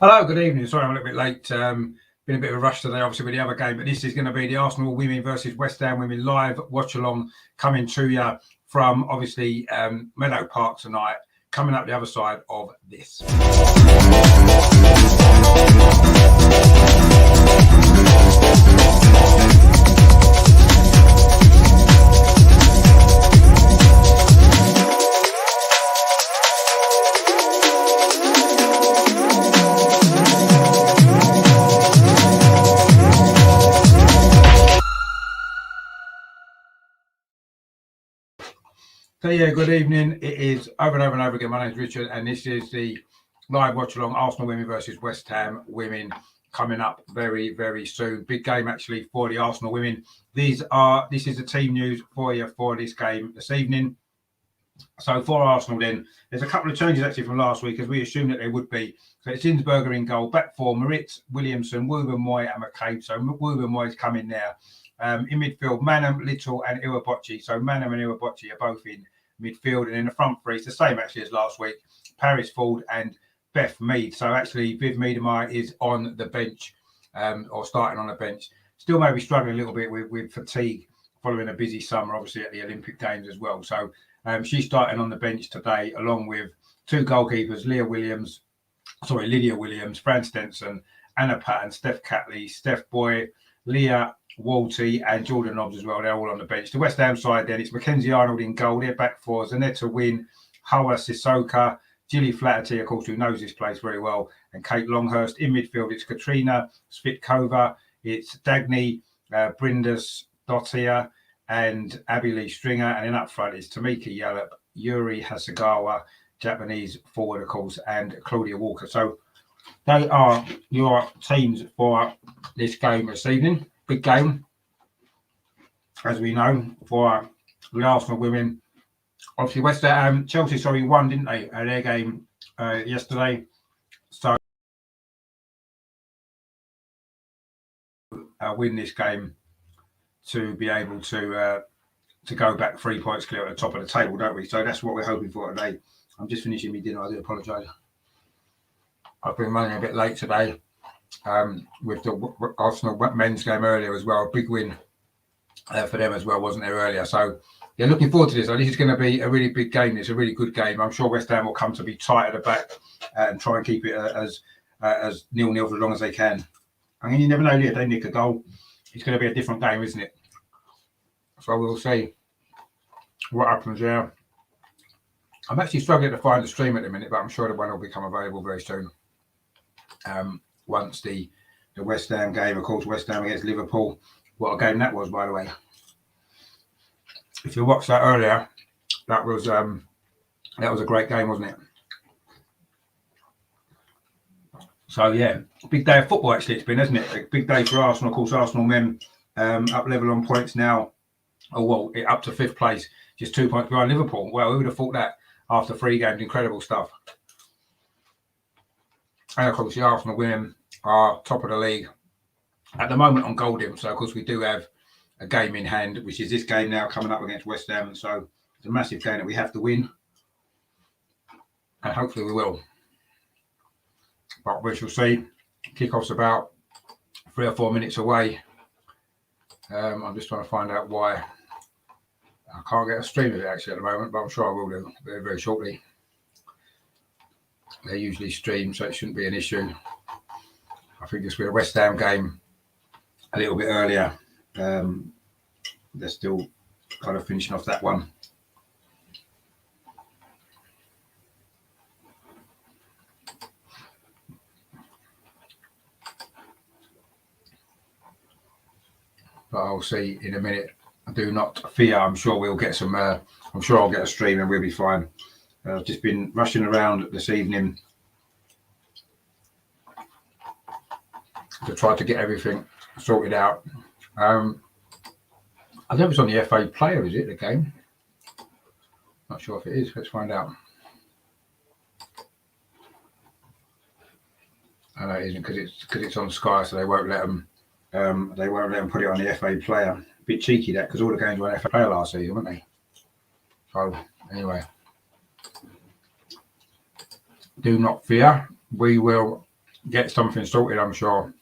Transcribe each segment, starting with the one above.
Hello, good evening. Sorry, I'm a little bit late. Been a bit of a rush today, obviously, with the other game, but this is going to be the Arsenal women versus West Ham women live watch-along coming to you from, obviously, Meadow Park tonight, coming up the other side of this. So yeah, good evening. It is over and over and over again. My name is Richard, and this is the live watch along Arsenal women versus West Ham women coming up very, very soon. Big game actually for the Arsenal women. This is the team news for you for this game this evening. So for Arsenal, then there's a couple of changes actually from last week, as we assumed that there would be. So it's Zinsberger in goal, back four, Moritz, Williamson, Woober, Moy, and McCabe. So Woober, Moy's coming there. In midfield, Manham, Little, and Iwabochi. So Manham and Iwabochi are both in midfield, and in the front three, it's the same actually as last week. Paris Ford and Beth Mead. So actually, Viv Miedemar is on the bench, or starting on the bench. Still maybe struggling a little bit with fatigue following a busy summer, obviously at the Olympic Games as well. So she's starting on the bench today, along with two goalkeepers, Lydia Williams, Fran Stenson, Anna Patton, Steph Catley, Steph Boy, Leah Walty, and Jordan Nobbs as well. They're all on the bench. The West Ham side, then, it's Mackenzie Arnold in goal. They're back four, Zanetta Wynn, Hawa Sissoko, Gilly Flaherty, of course, who knows this place very well, and Kate Longhurst. In midfield, it's Katrina Svitkova, it's Dagny Brindis Dottir, and Abby Lee Stringer. And then up front, it's Tamika Yallop, Yuri Hasegawa, Japanese forward, of course, and Claudia Walker. So they are your teams for this game this evening. Big game, as we know, for the Arsenal women. Obviously, West Ham, Chelsea, won, didn't they, their game yesterday? So win this game to be able to go back 3 points clear at the top of the table, don't we? So that's what we're hoping for today. I'm just finishing my dinner. I do apologise. I've been running a bit late today. With the Arsenal men's game earlier as well, a big win for them as well, wasn't there, earlier? So yeah, looking forward to this. This is going to be a really big game. It's a really good game. I'm sure West Ham will come to be tight at the back and try and keep it as 0-0 for as long as they can. I mean, you never know, if they nick a goal, it's going to be a different game, isn't it? So we'll see what happens there. I'm actually struggling to find the stream at the minute, but I'm sure the one will become available very soon. Once the West Ham game, of course, West Ham against Liverpool. What a game that was, by the way. If you watched that earlier, that was a great game, wasn't it? So yeah, big day of football actually it's been, hasn't it? A big day for Arsenal. Of course, Arsenal men up level on points now. Oh well, up to fifth place, just 2 points behind Liverpool. Well, who would have thought that after 3 games? Incredible stuff. And of course, the Arsenal women are top of the league at the moment on goal difference. So of course, we do have a game in hand, which is this game now coming up against West Ham. And so it's a massive game that we have to win, and hopefully we will. But we shall see. Kickoff's about 3 or 4 minutes away. I'm just trying to find out why I can't get a stream of it actually at the moment, but I'm sure I will do very, very shortly. They usually stream, so it shouldn't be an issue. I think this will be a West Ham game a little bit earlier. They're still kind of finishing off that one. But I'll see in a minute. Do not fear. I'm sure we'll get some. I'm sure I'll get a stream and we'll be fine. I've just been rushing around this evening to try to get everything sorted out. I don't know if it's on the FA player, is it, the game? Not sure if it is. Let's find out. I know it isn't because it's on Sky, so they won't let them. They won't let them put it on the FA player. A bit cheeky that, because all the games were on FA player last season, weren't they? So anyway, do not fear. We will get something sorted, I'm sure,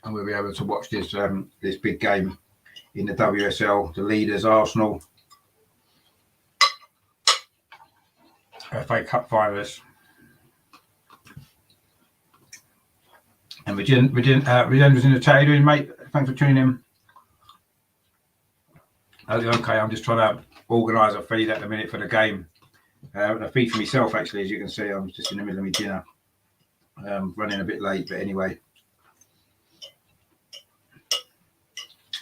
and we'll be able to watch this this big game in the WSL. The leaders, Arsenal, FA Cup finalists. And Regendra's in the chat. How you doing, mate? Thanks for tuning in. Okay, I'm just trying to organise a feed at the minute for the game. A feed for myself, actually, as you can see. I'm just in the middle of my dinner. Running a bit late, but anyway,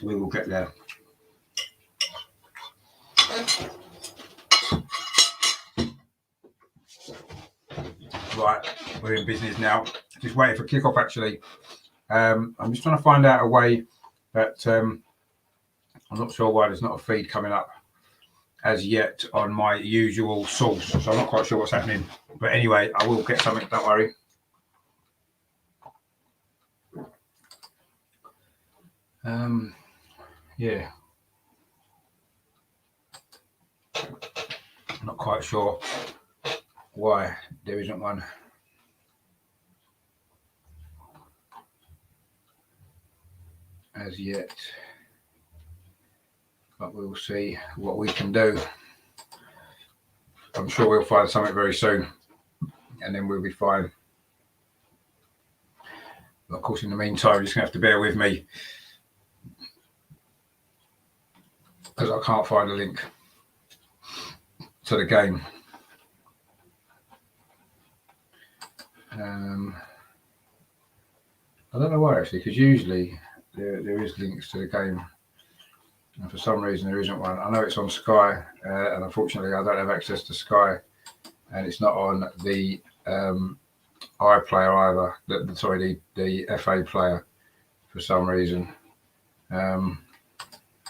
we will get there. Right, we're in business now. Just waiting for kickoff, actually. I'm just trying to find out a way that I'm not sure why there's not a feed coming up as yet on my usual source, so I'm not quite sure what's happening. But anyway, I will get something, don't worry. Yeah, I'm not quite sure why there isn't one. As yet, but we'll see what we can do. I'm sure we'll find something very soon, and then we'll be fine. But of course, in the meantime, you're just gonna have to bear with me because I can't find a link to the game. I don't know why, actually, because usually there is links to the game, and for some reason there isn't one. I know it's on Sky, and unfortunately I don't have access to Sky, and it's not on the iPlayer either. The FA player for some reason.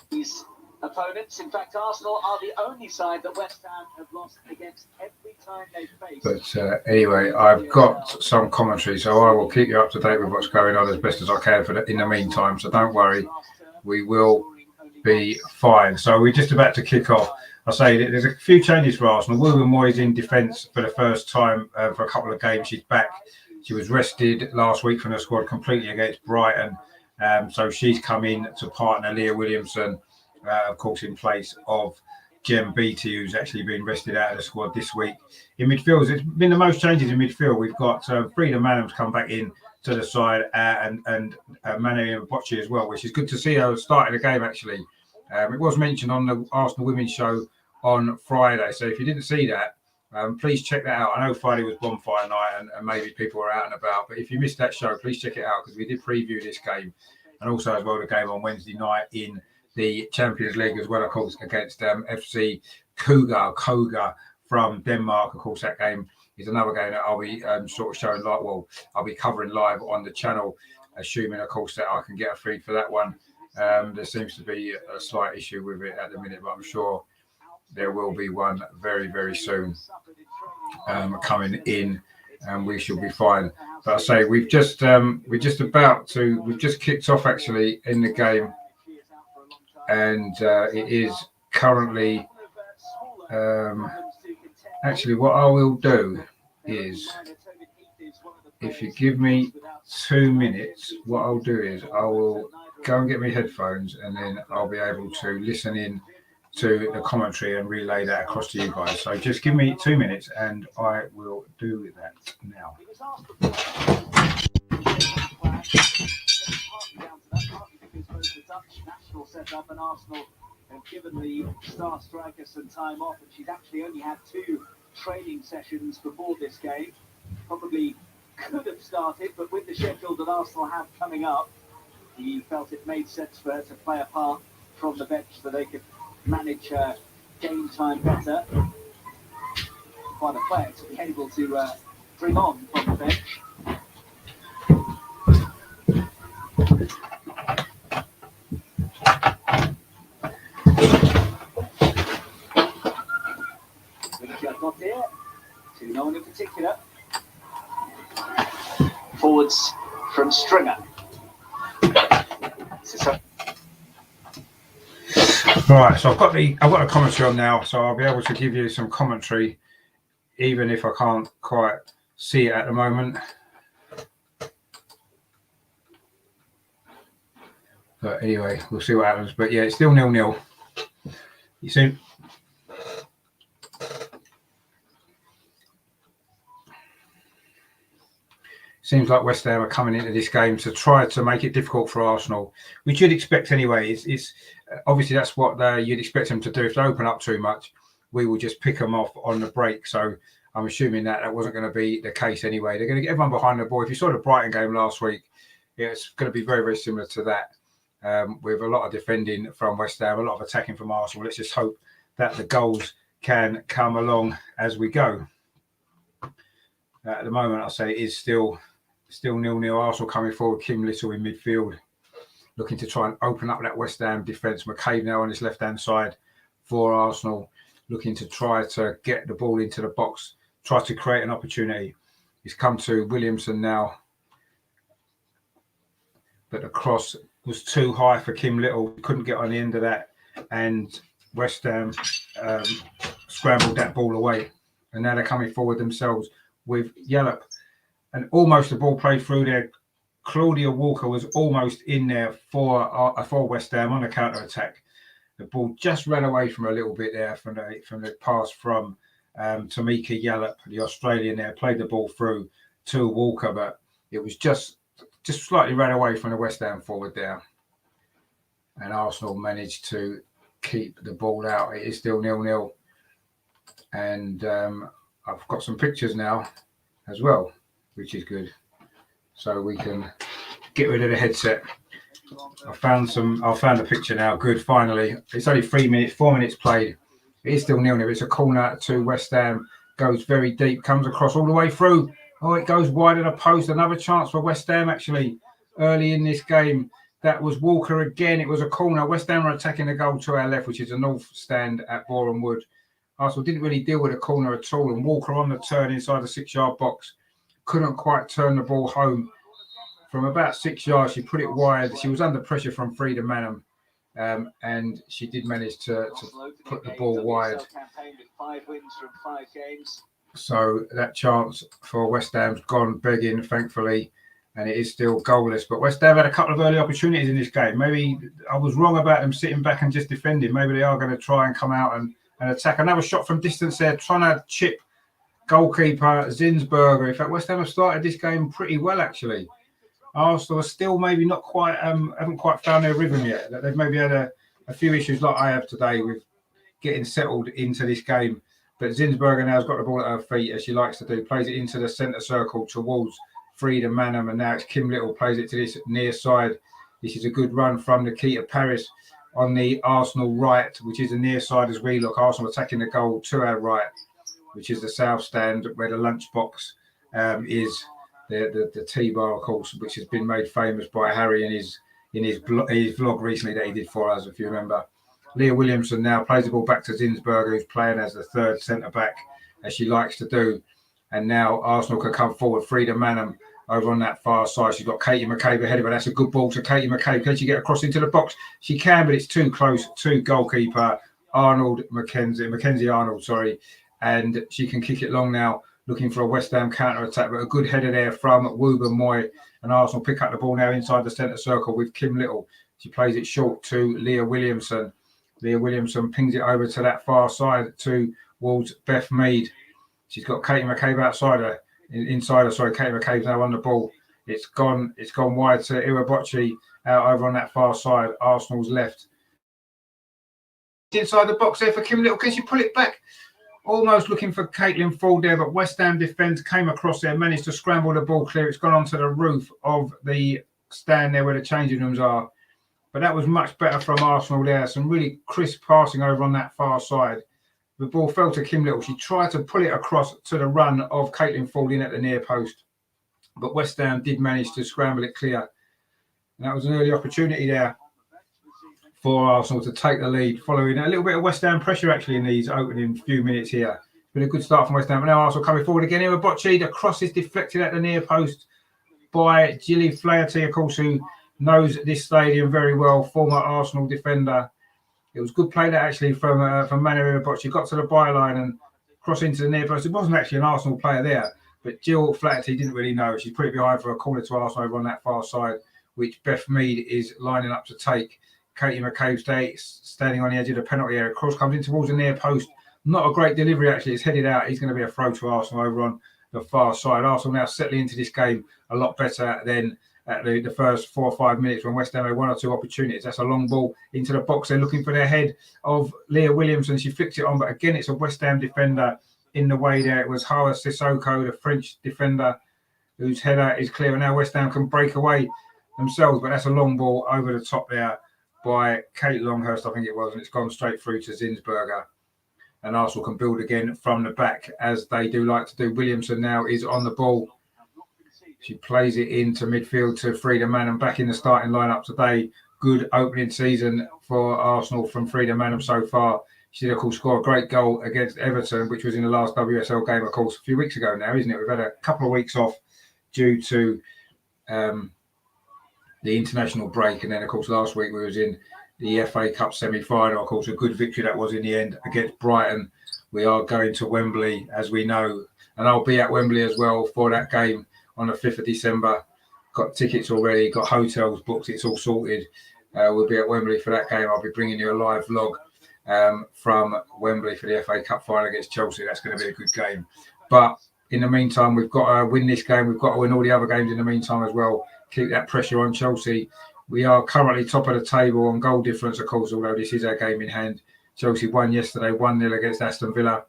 These opponents, in fact, Arsenal are the only side that West Ham have lost against every time they've faced. But anyway, I've got some commentary, so I will keep you up to date with what's going on as best as I can in the meantime. So don't worry, we will be fine. So we're just about to kick off. I say that there's a few changes for Arsenal. William Moyes in defence for the first time for a couple of games. She's back. She was rested last week from the squad completely against Brighton. So she's come in to partner Leah Williamson, of course, in place of Jem Beattie, who's actually been rested out of the squad this week. In midfield, it's been the most changes in midfield. We've got Frida Manham's come back in to the side and Manu Bocci as well, which is good to see her starting the game, actually. It was mentioned on the Arsenal Women's show on Friday. So if you didn't see that, please check that out. I know Friday was bonfire night and maybe people were out and about, but if you missed that show, please check it out because we did preview this game and also as well the game on Wednesday night in the Champions League as well, of course, against FC Koga from Denmark. Of course, that game is another game that I'll be sort of showing live. Well, I'll be covering live on the channel, assuming, of course, that I can get a feed for that one. There seems to be a slight issue with it at the minute, but I'm sure there will be one very, very soon coming in, and we should be fine. But I say we've just kicked off actually in the game, and it is currently actually what I will do is, if you give me 2 minutes, what I'll do is I will go and get my headphones, and then I'll be able to listen in to the commentary and relay that across to you guys. So just give me 2 minutes and I will do that now. Setup and Arsenal have given the star striker some time off, and she's actually only had 2 training sessions before this game. Probably could have started, but with the schedule that Arsenal have coming up, he felt it made sense for her to play a part from the bench so they could manage game time better. Quite a player to be able to bring on from the bench. Got there to no one in particular. Forwards from Stringer. Right, so I've got a commentary on now, so I'll be able to give you some commentary, even if I can't quite see it at the moment. But anyway, we'll see what happens. But yeah, it's still 0-0. You see, seems like West Ham are coming into this game to try to make it difficult for Arsenal, which you'd expect anyway. It's obviously that's what you'd expect them to do. If they open up too much, we will just pick them off on the break. So I'm assuming that wasn't going to be the case anyway. They're going to get everyone behind the ball. If you saw the Brighton game last week, it's going to be very, very similar to that, with a lot of defending from West Ham, a lot of attacking from Arsenal. Let's just hope that the goals can come along as we go. At the moment, I'll say it is still 0-0. Arsenal coming forward. Kim Little in midfield, looking to try and open up that West Ham defence. McCabe now on his left-hand side for Arsenal, looking to try to get the ball into the box, try to create an opportunity. He's come to Williamson now, but the cross was too high for Kim Little. Couldn't get on the end of that, and West Ham scrambled that ball away. And now they're coming forward themselves with Yallop. And almost the ball played through there. Claudia Walker was almost in there for West Ham on the counter-attack. The ball just ran away from a little bit there from the pass from Tamika Yallop, the Australian there, played the ball through to Walker, but it was just slightly ran away from the West Ham forward there. And Arsenal managed to keep the ball out. It is still 0-0. And I've got some pictures now as well, which is good. So we can get rid of the headset. I found a picture now. Good, finally. It's only 4 minutes played. It is still 0-0. It's a corner to West Ham. Goes very deep, comes across all the way through. Oh, it goes wide of the post. Another chance for West Ham, actually, early in this game. That was Walker again. It was a corner. West Ham are attacking the goal to our left, which is a north stand at Boreham Wood. Arsenal didn't really deal with a corner at all. And Walker on the turn inside the 6-yard box. Couldn't quite turn the ball home. From about 6 yards, she put it wide. She was under pressure from Frida Manham. And she did manage to put the ball wide. So that chance for West Ham's gone begging, thankfully, and it is still goalless. But West Ham had a couple of early opportunities in this game. Maybe I was wrong about them sitting back and just defending. Maybe they are going to try and come out and attack. Another shot from distance there, trying to chip goalkeeper Zinsberger. In fact, West Ham have started this game pretty well, actually. Arsenal are still maybe not quite, haven't quite found their rhythm yet. They've maybe had a few issues like I have today with getting settled into this game. But Zinsberger now has got the ball at her feet, as she likes to do, plays it into the centre circle towards Frida Manham, and now it's Kim Little, plays it to this near side. This is a good run from Nikita Paris on the Arsenal right, which is the near side as we look. Arsenal attacking the goal to our right, which is the south stand where the lunchbox is. The T-bar, of course, which has been made famous by Harry in his vlog recently that he did for us, if you remember. Leah Williamson now plays the ball back to Zinsberger, who's playing as the third centre-back, as she likes to do. And now Arsenal can come forward. Frida Manham over on that far side. She's got Katie McCabe ahead of her. That's a good ball to Katie McCabe. Can she get across into the box? She can, but it's too close to goalkeeper Mackenzie Arnold, sorry. And she can kick it long now, looking for a West Ham counter-attack, but a good header there from Wooba Moy. And Arsenal pick up the ball now inside the centre circle with Kim Little. She plays it short to Leah Williamson. Leah Williamson pings it over to that far side towards Beth Mead. She's got Katie McCabe inside her. Sorry, Katie McCabe's now on the ball. It's gone wide to Iwabochi out over on that far side. Arsenal's left. Inside the box there for Kim Little. Can she pull it back? Almost looking for Caitlin Ford there, but West Ham defence came across there, managed to scramble the ball clear. It's gone onto the roof of the stand there where the changing rooms are. But that was much better from Arsenal there. Some really crisp passing over on that far side. The ball fell to Kim Little. She tried to pull it across to the run of Caitlin Ford in at the near post. But West Ham did manage to scramble it clear. And that was an early opportunity there for Arsenal to take the lead, following a little bit of West Ham pressure actually in these opening few minutes here. It's been a good start from West Ham. But now Arsenal coming forward again. Iwabochi, the cross is deflected at the near post by Gilly Flaherty, of course, who knows this stadium very well, former Arsenal defender. It was good play that actually from Manu Iwabochi. Got to the byline and crossed into the near post. It wasn't actually an Arsenal player there, but Jill Flaherty didn't really know. She's put it behind for a corner to Arsenal over on that far side which Beth Mead is lining up to take. Katie McCabe standing on the edge of the penalty area. Cross comes in towards the near post. Not a great delivery, actually. It's headed out. He's going to be a throw to Arsenal over on the far side. Arsenal now settling into this game a lot better than at the first 4 or 5 minutes when West Ham had 1 or 2 opportunities. That's a long ball into the box. They're looking for their head of Leah Williamson. She flicks it on, but again, it's a West Ham defender in the way there. It was Hawa Sissoko, the French defender, whose header is clear. And now West Ham can break away themselves, but that's a long ball over the top there by Kate Longhurst, I think it was, and it's gone straight through to Zinsberger. And Arsenal can build again from the back, as they do like to do. Williamson now is on the ball. She plays it into midfield to Frida Manham, back in the starting lineup today. Good opening season for Arsenal from Frida Manham so far. She did, of course, score a great goal against Everton, which was in the last WSL game, of course, a few weeks ago now, isn't it? We've had a couple of weeks off due to the international break. And then, of course, last week we was in the FA Cup semi-final. Of course, a good victory that was in the end against Brighton. We are going to Wembley, as we know, and I'll be at Wembley as well for that game on the 5th of December. Got tickets already, got hotels booked, it's all sorted. We'll be at Wembley for that game. I'll be bringing you a live vlog from Wembley for the FA Cup final against Chelsea. That's going to be a good game. But in the meantime, we've got to win this game. We've got to win all the other games in the meantime as well. Keep that pressure on Chelsea. We are currently top of the table on goal difference, of course, although this is our game in hand. Chelsea won yesterday, 1-0 against Aston Villa.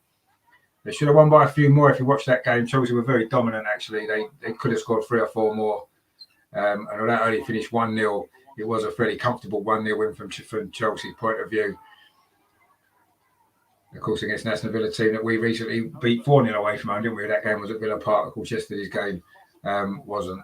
They should have won by a few more if you watched that game. Chelsea were very dominant, actually. They could have scored 3 or 4 more. And although that only finished 1-0, it was a fairly comfortable 1-0 win from Chelsea's point of view. Of course, against an Aston Villa team that we recently beat 4-0 away from home, didn't we? That game was at Villa Park. Of course, yesterday's game wasn't.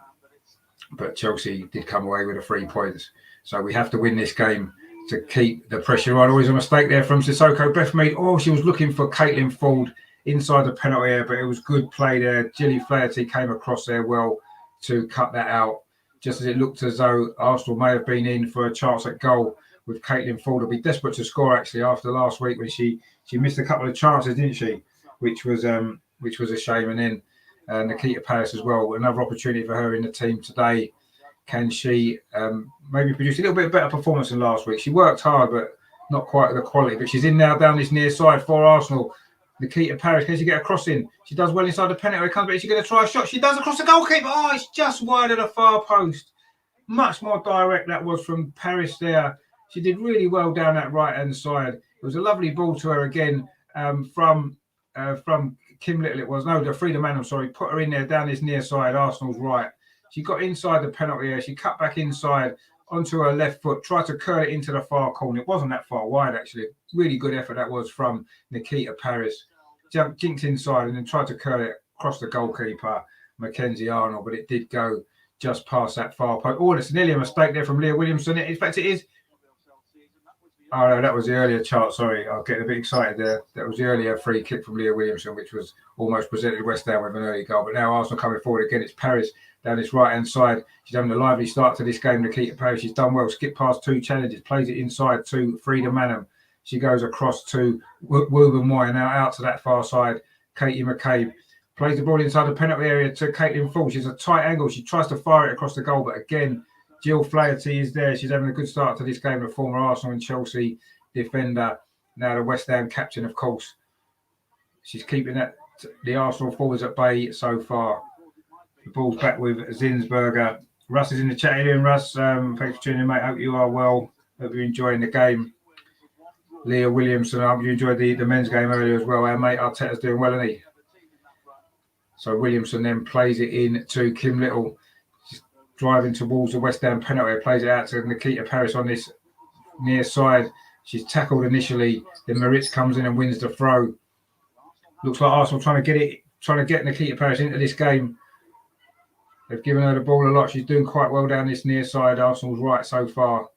But Chelsea did come away with the 3 points. So we have to win this game to keep the pressure on. Always a mistake there from Sissoko. Beth Mead, she was looking for Caitlin Ford inside the penalty area, but it was good play there. Gilly Flaherty came across there well to cut that out. Just as it looked as though Arsenal may have been in for a chance at goal with Caitlin Ford. Will be desperate to score, actually, after last week when she missed a couple of chances, didn't she? Which was a shame. And then Nikita Paris as well. Another opportunity for her in the team today. Can she maybe produce a little bit better performance than last week? She worked hard, but not quite the quality. But she's in now down this near side for Arsenal. Nikita Paris, can she get a cross in? She does well inside the penalty. Comes back. She's going to try a shot. She does across the goalkeeper. It's just wide of the far post. Much more direct that was from Paris there. She did really well down that right-hand side. It was a lovely ball to her again from Kim Little. It was the Frida Manham. Sorry, put her in there down this near side. Arsenal's right. She got inside the penalty area. She cut back inside onto her left foot, tried to curl it into the far corner. It wasn't that far wide, actually. Really good effort that was from Nikita Paris. Jinked inside and then tried to curl it across the goalkeeper, Mackenzie Arnold, but it did go just past that far post. It's nearly a mistake there from Leah Williamson. In fact, it is. Oh, no, that was the earlier chart. Sorry, I'll get a bit excited there. That was the earlier free kick from Leah Williamson, which was almost presented West Ham with an early goal. But now Arsenal coming forward again. It's Paris down this right-hand side. She's having a lively start to this game, Nikita Paris. She's done well. Skipped past 2 challenges. Plays it inside to Frida Manham. She goes across to Woburn Moy. Now out to that far side. Katie McCabe plays the ball inside the penalty area to Caitlin Ford. She's a tight angle. She tries to fire it across the goal. But again, Jill Flaherty is there. She's having a good start to this game. A former Arsenal and Chelsea defender. Now the West Ham captain, of course. She's keeping the Arsenal forwards at bay so far. The ball's back with Zinsberger. Russ is in the chat. How you doing, Russ? Thanks for tuning in, mate. Hope you are well. Hope you're enjoying the game. Leah Williamson, I hope you enjoyed the men's game earlier as well. Our mate Arteta's doing well, isn't he? So Williamson then plays it in to Kim Little. She's driving towards the West Ham penalty. Plays it out to Nikita Paris on this near side. She's tackled initially. Then Maritz comes in and wins the throw. Looks like Arsenal trying to get Nikita Paris into this game. They've given her the ball a lot. She's doing quite well down this near side. Arsenal's right so far.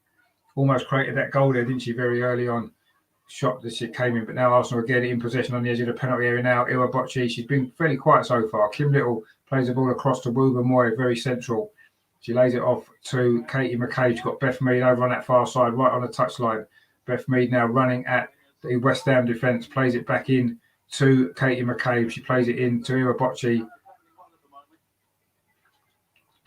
Almost created that goal there, didn't she, very early on. Shot that she came in, but now Arsenal again in possession on the edge of the penalty area now. Iwabochi, she's been fairly quiet so far. Kim Little plays the ball across to Woburn Moy, very central. She lays it off to Katie McCabe. She's got Beth Mead over on that far side, right on the touchline. Beth Mead now running at the West Ham defence, plays it back in to Katie McCabe. She plays it in to Iwabochi.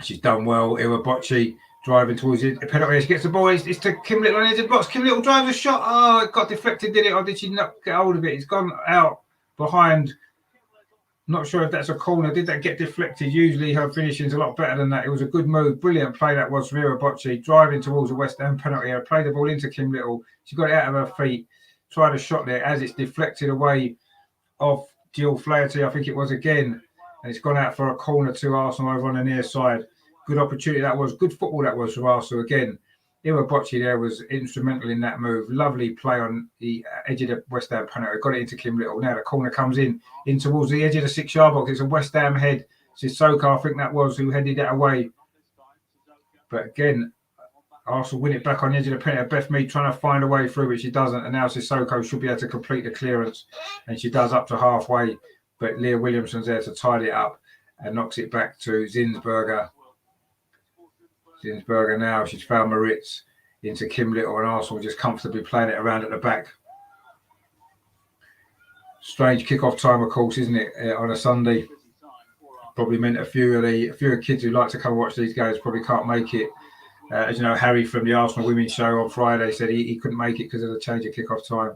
She's done well. Iwabochi driving towards it. Penalty. She gets the ball. It's to Kim Little on the edge of the box. Kim Little drives a shot. Oh, it got deflected, did it? Or did she not get hold of it? It's gone out behind. Not sure if that's a corner. Did that get deflected? Usually her finishing's a lot better than that. It was a good move. Brilliant play that was from Ira Bocci. Driving towards the West Ham penalty. I played the ball into Kim Little. She got it out of her feet. Tried a shot there as it's deflected away off Jill Flaherty. I think it was again. And it's gone out for a corner to Arsenal over on the near side. Good opportunity that was. Good football that was from Arsenal again. Ira Bocci there was instrumental in that move. Lovely play on the edge of the West Ham penalty. Got it into Kim Little. Now the corner comes in towards the edge of the 6-yard box. It's a West Ham head. Sissoko, I think that was, who headed that away. But again, Arsenal win it back on the edge of the penalty. Beth Mead trying to find a way through, but she doesn't. And now Sissoko should be able to complete the clearance. And she does up to halfway. But Leah Williamson's there to tidy it up and knocks it back to Zinsberger. Zinsberger now, she's found Moritz into Kim Little, and Arsenal just comfortably playing it around at the back. Strange kick-off time, of course, isn't it, on a Sunday? Probably meant a few of kids who like to come and watch these games probably can't make it. As you know, Harry from the Arsenal Women's Show on Friday said he couldn't make it because of the change of kick-off time.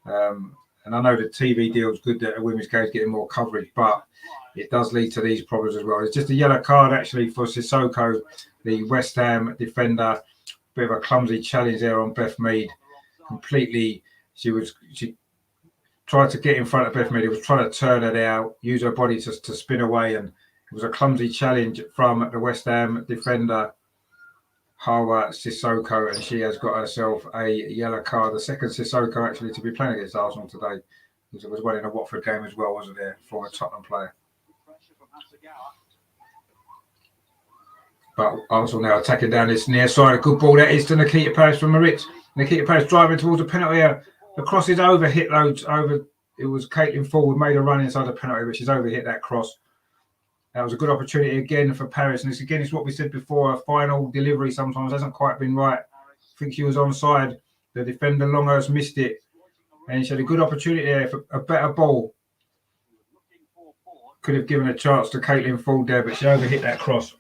And I know the TV deal's good that a women's game's getting more coverage, but it does lead to these problems as well. It's just a yellow card actually for Sissoko, the West Ham defender. Bit of a clumsy challenge there on Beth Mead. Completely, she tried to get in front of Beth Mead. He was trying to turn her there, use her body to spin away, and it was a clumsy challenge from the West Ham defender, Hawa Sissoko, and she has got herself a yellow card. The second Sissoko actually to be playing against Arsenal today. It was one in a Watford game as well, wasn't there, for a Tottenham player. But Arsenal now attacking down this near side. A good ball that is to Nikita Paris from Moritz. Nikita Paris driving towards the penalty area. The cross is over, hit loads over. It was Caitlin Forward, made a run inside the penalty, but she's over hit that cross. That was a good opportunity again for Paris. And it's what we said before, a final delivery sometimes hasn't quite been right. I think she was onside. The defender Longhurst missed it. And she had a good opportunity there for a better ball. Could have given a chance to Caitlin Forward there, but she overhit that cross.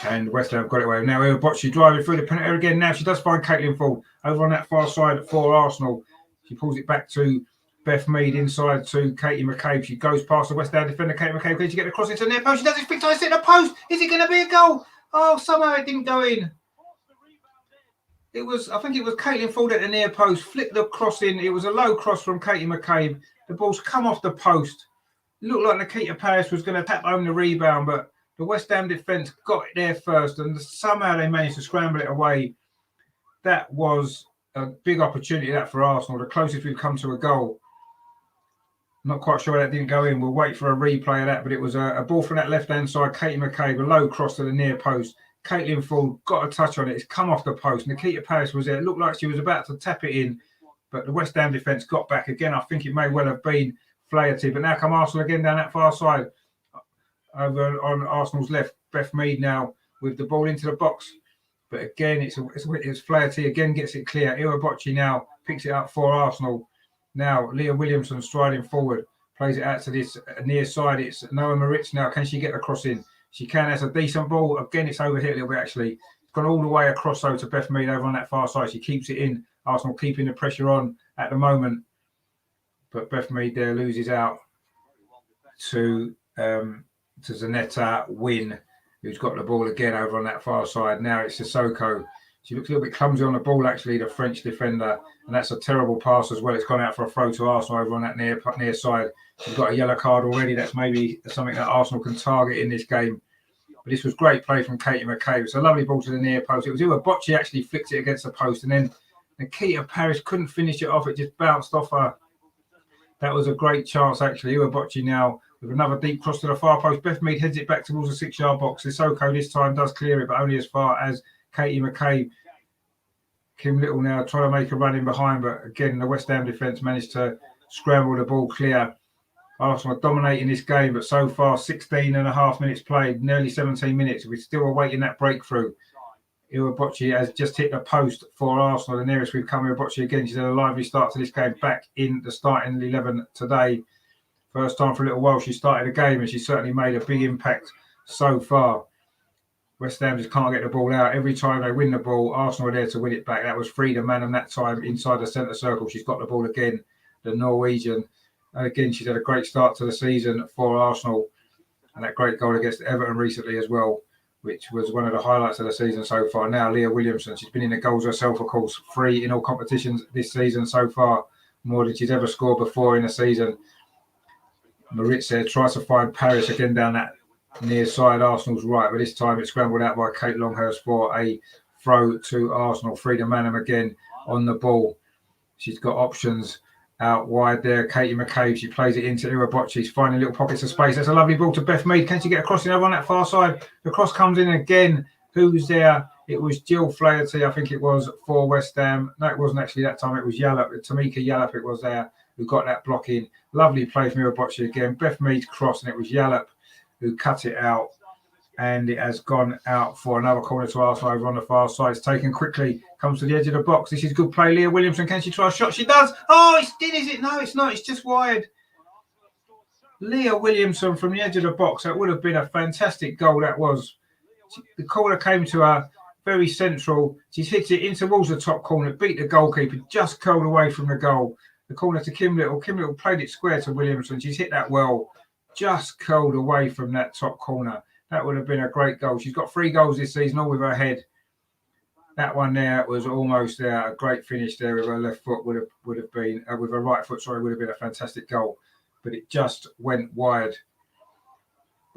And West Ham got it away. Now Ira Bocci driving through the penalty again. Now she does find Caitlin Forward over on that far side for Arsenal. She pulls it back to Beth Mead inside to Katie McCabe. She goes past the West Ham defender, Katie McCabe. Can she get the cross into the near post? She does it. It's in the post. Is it going to be a goal? Oh, somehow it didn't go in. I think it was Caitlin Forward at the near post. Flipped the cross in. It was a low cross from Katie McCabe. The ball's come off the post. It looked like Nikita Paris was going to tap home the rebound, but the West Ham defence got it there first, and somehow they managed to scramble it away. That was a big opportunity that for Arsenal, the closest we've come to a goal. Not quite sure that didn't go in. We'll wait for a replay of that, but it was a ball from that left-hand side. Katie McCabe, a low cross to the near post. Caitlin Forward got a touch on it. It's come off the post. Nikita Paris was there. It looked like she was about to tap it in, but the West Ham defence got back again. I think it may well have been Flaherty, but now come Arsenal again down that far side. Over on Arsenal's left, Beth Mead now with the ball into the box. But again, it's Flaherty again gets it clear. Ira Bocci now picks it up for Arsenal. Now Leah Williamson striding forward, plays it out to this near side. It's Noah Moritz now. Can she get the cross in? She can. That's a decent ball. Again, it's overhit a little bit actually. It's gone all the way across though to Beth Mead over on that far side. She keeps it in. Arsenal keeping the pressure on at the moment. But Beth Mead there loses out to Zanetta Wynn, who's got the ball again over on that far side. Now it's Sissoko. She looks a little bit clumsy on the ball, actually, the French defender. And that's a terrible pass as well. It's gone out for a throw to Arsenal over on that near side. She's got a yellow card already. That's maybe something that Arsenal can target in this game. But this was great play from Katie McCabe. It's a lovely ball to the near post. It was Ira Bocci actually flicked it against the post. And then Nikita Paris couldn't finish it off. It just bounced off her. That was a great chance, actually. Ira Bocci now with another deep cross to the far post. Beth Mead heads it back towards the 6-yard box. Sissoko this time does clear it, but only as far as Katie McCabe. Kim Little now trying to make a run in behind, but again, the West Ham defence managed to scramble the ball clear. Arsenal are dominating this game, but so far 16 and a half minutes played, nearly 17 minutes. We're still awaiting that breakthrough. Ira Bocci has just hit the post for Arsenal. The nearest we've come, Ira Bocci again. She's had a lively start to this game, back in the starting 11 today. First time for a little while she started a game, and she certainly made a big impact so far. West Ham just can't get the ball out. Every time they win the ball, Arsenal are there to win it back. That was Frida Manham that time inside the centre circle. She's got the ball again, the Norwegian. And again, she's had a great start to the season for Arsenal. And that great goal against Everton recently as well, which was one of the highlights of the season so far. Now, Leah Williamson, she's been in the goals herself, of course, 3 in all competitions this season so far, more than she's ever scored before in a season. Maritza tries to find Paris again down that near side, Arsenal's right, but this time it's scrambled out by Kate Longhurst for a throw to Arsenal. Frida Manham again on the ball. She's got options out wide there. Katie McCabe, she plays it into Irabochi. She's finding little pockets of space. That's a lovely ball to Beth Mead. Can she get across over on that far side? The cross comes in again. Who's there? It was Jill Flaherty, I think it was, for West Ham. No, it wasn't actually that time. It was Yallop, Tamika Yallop it was there, who got that block in. Lovely play from Irabochi again. Beth Mead's cross, and it was Yallop who cut it out. And it has gone out for another corner to Arsenal over on the far side. It's taken quickly, comes to the edge of the box. This is good play. Leah Williamson, can she try a shot? She does. Oh, it's in, is it? No, it's not. It's just wide. Leah Williamson from the edge of the box. That would have been a fantastic goal, that was. The corner came to her very central. She's hit it in towards the top corner, beat the goalkeeper, just curled away from the goal. The corner to Kim Little. Kim Little played it square to Williamson. She's hit that well, just curled away from that top corner. That would have been a great goal. She's got 3 goals this season, all with her head. That one there was almost there. A great finish there with her left foot would have been, with her right foot, sorry, would have been a fantastic goal. But it just went wide.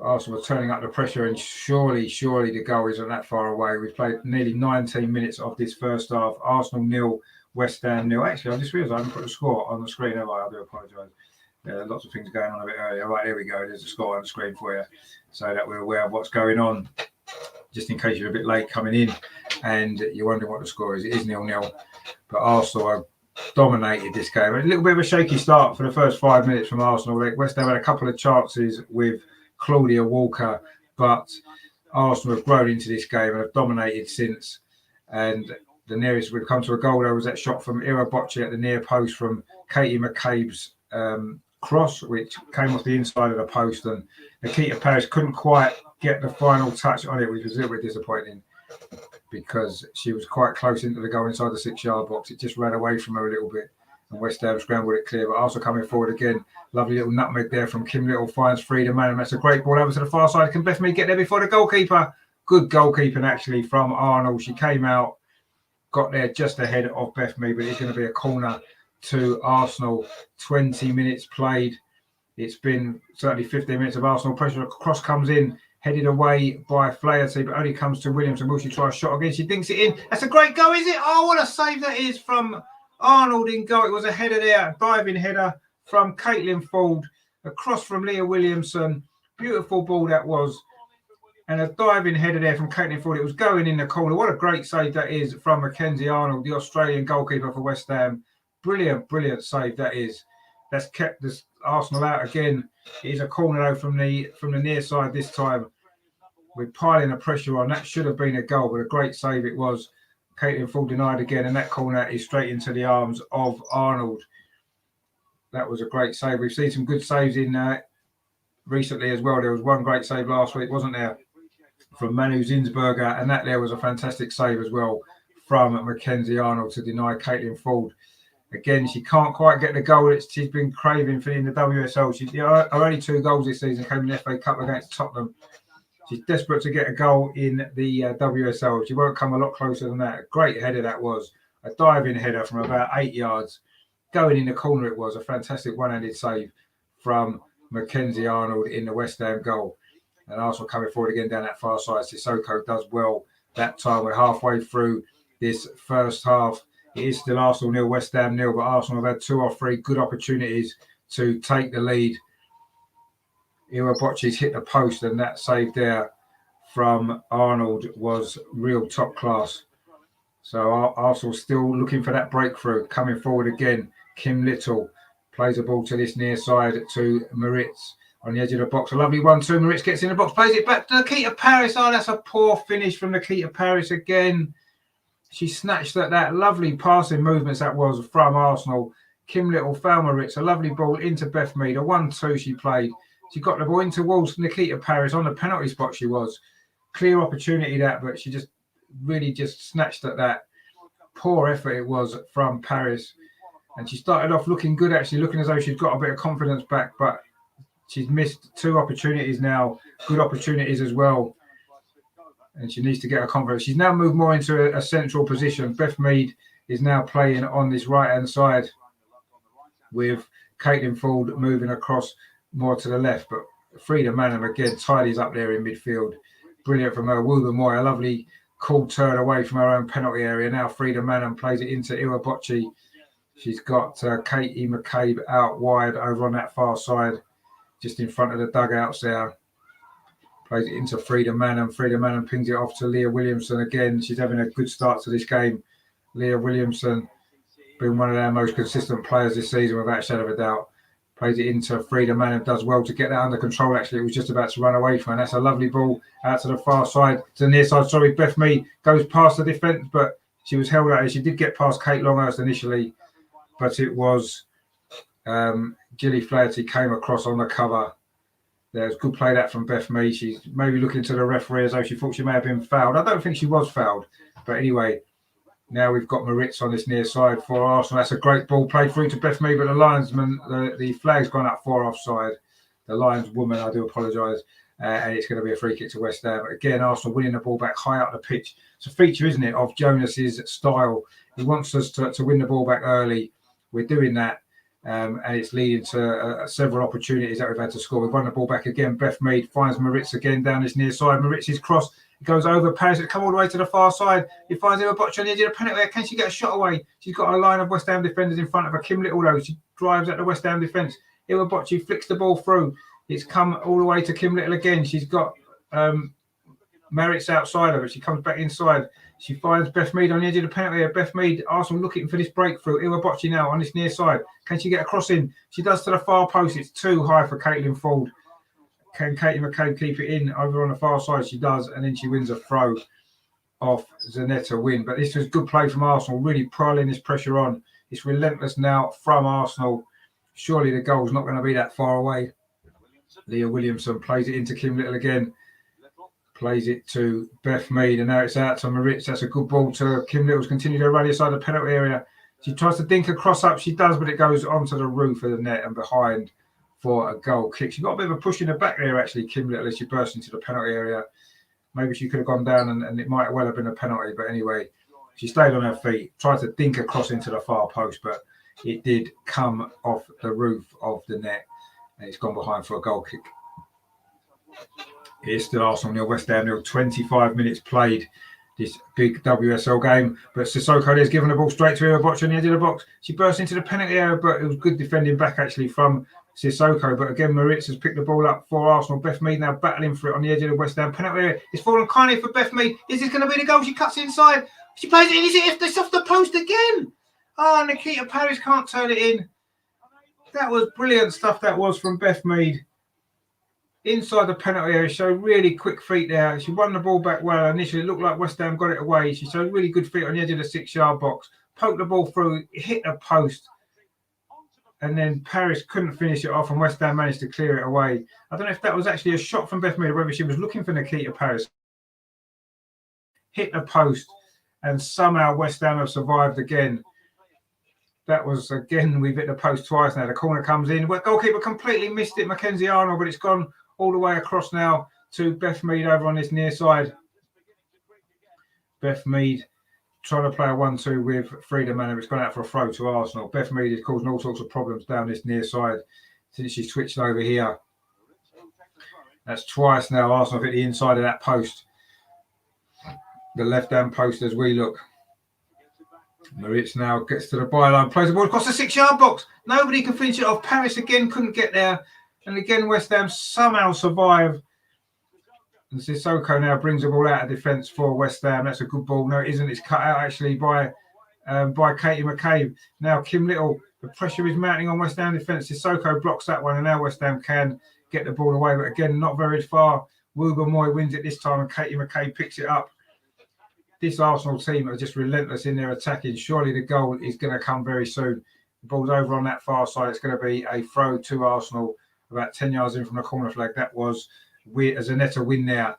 Arsenal were turning up the pressure, and surely the goal isn't that far away. We've played nearly 19 minutes of this first half. Arsenal 0, West Ham 0. Actually, I just realised I haven't put the score on the screen, have I? I do apologise. Lots of things going on a bit earlier. Right, there we go. There's a score on the screen for you, so that we're aware of what's going on, just in case you're a bit late coming in and you're wondering what the score is. It is 0-0, but Arsenal have dominated this game. A little bit of a shaky start for the first 5 minutes from Arsenal. West Ham had a couple of chances with Claudia Walker, but Arsenal have grown into this game and have dominated since. And the nearest we've come to a goal there was that shot from Irabochi at the near post from Katie McCabe's cross, which came off the inside of the post, and Nikita Paris couldn't quite get the final touch on it, which was a little bit disappointing because she was quite close into the goal inside the 6-yard box. It just ran away from her a little bit, and West Ham scrambled it clear. But also coming forward again, lovely little nutmeg there from Kim Little, finds Frida Manham. That's a great ball over to the far side. Can Beth Mead get there before the goalkeeper? Good goalkeeping actually from Arnold. She came out, got there just ahead of Beth Mead, but it's going to be a corner to Arsenal. 20 minutes played. It's been certainly 15 minutes of Arsenal pressure. A cross comes in, headed away by Flaherty, but only comes to Williamson. Will she try a shot again? She dinks it in. That's a great goal, is it? Oh, what a save that is from Arnold in goal. It was a header there, diving header from Caitlin Ford. A cross from Leah Williamson. Beautiful ball that was. And a diving header there from Caitlin Ford. It was going in the corner. What a great save that is from Mackenzie Arnold, the Australian goalkeeper for West Ham. Brilliant save that is. That's kept this Arsenal out again. It is a corner though from the near side this time. We're piling the pressure on. That should have been a goal, but a great save it was. Caitlin Ford denied again, and that corner is straight into the arms of Arnold. That was a great save. We've seen some good saves in recently as well. There was one great save last week, wasn't there, from Manu Zinsberger, and that there was a fantastic save as well from Mackenzie Arnold to deny Caitlin Ford. Again, she can't quite get the goal that she's been craving for in the WSL. Her only 2 goals this season came in the FA Cup against Tottenham. She's desperate to get a goal in the WSL. She won't come a lot closer than that. A great header that was. A diving header from about 8 yards. Going in the corner it was. A fantastic one-handed save from Mackenzie Arnold in the West Ham goal. And Arsenal coming forward again down that far side. Sissoko does well that time. We're halfway through this first half. It is still Arsenal 0, West Ham 0, but Arsenal have had 2 or 3 good opportunities to take the lead. Irabochi's hit the post, and that save there from Arnold was real top class. So Arsenal still looking for that breakthrough. Coming forward again, Kim Little plays a ball to this near side to Maritz on the edge of the box. A lovely 1-2. Maritz gets in the box, plays it back to Nikita Paris. Oh, that's a poor finish from Nikita Paris again. She snatched at that. Lovely passing movements that was from Arsenal. Kim Little found Maritz. A lovely ball into Beth Mead. A 1-2 she played. She got the ball in towards Nikita Paris on the penalty spot she was. Clear opportunity that, but she just really just snatched at that. Poor effort it was from Paris. And she started off looking good, actually, looking as though she'd got a bit of confidence back, but she's missed 2 opportunities now, good opportunities as well. And she needs to get her confidence. She's now moved more into a central position. Beth Mead is now playing on this right-hand side with Caitlin Ford moving across more to the left. But Frida Manham, again, tidies up there in midfield. Brilliant from her. Wilbur Moy, a lovely cool turn away from her own penalty area. Now Frida Manham plays it into Iwabocci. She's got Katie McCabe out wide over on that far side, just in front of the dugouts there. Plays it into Frida Manham. Frida Manham pings it off to Leah Williamson again. She's having a good start to this game. Leah Williamson, been one of our most consistent players this season without a shadow of a doubt. Plays it into Frida Manham, does well to get that under control. Actually, it was just about to run away from her. That's a lovely ball out to the far side, to the near side. Sorry, Beth Mead goes past the defence, but she was held out. She did get past Kate Longhurst initially, but it was Gilly Flaherty came across on the cover. There's good play that from Beth Mead. She's maybe looking to the referee as though she thought she may have been fouled. I don't think she was fouled, but anyway, now we've got Maritz on this near side for Arsenal. That's a great ball played through to Beth Mead, but the linesman, the flag's gone up for offside. The lineswoman, I do apologise, and it's going to be a free kick to West Ham. Again, Arsenal winning the ball back high up the pitch. It's a feature, isn't it, of Jonas's style. He wants us to win the ball back early. We're doing that, and it's leading to several opportunities that we've had to score. We've won the ball back again. Beth Mead finds Maritz again down this near side. Maritz's cross goes over Paris. It come all the way to the far side. He finds Iwabocci on the edge of the penalty. Can she get a shot away? She's got a line of West Ham defenders in front of her. Kim Little, though, she drives at the West Ham defence. Iwabocci flicks the ball through. It's come all the way to Kim Little again. She's got Maritz outside of her. She comes back inside. She finds Beth Mead on the edge of the penalty area. Beth Mead, Arsenal looking for this breakthrough. Iwabocci now on this near side. Can she get a cross in? She does to the far post. It's too high for Caitlin Ford. Can Katie McCabe keep it in over on the far side? She does, and then she wins a throw off Zanetta Win. But this was good play from Arsenal, really piling this pressure on. It's relentless now from Arsenal. Surely the goal's not going to be that far away. Leah Williamson plays it into Kim Little again. Plays it to Beth Mead, and now it's out to Maritz. That's a good ball to Kim Little's continue to run inside the penalty area. She tries to dink a cross up. She does, but it goes onto the roof of the net and behind for a goal kick. She got a bit of a push in the back there, actually, Kim Little, as she burst into the penalty area. Maybe she could have gone down and it might well have been a penalty. But anyway, she stayed on her feet, tried to dink a cross into the far post, but it did come off the roof of the net and it's gone behind for a goal kick. It's still Arsenal nil, West Ham nil. 25 minutes played this big WSL game. But Sissoko has given the ball straight to Iwabocci on the edge of the box. She burst into the penalty area, but it was good defending back actually from Sissoko. But again, Maritz has picked the ball up for Arsenal. Beth Mead now battling for it on the edge of the West Ham penalty area. It's fallen kindly for Beth Mead. Is this going to be the goal? She cuts inside. She plays it in. Is it? It's off the post again. Oh, Nikita Paris can't turn it in. That was brilliant stuff that was from Beth Mead. Inside the penalty area, showed really quick feet there. She won the ball back well. Initially, it looked like West Ham got it away. She showed really good feet on the edge of the 6-yard box. Poked the ball through, hit the post. And then Paris couldn't finish it off and West Ham managed to clear it away. I don't know if that was actually a shot from Beth Mead or whether she was looking for Nikita Paris. Hit the post and somehow West Ham have survived again. That was, again, we've hit the post twice now. The corner comes in. Well, goalkeeper completely missed it, Mackenzie Arnold, but it's gone all the way across now to Beth Mead over on this near side. Beth Mead trying to play a 1-2 with Frida Manham. It's gone out for a throw to Arsenal. Beth Mead is causing all sorts of problems down this near side since she switched over here. That's twice now. Arsenal hit the inside of that post. The left-hand post as we look. Maritz now gets to the byline, plays the ball across the 6-yard box. Nobody can finish it off. Paris again couldn't get there. And again, West Ham somehow survive. And Sissoko now brings the ball out of defence for West Ham. That's a good ball. No, it isn't. It's cut out actually by Katie McCabe. Now Kim Little, the pressure is mounting on West Ham defence. Sissoko blocks that one and now West Ham can get the ball away. But again, not very far. Wilbur Moy wins it this time and Katie McCabe picks it up. This Arsenal team are just relentless in their attacking. Surely the goal is going to come very soon. The ball's over on that far side. It's going to be a throw to Arsenal about 10 yards in from the corner flag. That was a Zanetta Win there.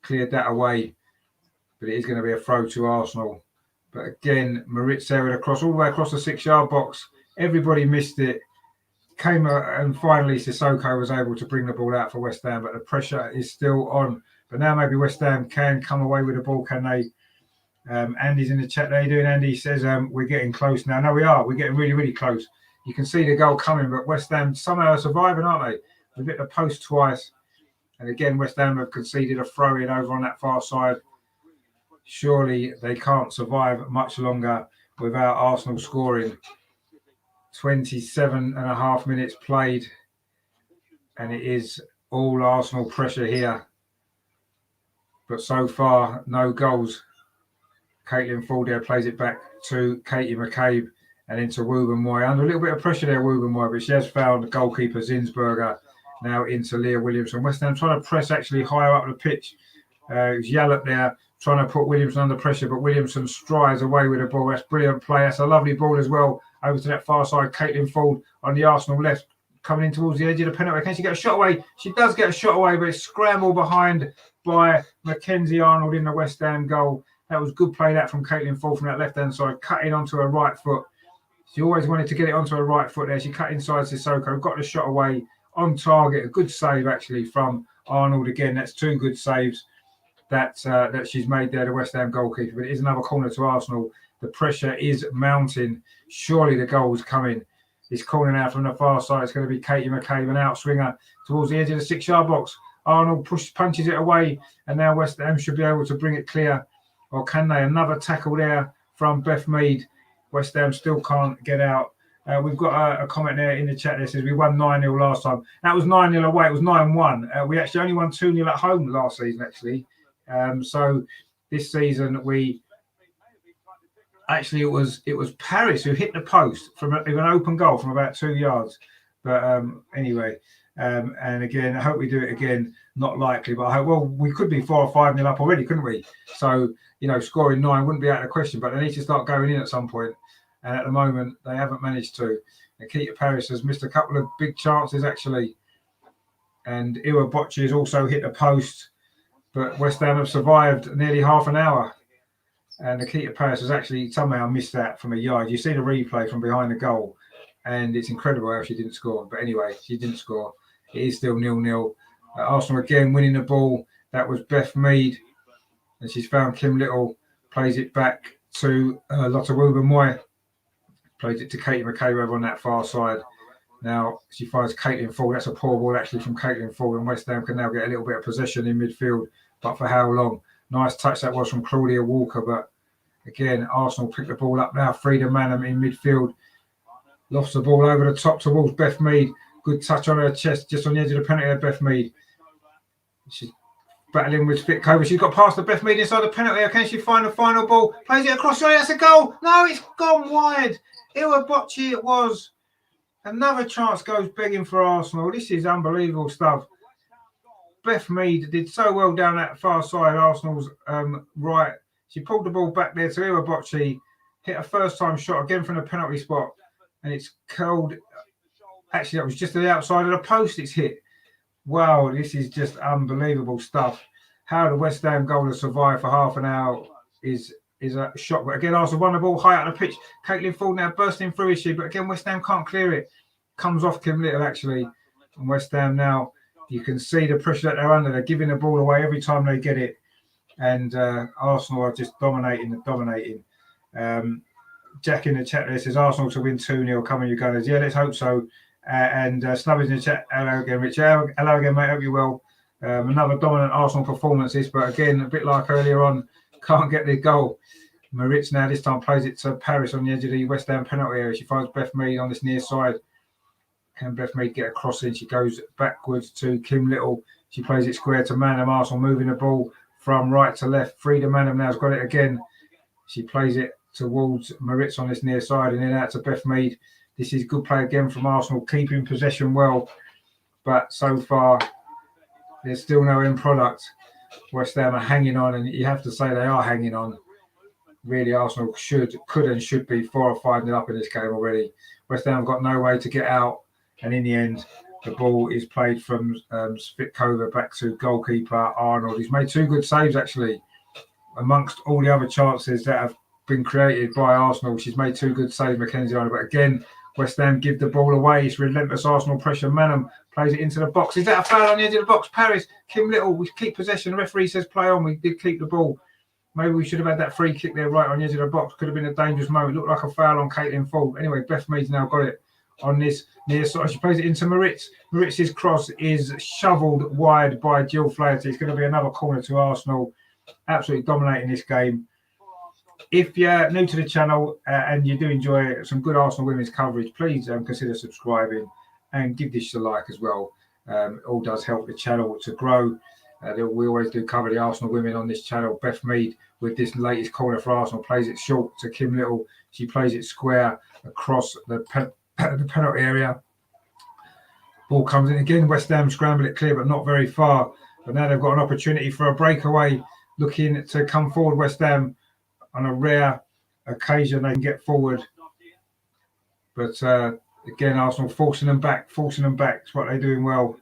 cleared that away, but it is going to be a throw to Arsenal. But again, Maritz there across all the way across the 6-yard box. Everybody missed it. Came and finally Sissoko was able to bring the ball out for West Ham, but the pressure is still on. But now maybe West Ham can come away with the ball, can they? Andy's in the chat. How you doing, Andy? He says we're getting close now. No, we are. We're getting really, really close. You can see the goal coming, but West Ham somehow are surviving, aren't they? They've hit the post twice. And again, West Ham have conceded a throw-in over on that far side. Surely they can't survive much longer without Arsenal scoring. 27 and a half minutes played, and it is all Arsenal pressure here. But so far, no goals. Caitlin Ford plays it back to Katie McCabe and into Ruben Moy. Under a little bit of pressure there, Ruben Moy, but she has found the goalkeeper Zinsberger now into Leah Williamson. West Ham trying to press actually higher up the pitch. It was Yallop there trying to put Williamson under pressure, but Williamson strides away with the ball. That's brilliant play. That's a lovely ball as well. Over to that far side, Caitlin Ford on the Arsenal left, coming in towards the edge of the penalty. Can she get a shot away? She does get a shot away, but it's scrambled behind by Mackenzie Arnold in the West Ham goal. That was good play that from Caitlin Ford from that left-hand side, cutting onto her right foot. She always wanted to get it onto her right foot there. She cut inside Sissoko, got the shot away on target. A good save, actually, from Arnold again. That's 2 good saves that she's made there, the West Ham goalkeeper. But it is another corner to Arsenal. The pressure is mounting. Surely the goal is coming. It's corner now from the far side. It's going to be Katie McCabe, an outswinger towards the edge of the 6-yard box. Arnold punches it away, and now West Ham should be able to bring it clear. Or can they? Another tackle there from Beth Mead. West Ham still can't get out. We've got a comment there in the chat that says we won 9-0 last time. That was 9-0 away. It was 9-1. We actually only won 2-0 at home last season, actually. So this season we actually it was Paris who hit the post from an open goal from about 2 yards. But anyway, and again, I hope we do it again. Not likely, but I hope. Well, we could be 4 or 5-0 up already, couldn't we? So scoring 9 wouldn't be out of the question. But they need to start going in at some point. And at the moment, they haven't managed to. Nikita Paris has missed a couple of big chances, actually. And Iwa Bocci has also hit the post. But West Ham have survived nearly half an hour. And Nikita Paris has actually somehow missed that from a yard. You see the replay from behind the goal. And it's incredible how she didn't score. But anyway, she didn't score. It is still 0-0. Arsenal again winning the ball. That was Beth Mead. And she's found Kim Little. Plays it back to Lotta Ruben Moy. Plays it to Katie McCabe over on that far side. Now she finds Caitlin Ford. That's a poor ball actually from Caitlin Ford. And West Ham can now get a little bit of possession in midfield. But for how long? Nice touch that was from Claudia Walker. But again, Arsenal pick the ball up now. Frida Manham in midfield. Lofts the ball over the top towards Beth Mead. Good touch on her chest, just on the edge of the penalty area, Beth Mead. She's battling with Fitkova. She's got past the Beth Mead inside the penalty area. Can she find the final ball? Plays it across. Sorry, that's a goal. No, it's gone wide. Iwa Bocci it was. Another chance goes begging for Arsenal. This is unbelievable stuff. Beth Mead did so well down that far side, Arsenal's right. She pulled the ball back there to Iwa Bocci. Hit a first-time shot again from the penalty spot. And it's curled. Actually, that was just to the outside of the post it's hit. Wow, this is just unbelievable stuff. How the West Ham goal has survived for half an hour is a shock. But again, Arsenal won the ball high out of the pitch. Caitlin Ford now bursting through, is she? But again, West Ham can't clear it. Comes off Kim Little, actually. And West Ham now, you can see the pressure that they're under. They're giving the ball away every time they get it. And Arsenal are just dominating. Jack in the chat there says Arsenal to win 2-0. Come on, you Gunners. Yeah, let's hope so. And Snubby's in the chat. Hello again, Richard. Hello again, mate. Hope you're well. Another dominant Arsenal performance, but again, a bit like earlier on, can't get the goal. Maritz now this time plays it to Paris on the edge of the West Ham penalty area. She finds Beth Mead on this near side. Can Beth Mead get a cross in? She goes backwards to Kim Little. She plays it square to Manham. Arsenal moving the ball from right to left. Frida Manham now has got it again. She plays it towards Maritz on this near side and then out to Beth Mead. This is good play again from Arsenal, keeping possession well. But so far, there's still no end product. West Ham are hanging on, and you have to say they are hanging on. Really, Arsenal could and should be 4 or 5-0 up in this game already. West Ham have got no way to get out. And in the end, the ball is played from Spitkova back to goalkeeper Arnold. He's made 2 good saves actually, amongst all the other chances that have been created by Arsenal. She's made 2 good saves, Mackenzie Arnold. But again, West Ham give the ball away. It's relentless Arsenal pressure. Manham plays it into the box. Is that a foul on the edge of the box? Paris, Kim Little, we keep possession. The referee says play on. We did keep the ball. Maybe we should have had that free kick there right on the edge of the box. Could have been a dangerous moment. Looked like a foul on Caitlin Ford. Anyway, Beth Mead's now got it on this near side. She plays it into Moritz. Moritz's cross is shoveled wide by Jill Flaherty. It's going to be another corner to Arsenal. Absolutely dominating this game. If you're new to the channel and you do enjoy some good Arsenal women's coverage, please consider subscribing and give this a like as well. It all does help the channel to grow. We always do cover the Arsenal women on this channel. Beth Mead, with this latest corner for Arsenal, plays it short to Kim Little. She plays it square across the penalty area. Ball comes in again. West Ham scramble it clear, but not very far. But now they've got an opportunity for a breakaway, looking to come forward. West Ham, on a rare occasion, they can get forward. But again, Arsenal forcing them back. It's what they're doing well.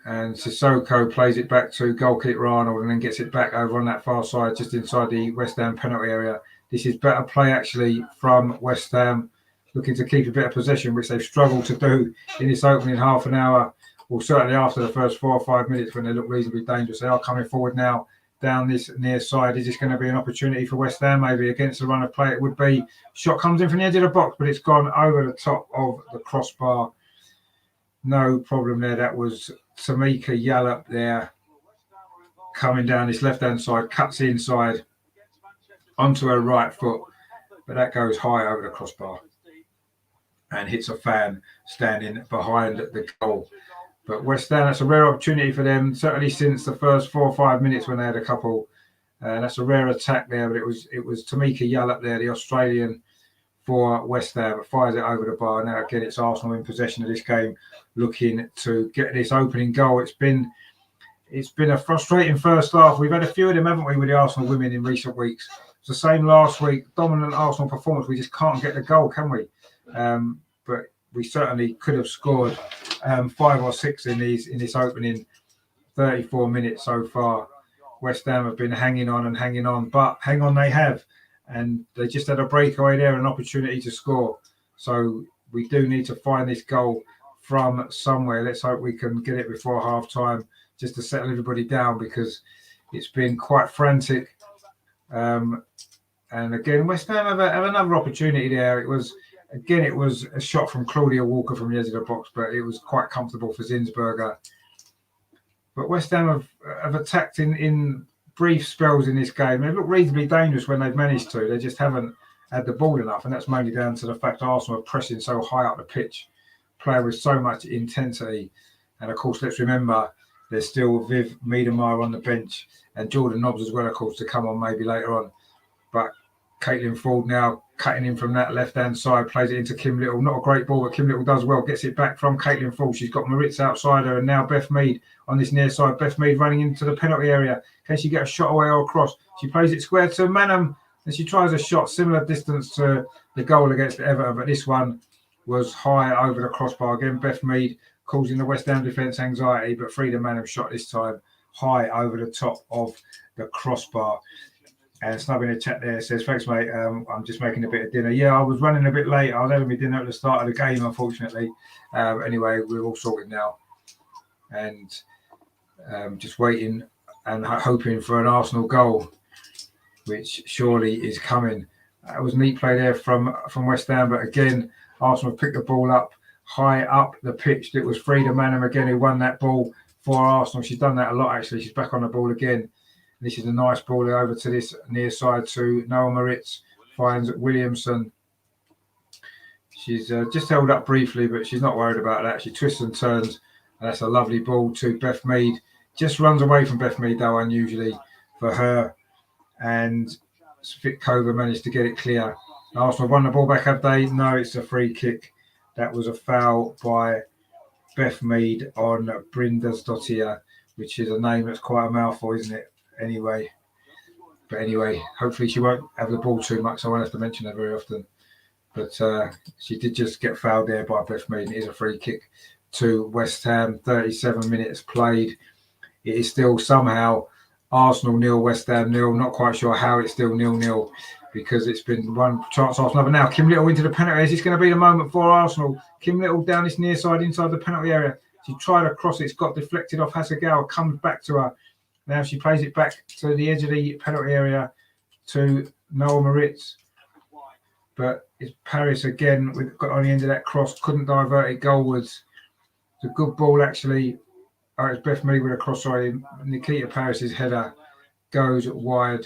And Sissoko plays it back to goalkeeper Arnold and then gets it back over on that far side, just inside the West Ham penalty area. This is better play, actually, from West Ham, looking to keep a bit of possession, which they've struggled to do in this opening half an hour, or certainly after the first 4 or 5 minutes when they look reasonably dangerous. They are coming forward now down this near side. Is this going to be an opportunity for West Ham? Maybe against the run of play it would be. Shot comes in from the edge of the box, but it's gone over the top of the crossbar. No problem there. That was Tamika Yallop there, coming down this left-hand side, cuts inside onto her right foot, but that goes high over the crossbar and hits a fan standing behind the goal. But West Ham, that's a rare opportunity for them, certainly since the first 4 or 5 minutes when they had a couple. That's a rare attack there, but it was Tamika Yallop there, the Australian, for West Ham. Fires it over the bar. Now again, it's Arsenal in possession of this game, looking to get this opening goal. It's been a frustrating first half. We've had a few of them, haven't we, with the Arsenal women in recent weeks. It's the same last week. Dominant Arsenal performance. We just can't get the goal, can we? But we certainly could have scored 5 or 6 in this opening 34 minutes so far. West Ham have been hanging on, but hang on they have. And they just had a breakaway there, an opportunity to score. So we do need to find this goal from somewhere. Let's hope we can get it before half time, just to settle everybody down, because it's been quite frantic. And again, West Ham have another opportunity there. It was a shot from Claudia Walker from the edge of the box, but it was quite comfortable for Zinsberger. But West Ham have attacked in brief spells in this game. They look reasonably dangerous when they've managed to. They just haven't had the ball enough, and that's mainly down to the fact Arsenal are pressing so high up the pitch, playing with so much intensity. And of course, let's remember there's still Viv Miedemar on the bench and Jordan Nobbs as well, of course, to come on maybe later on. But Caitlin Ford now cutting in from that left-hand side, plays it into Kim Little. Not a great ball, but Kim Little does well, gets it back from Caitlin Ford. She's got Moritz outside her, and now Beth Mead on this near side. Beth Mead running into the penalty area. Can she get a shot away or across? She plays it square to Manham, and she tries a shot similar distance to the goal against Everton, but this one was high over the crossbar. Again, Beth Mead causing the West Ham defence anxiety, but Frida Manham shot this time high over the top of the crossbar. And Snub in the chat there says, thanks, mate. I'm just making a bit of dinner. Yeah, I was running a bit late. I was having my dinner at the start of the game, unfortunately. Anyway, we're all sorted now. And just waiting and hoping for an Arsenal goal, which surely is coming. It was neat play there from West Ham. But again, Arsenal picked the ball up high up the pitch. It was Frida Manham again who won that ball for Arsenal. She's done that a lot, actually. She's back on the ball again. This is a nice ball over to this near side to Noah Moritz. Finds Williamson. She's just held up briefly, but she's not worried about that. She twists and turns, and that's a lovely ball to Beth Mead. Just runs away from Beth Mead, though, unusually for her. And Spitkova managed to get it clear. Arsenal won the ball back, have they? No, it's a free kick. That was a foul by Beth Mead on Brindasdottir, which is a name that's quite a mouthful, isn't it? Anyway, hopefully she won't have the ball too much. So I won't have to mention her very often. but she did just get fouled there by Beth Mead. It is a free kick to West Ham. 37 minutes played. It is still somehow Arsenal 0, West Ham 0. Not quite sure how it's still 0-0 because it's been one chance after another. Now Kim Little into the penalty area. Is this going to be the moment for Arsenal? Kim Little down this near side inside the penalty area. She tried to cross it. It's got deflected off Hasegawa. Comes back to her. Now she plays it back to the edge of the penalty area to Noel Moritz. But it's Paris again. We've got on the end of that cross. Couldn't divert it goalwards. It's a good ball actually. It's Beth Mead with a cross eye. Nikita Paris's header goes wide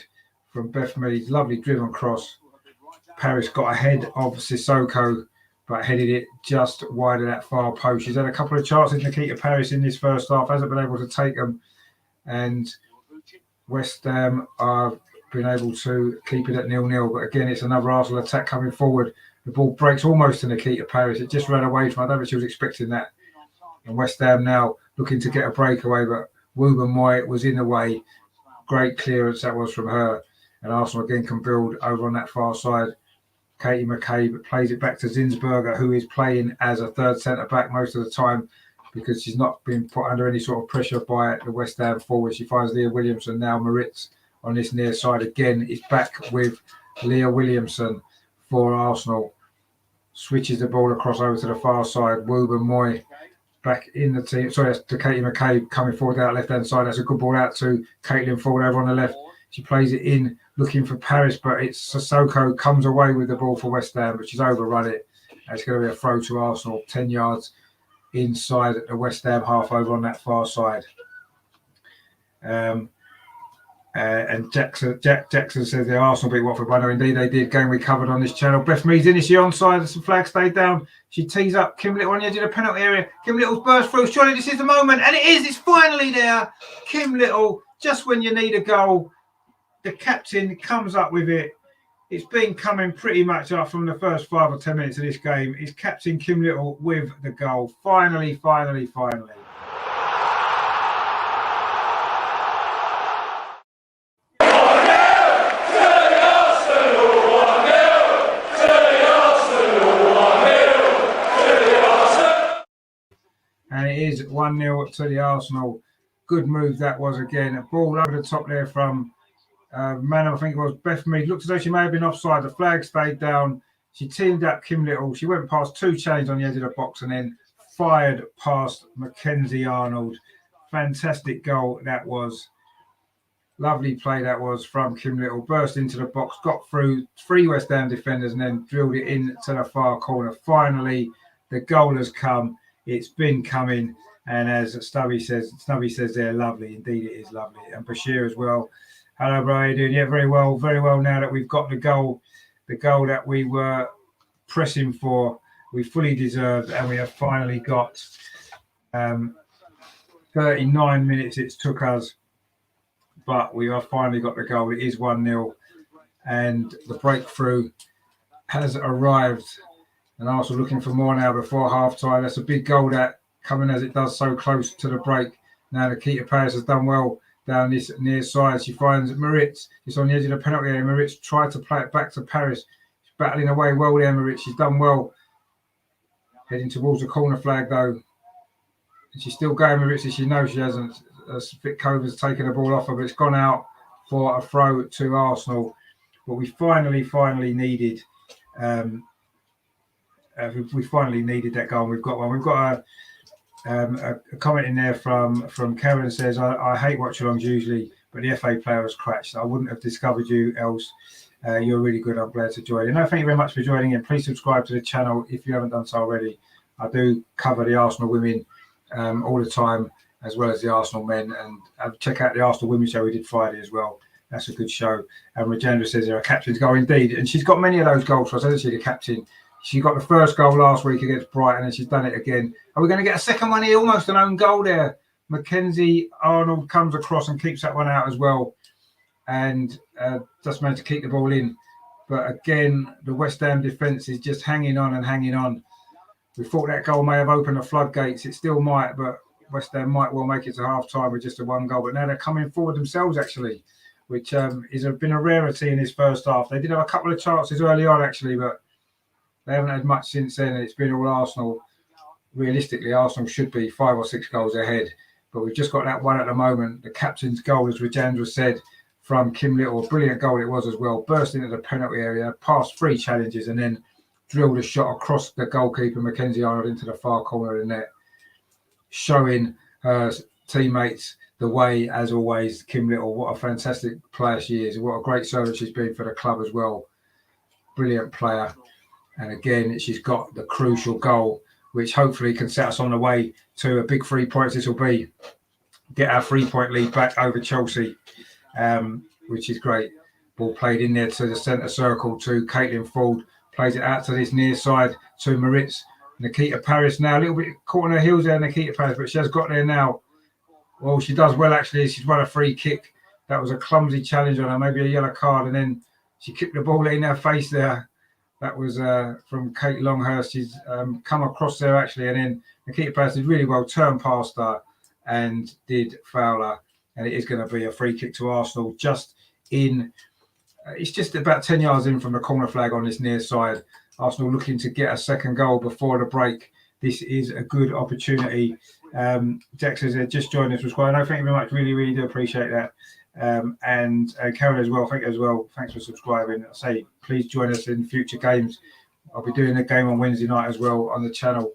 from Beth Mead's lovely driven cross. Paris got ahead of Sissoko, but headed it just wide of that far post. She's had a couple of chances, Nikita Paris, in this first half. Hasn't been able to take them. And West Ham have been able to keep it at 0-0. But again, it's another Arsenal attack coming forward. The ball breaks almost to Nikita Paris. It just ran away from her. I don't think she was expecting that. And West Ham now looking to get a breakaway, but Woober Moy was in the way. Great clearance that was from her. And Arsenal again can build over on that far side. Katie McCabe plays it back to Zinsberger, who is playing as a third centre-back most of the time because she's not been put under any sort of pressure by the West Ham forward. She finds Leah Williamson. Now Moritz on this near side again is back with Leah Williamson for Arsenal. Switches the ball across over to the far side. Woober Moy back in the team. Sorry, that's to Katie McCabe coming forward out left-hand side. That's a good ball out to Caitlin Ford over on the left. She plays it in, looking for Paris, but it's Sissoko comes away with the ball for West Ham, but she's overrun it. It's going to be a throw to Arsenal, 10 yards inside the West Ham half over on that far side. And Jackson says the Arsenal beat Watford. I know indeed they did. Game we covered on this channel. Beth Mead's in. Is she onside? The flag stayed down. She tees up Kim Little on the edge of the penalty area. Kim Little's burst through. Surely this is the moment. And it is. It's finally there. Kim Little, just when you need a goal, the captain comes up with it. It's been coming pretty much up from the first 5 or 10 minutes of this game. It's Captain Kim Little with the goal. Finally. And it is 1-0 to the Arsenal. Good move that was again. A ball over the top there from I think it was Beth Mead. Looked as though she may have been offside. The flag stayed down. She teamed up Kim Little. She went past 2 chains on the edge of the box and then fired past Mackenzie Arnold. Fantastic goal that was. Lovely play that was from Kim Little. Burst into the box, got through 3 West Ham defenders and then drilled it into the far corner. Finally, the goal has come. It's been coming. And as Stubby says there, lovely. Indeed, it is lovely. And Bashir as well. Hello, bro. How are you doing? Yeah, very well now that we've got the goal that we were pressing for, we fully deserved, and we have finally got 39 minutes it took us, but we have finally got the goal. It is 1-0, and the breakthrough has arrived, and Arsenal looking for more now before half-time. That's a big goal that coming as it does so close to the break. Now Nikita Paris has done well down this near side. She finds Moritz. It's on the edge of the penalty area. Moritz tried to play it back to Paris. She's battling away well there, Moritz. She's done well. Heading towards the corner flag, though. And she's still going, Moritz, as she knows she hasn't. Fitkova's taken the ball off her, but it's gone out for a throw to Arsenal. But we finally needed we finally needed that goal, and we've got one. We've got a comment in there from Karen says, I hate watch-alongs usually, but the FA player has crashed. I wouldn't have discovered you else. You're really good. I'm glad to join. And thank you very much for joining in. Please subscribe to the channel if you haven't done so already. I do cover the Arsenal women all the time, as well as the Arsenal men. And check out the Arsenal women show we did Friday as well. That's a good show. And Rajendra says there are captain's goal indeed. And she's got many of those goals for us, hasn't she, the captain? She got the first goal last week against Brighton, and she's done it again. Are we going to get a second one here? Almost an own goal there. Mackenzie Arnold comes across and keeps that one out as well, and just managed to keep the ball in. But again, the West Ham defence is just hanging on and hanging on. We thought that goal may have opened the floodgates. It still might, but West Ham might well make it to half-time with just a 1 goal. But now they're coming forward themselves, actually, which has been a rarity in this first half. They did have a couple of chances early on, actually, but They haven't had much since then, and it's been all Arsenal. Realistically, Arsenal should be 5 or 6 goals ahead, but we've just got that one at the moment. The captain's goal, as Rajendra said, from Kim Little, a brilliant goal it was as well. Burst into the penalty area, passed 3 challenges, and then drilled a shot across the goalkeeper, Mackenzie Arnold, into the far corner of the net, showing her teammates the way, as always. Kim Little, what a fantastic player she is. What a great servant she's been for the club as well. Brilliant player. And again, she's got the crucial goal, which hopefully can set us on the way to a big 3 points. This will be get our 3-point lead back over Chelsea, which is great. Ball played in there to the centre circle to Caitlin Ford. Plays it out to this near side to Maritz. Nikita Paris now, a little bit caught on her heels there, Nikita Paris, but she has got there now. Well, she does well, actually. She's won a free kick. That was a clumsy challenge on her, maybe a yellow card, and then she kicked the ball in her face there. That was from Kate Longhurst. She's come across there, actually, and then Nikita Paris did really well, turned past her and did foul her. And it is going to be a free kick to Arsenal just in... it's just about 10 yards in from the corner flag on this near side. Arsenal looking to get a second goal before the break. This is a good opportunity. Jack says just joined us. No, thank you very much. Really, really do appreciate that. And Karen as well. Thank you as well. Thanks for subscribing. I say please join us in future games. I'll be doing a game on Wednesday night as well on the channel.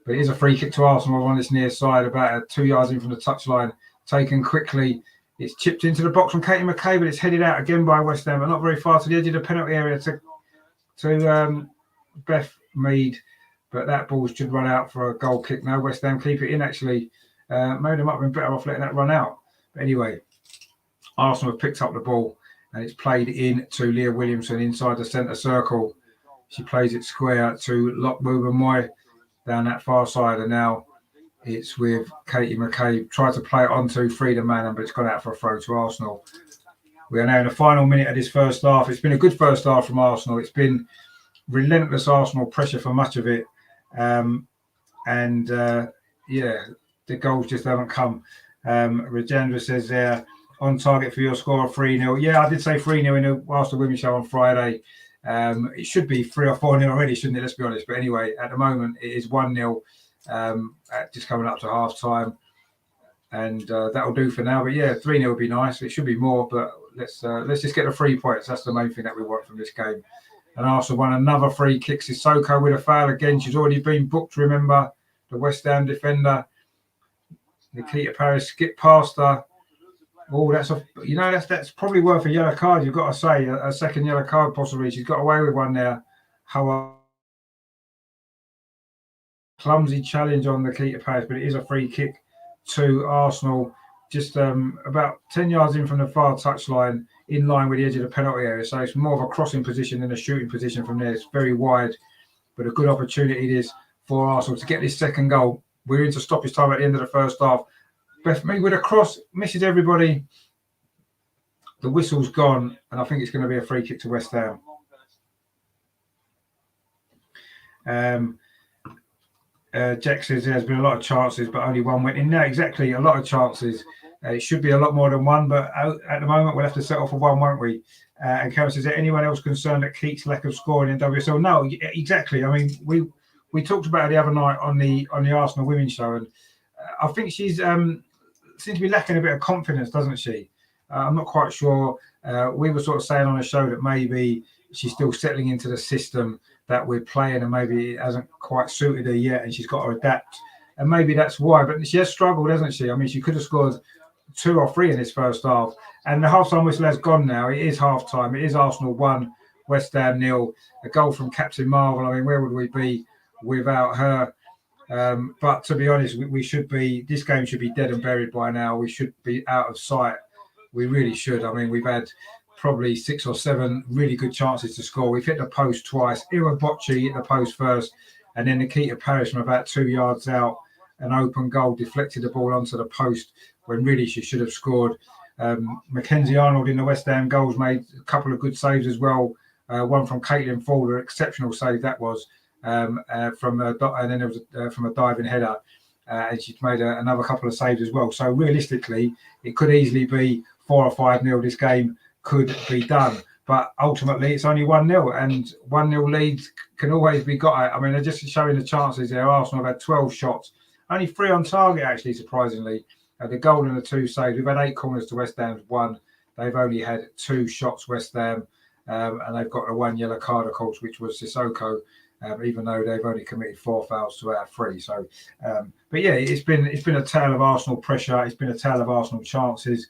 But it is a free kick to Arsenal on this near side, about 2 yards in from the touchline. Taken quickly. It's chipped into the box from Katie McKay, but it's headed out again by West Ham, but not very far to the edge of the penalty area to Beth Mead. But that ball should run out for a goal kick now. West Ham keep it in, actually. Maybe they might have been better off letting that run out. But anyway, Arsenal have picked up the ball and it's played in to Leah Williamson inside the centre circle. She plays it square to Lockwood and Moy down that far side, and now it's with Katie McCabe. Tried to play it onto Frida Mann, but it's gone out for a throw to Arsenal. We are now in the final minute of this first half. It's been a good first half from Arsenal. It's been relentless Arsenal pressure for much of it. The goals just haven't come. Rajendra says there, on target for your score of 3-0. Yeah, I did say 3-0 in the Arsenal Women's Show on Friday. It should be 3 or 4-0 already, shouldn't it? Let's be honest. But anyway, at the moment, it is 1-0. Just coming up to half time, and that'll do for now. But yeah, 3-0 would be nice. It should be more, but let's just get the 3 points. That's the main thing that we want from this game. And Arsenal won another free kick. Sissoko with a foul again. She's already been booked, remember, the West Ham defender. Nikita Paris skipped past her. Oh, that's probably worth a yellow card. You've got to say a second yellow card possibly. She's got away with one there. How clumsy challenge on Nikita Paris, but it is a free kick to Arsenal, just about 10 yards in from the far touchline, in line with the edge of the penalty area. So it's more of a crossing position than a shooting position from there. It's very wide, but a good opportunity it is for Arsenal to get this second goal. We're into stoppage time at the end of the first half. Beth Mead with a cross, misses everybody. The whistle's gone, and I think it's going to be a free kick to West Ham. Jack says there's been a lot of chances, but only one went in. No, exactly, a lot of chances. It should be a lot more than one, but at the moment we'll have to settle for one, won't we? And Karen says, is there anyone else concerned at Keats' lack of scoring in WSL? No, exactly. I mean, we talked about it the other night on the Arsenal Women's Show, and I think she's seems to be lacking a bit of confidence, doesn't she? I'm not quite sure. We were sort of saying on the show that maybe she's still settling into the system that we're playing, and maybe it hasn't quite suited her yet, and she's got to adapt. And maybe that's why. But she has struggled, hasn't she? I mean, she could have scored 2 or 3 in this first half. And the half-time whistle has gone now. It is half-time. It is Arsenal 1, West Ham 0. A goal from Captain Marvel. I mean, where would we be without her? But to be honest, we should be. This game should be dead and buried by now. We should be out of sight. We really should. I mean, we've had probably 6 or 7 really good chances to score. We've hit the post twice. Ira Bocci hit the post first, and then Nikita Paris from about 2 yards out, an open goal, deflected the ball onto the post when really she should have scored. Mackenzie Arnold in the West Ham goals made a couple of good saves as well. One from Caitlin Ford, an exceptional save that was. And then there was from a diving header, and she's made another couple of saves as well. So realistically, it could easily be 4 or 5-0. This game could be done, but ultimately it's only 1-0, and 1-0 leads can always be got. I mean, they're just showing the chances there. Arsenal have had 12 shots, only 3 on target, actually, surprisingly. The goal and the 2 saves. We've had 8 corners to West Ham's 1. They've only had 2 shots, West Ham, and they've got a 1 yellow card, of course, which was Sissoko, even though they've only committed 4 fouls to our 3. So, but yeah, it's been a tale of Arsenal pressure. It's been a tale of Arsenal chances,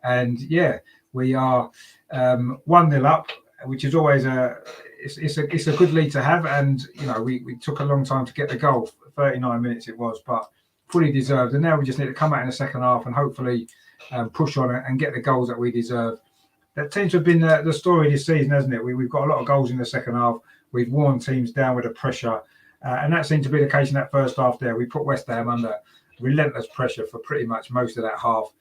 and yeah, we are 1-0 up, which is always it's a good lead to have. And you know, we took a long time to get the goal, 39 minutes it was, but fully deserved. And now we just need to come out in the second half and hopefully push on it and get the goals that we deserve. That tends to have been the story this season, hasn't it? We've got a lot of goals in the second half. We've worn teams down with the pressure, and that seemed to be the case in that first half there. We put West Ham under relentless pressure for pretty much most of that half.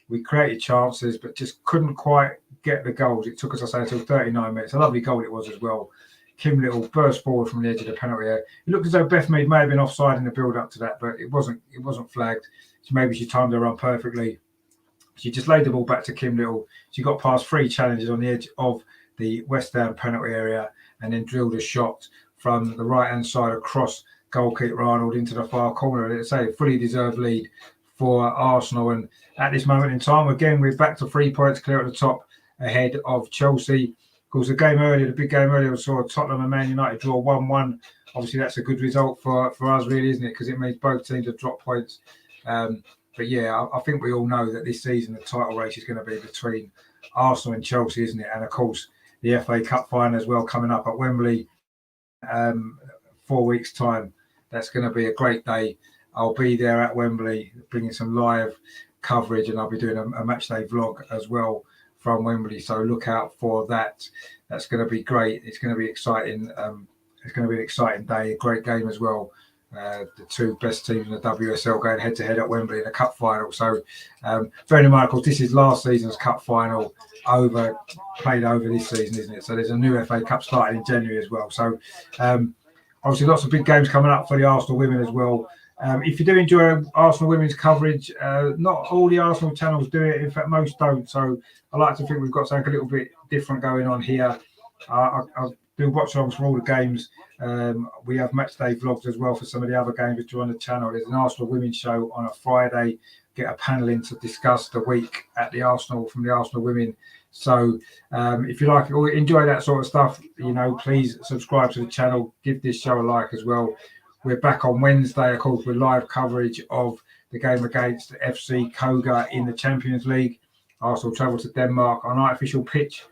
We created chances, but just couldn't quite get the goals. It took us, I say, until 39 minutes. A lovely goal it was as well. Kim Little burst forward from the edge of the penalty area. It looked as though Beth Mead may have been offside in the build-up to that, but it wasn't flagged. So maybe she timed her run perfectly. She just laid the ball back to Kim Little. She got past 3 challenges on the edge of the West Ham penalty area and then drilled a shot from the right-hand side across goalkeeper Arnold into the far corner. Let's say a fully deserved lead for Arsenal. And at this moment in time, again, we're back to 3 points clear at the top ahead of Chelsea. Of course, the big game earlier, we saw Tottenham and Man United draw 1-1. Obviously, that's a good result for us, really, isn't it? Because it means both teams have dropped points. But yeah, I think we all know that this season the title race is going to be between Arsenal and Chelsea, isn't it? And of course, the FA Cup final as well coming up at Wembley 4 weeks' time. That's going to be a great day. I'll be there at Wembley bringing some live coverage, and I'll be doing a match day vlog as well from Wembley. So look out for that. That's going to be great. It's going to be exciting. It's going to be an exciting day, a great game as well. The 2 best teams in the WSL going head-to-head at Wembley in a cup final. So, bearing in mind, of course, this is last season's cup final played over this season, isn't it? So there's a new FA Cup starting in January as well. So, obviously, lots of big games coming up for the Arsenal women as well. If you do enjoy Arsenal women's coverage, not all the Arsenal channels do it. In fact, most don't. So I like to think we've got something a little bit different going on here. I'll do watch-alongs for all the games. We have match day vlogs as well for some of the other games which are on the channel. There's an Arsenal women's show on a Friday. Get a panel in to discuss the week at the Arsenal from the Arsenal women. So if you like or enjoy that sort of stuff, you know, please subscribe to the channel. Give this show a like as well. We're back on Wednesday, of course, with live coverage of the game against FC Koga in the Champions League. Arsenal travel to Denmark on artificial pitch.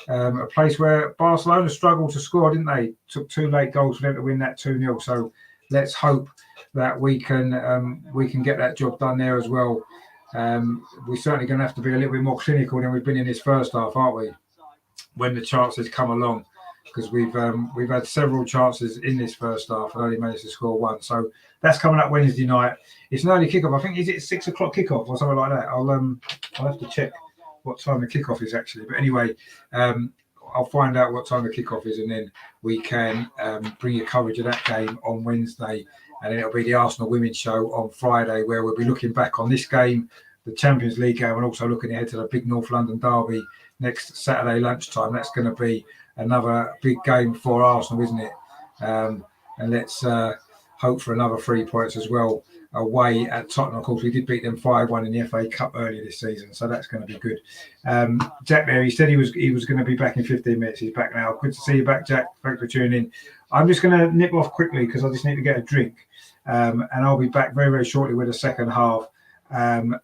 A place where Barcelona struggled to score, didn't they? Took 2 late goals for them to win that 2-0. So let's hope that we can get that job done there as well. We're certainly going to have to be a little bit more clinical than we've been in this first half, aren't we? When the chances come along, because we've had several chances in this first half and only managed to score 1. So that's coming up Wednesday night. It's an early kickoff. I think is it 6 o'clock kickoff or something like that. I'll have to check what time the kickoff is actually, but anyway, I'll find out what time the kickoff is, and then we can bring you coverage of that game on Wednesday, and then it'll be the Arsenal women's show on Friday, where we'll be looking back on this game, the Champions League game, and also looking ahead to the big North London derby next Saturday lunchtime. That's going to be another big game for Arsenal, isn't it? And let's hope for another 3 points as well away at Tottenham. Of course, we did beat them 5-1 in the FA Cup earlier this season, so that's going to be good. Jack there, he said he was going to be back in 15 minutes. He's back now. Good to see you back, Jack. Thanks for tuning in. I'm just going to nip off quickly because I just need to get a drink, and I'll be back very, very shortly with the second half.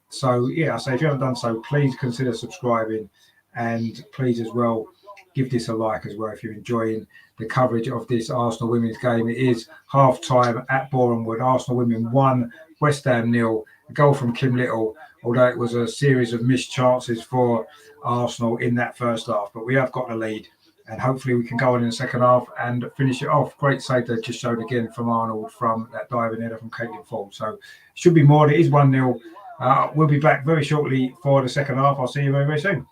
So yeah, I say if you haven't done so, please consider subscribing, and please as well give this a like as well if you're enjoying the coverage of this Arsenal women's game. It is half time at Boreham Wood. Arsenal women 1, West Ham 0. A goal from Kim Little, although it was a series of missed chances for Arsenal in that first half. But we have got the lead, and hopefully we can go on in the second half and finish it off. Great save that just showed again from Arnold from that diving header from Caitlin Ford. So it should be more. It is 1-0. We'll be back very shortly for the second half. I'll see you very, very soon.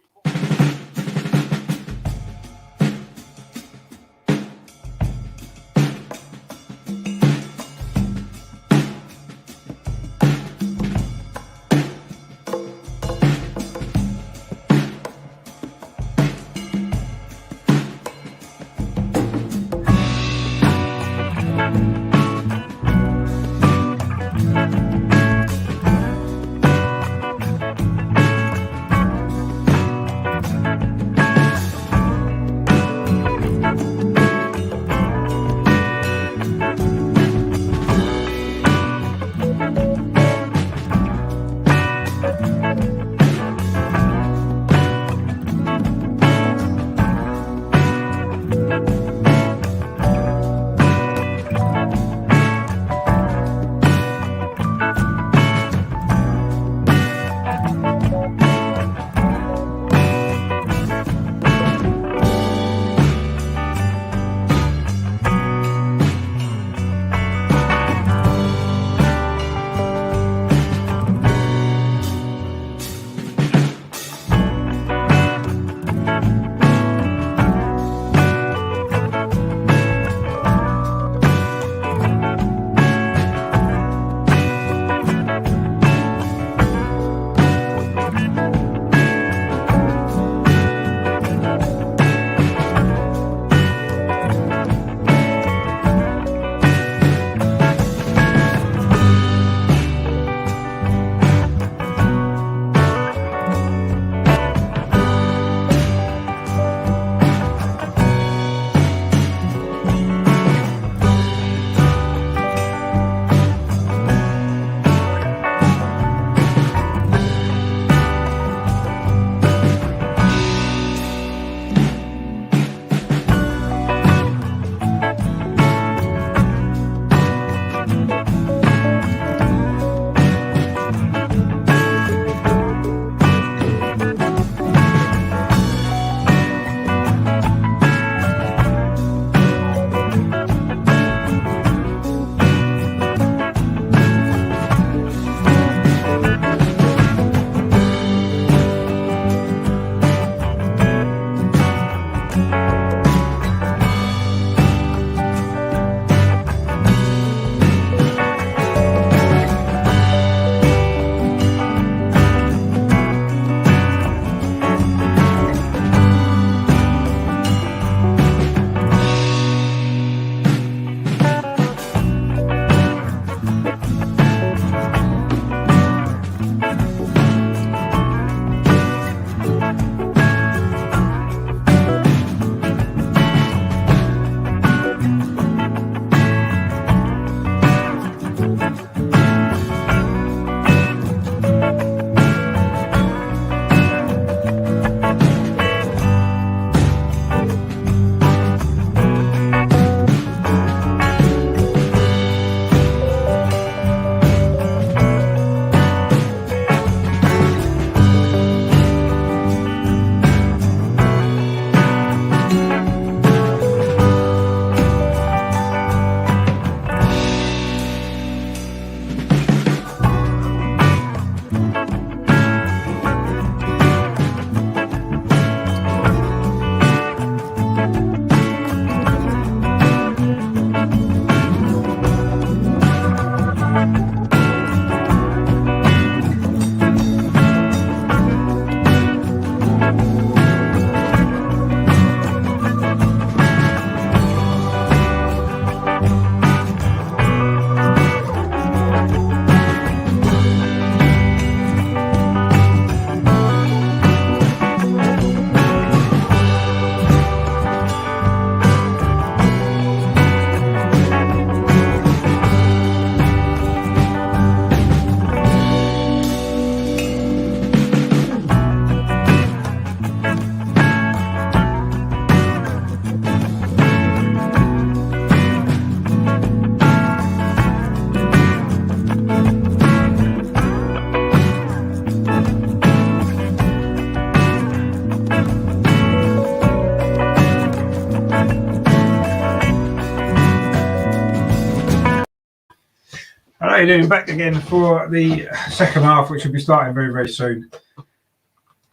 How you doing? Back again for the second half, which will be starting very, very soon.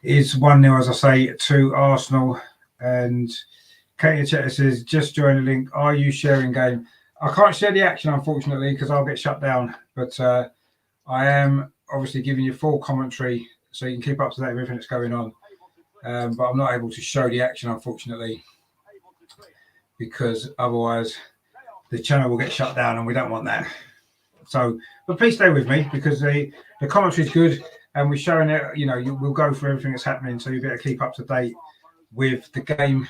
Is 1-0, as I say, to Arsenal. And Katie Chetter says, just join the link. Are you sharing game? I can't share the action, unfortunately, because I'll get shut down. But I am obviously giving you full commentary so you can keep up to date with everything that's going on. But I'm not able to show the action, unfortunately, because otherwise the channel will get shut down and we don't want that. So, but please stay with me because the commentary is good and we're showing it, you know, we'll go through everything that's happening. So you better keep up to date with the game.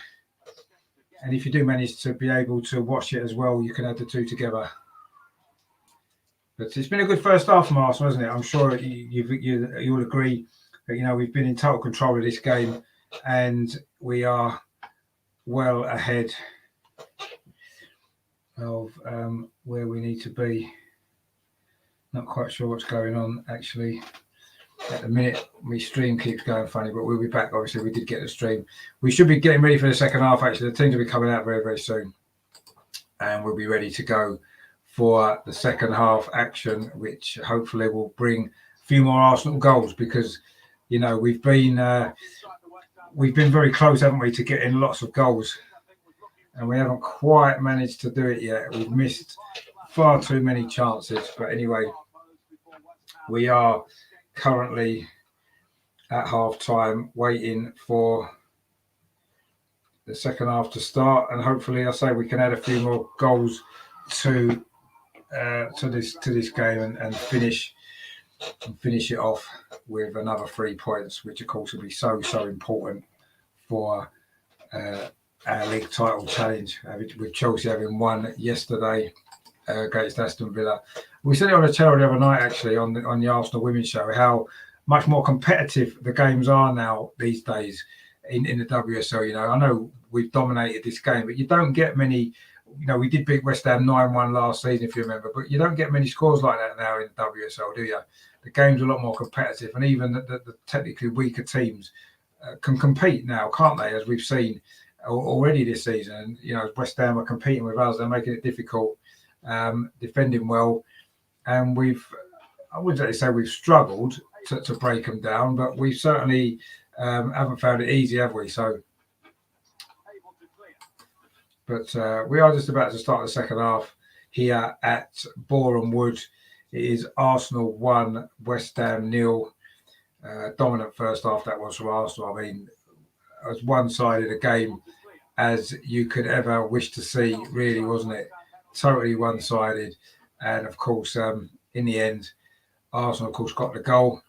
And if you do manage to be able to watch it as well, you can add the two together. But it's been a good first half from Arsenal, hasn't it? I'm sure you'll agree that, you know, we've been in total control of this game and we are well ahead of where we need to be. Not quite sure what's going on actually at the minute. My stream keeps going funny, but we'll be back. Obviously, we did get the stream. We should be getting ready for the second half. Actually, the teams will be coming out very, very soon, and we'll be ready to go for the second half action, which hopefully will bring a few more Arsenal goals because, you know, we've been very close, haven't we, to getting lots of goals, and we haven't quite managed to do it yet. We've missed far too many chances, but anyway, we are currently at half time waiting for the second half to start, and hopefully I say we can add a few more goals to this game and finish it off with another 3 points, which of course will be so important for our league title challenge, with Chelsea having won yesterday against Aston Villa. We said it on the channel the other night, actually, on the Arsenal Women's Show, how much more competitive the games are now these days in the WSL. You know, I know we've dominated this game, but you don't get many. You know, we did beat West Ham 9-1 last season, if you remember, but you don't get many scores like that now in the WSL, do you? The game's a lot more competitive, and even the technically weaker teams can compete now, can't they? As we've seen already this season. And, you know, West Ham are competing with us, they're making it difficult, defending well, and I wouldn't say we've struggled to break them down, but we certainly haven't found it easy, have we? So, but we are just about to start the second half here at Boreham Wood. It is Arsenal 1, West Ham 0. Dominant first half that was from Arsenal. I mean, as one-sided a game as you could ever wish to see, really, wasn't it? Totally one-sided. And of course, in the end, Arsenal, of course, got the goal.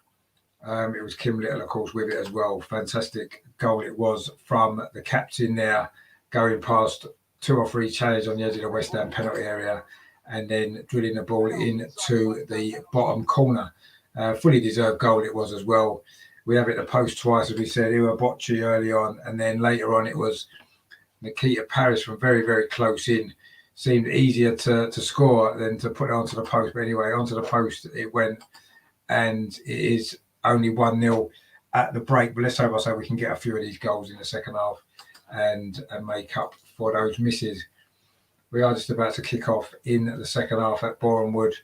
It was Kim Little, of course, with it as well. Fantastic goal it was from the captain there, going past 2 or 3 challenges on the edge of the West Ham penalty area and then drilling the ball into the bottom corner. Fully deserved goal it was as well. We have it at the post twice, as we said. Bocci early on, and then later on it was Nikita Paris from very, very close in. Seemed easier to score than to put it onto the post. But anyway, onto the post it went, and it is only 1-0 at the break. But let's hope we can get a few of these goals in the second half and make up for those misses. We are just about to kick off in the second half at Boreham Wood.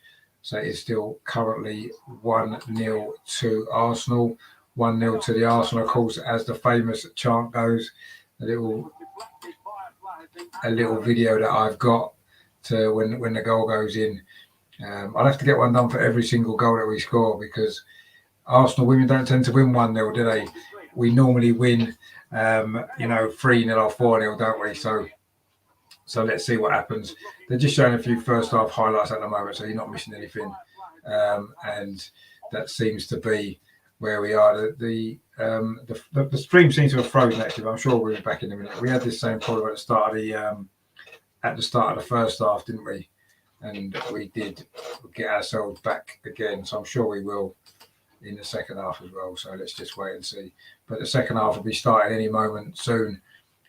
So it's still currently 1-0 to Arsenal. 1-0 to the Arsenal, of course, as the famous chant goes. A little video that I've got to when the goal goes in. I'll have to get one done for every single goal that we score, because Arsenal women don't tend to win 1-0, do they? We normally win, 3-0 or 4-0, don't we? So let's see what happens. They're just showing a few first half highlights at the moment, so you're not missing anything. And that seems to be where we are. The stream seems to have frozen, actually, but I'm sure we'll be back in a minute. We had this same problem at the start of the first half, didn't we? And we did get ourselves back again, so I'm sure we will in the second half as well. So let's just wait and see. But the second half will be starting any moment soon,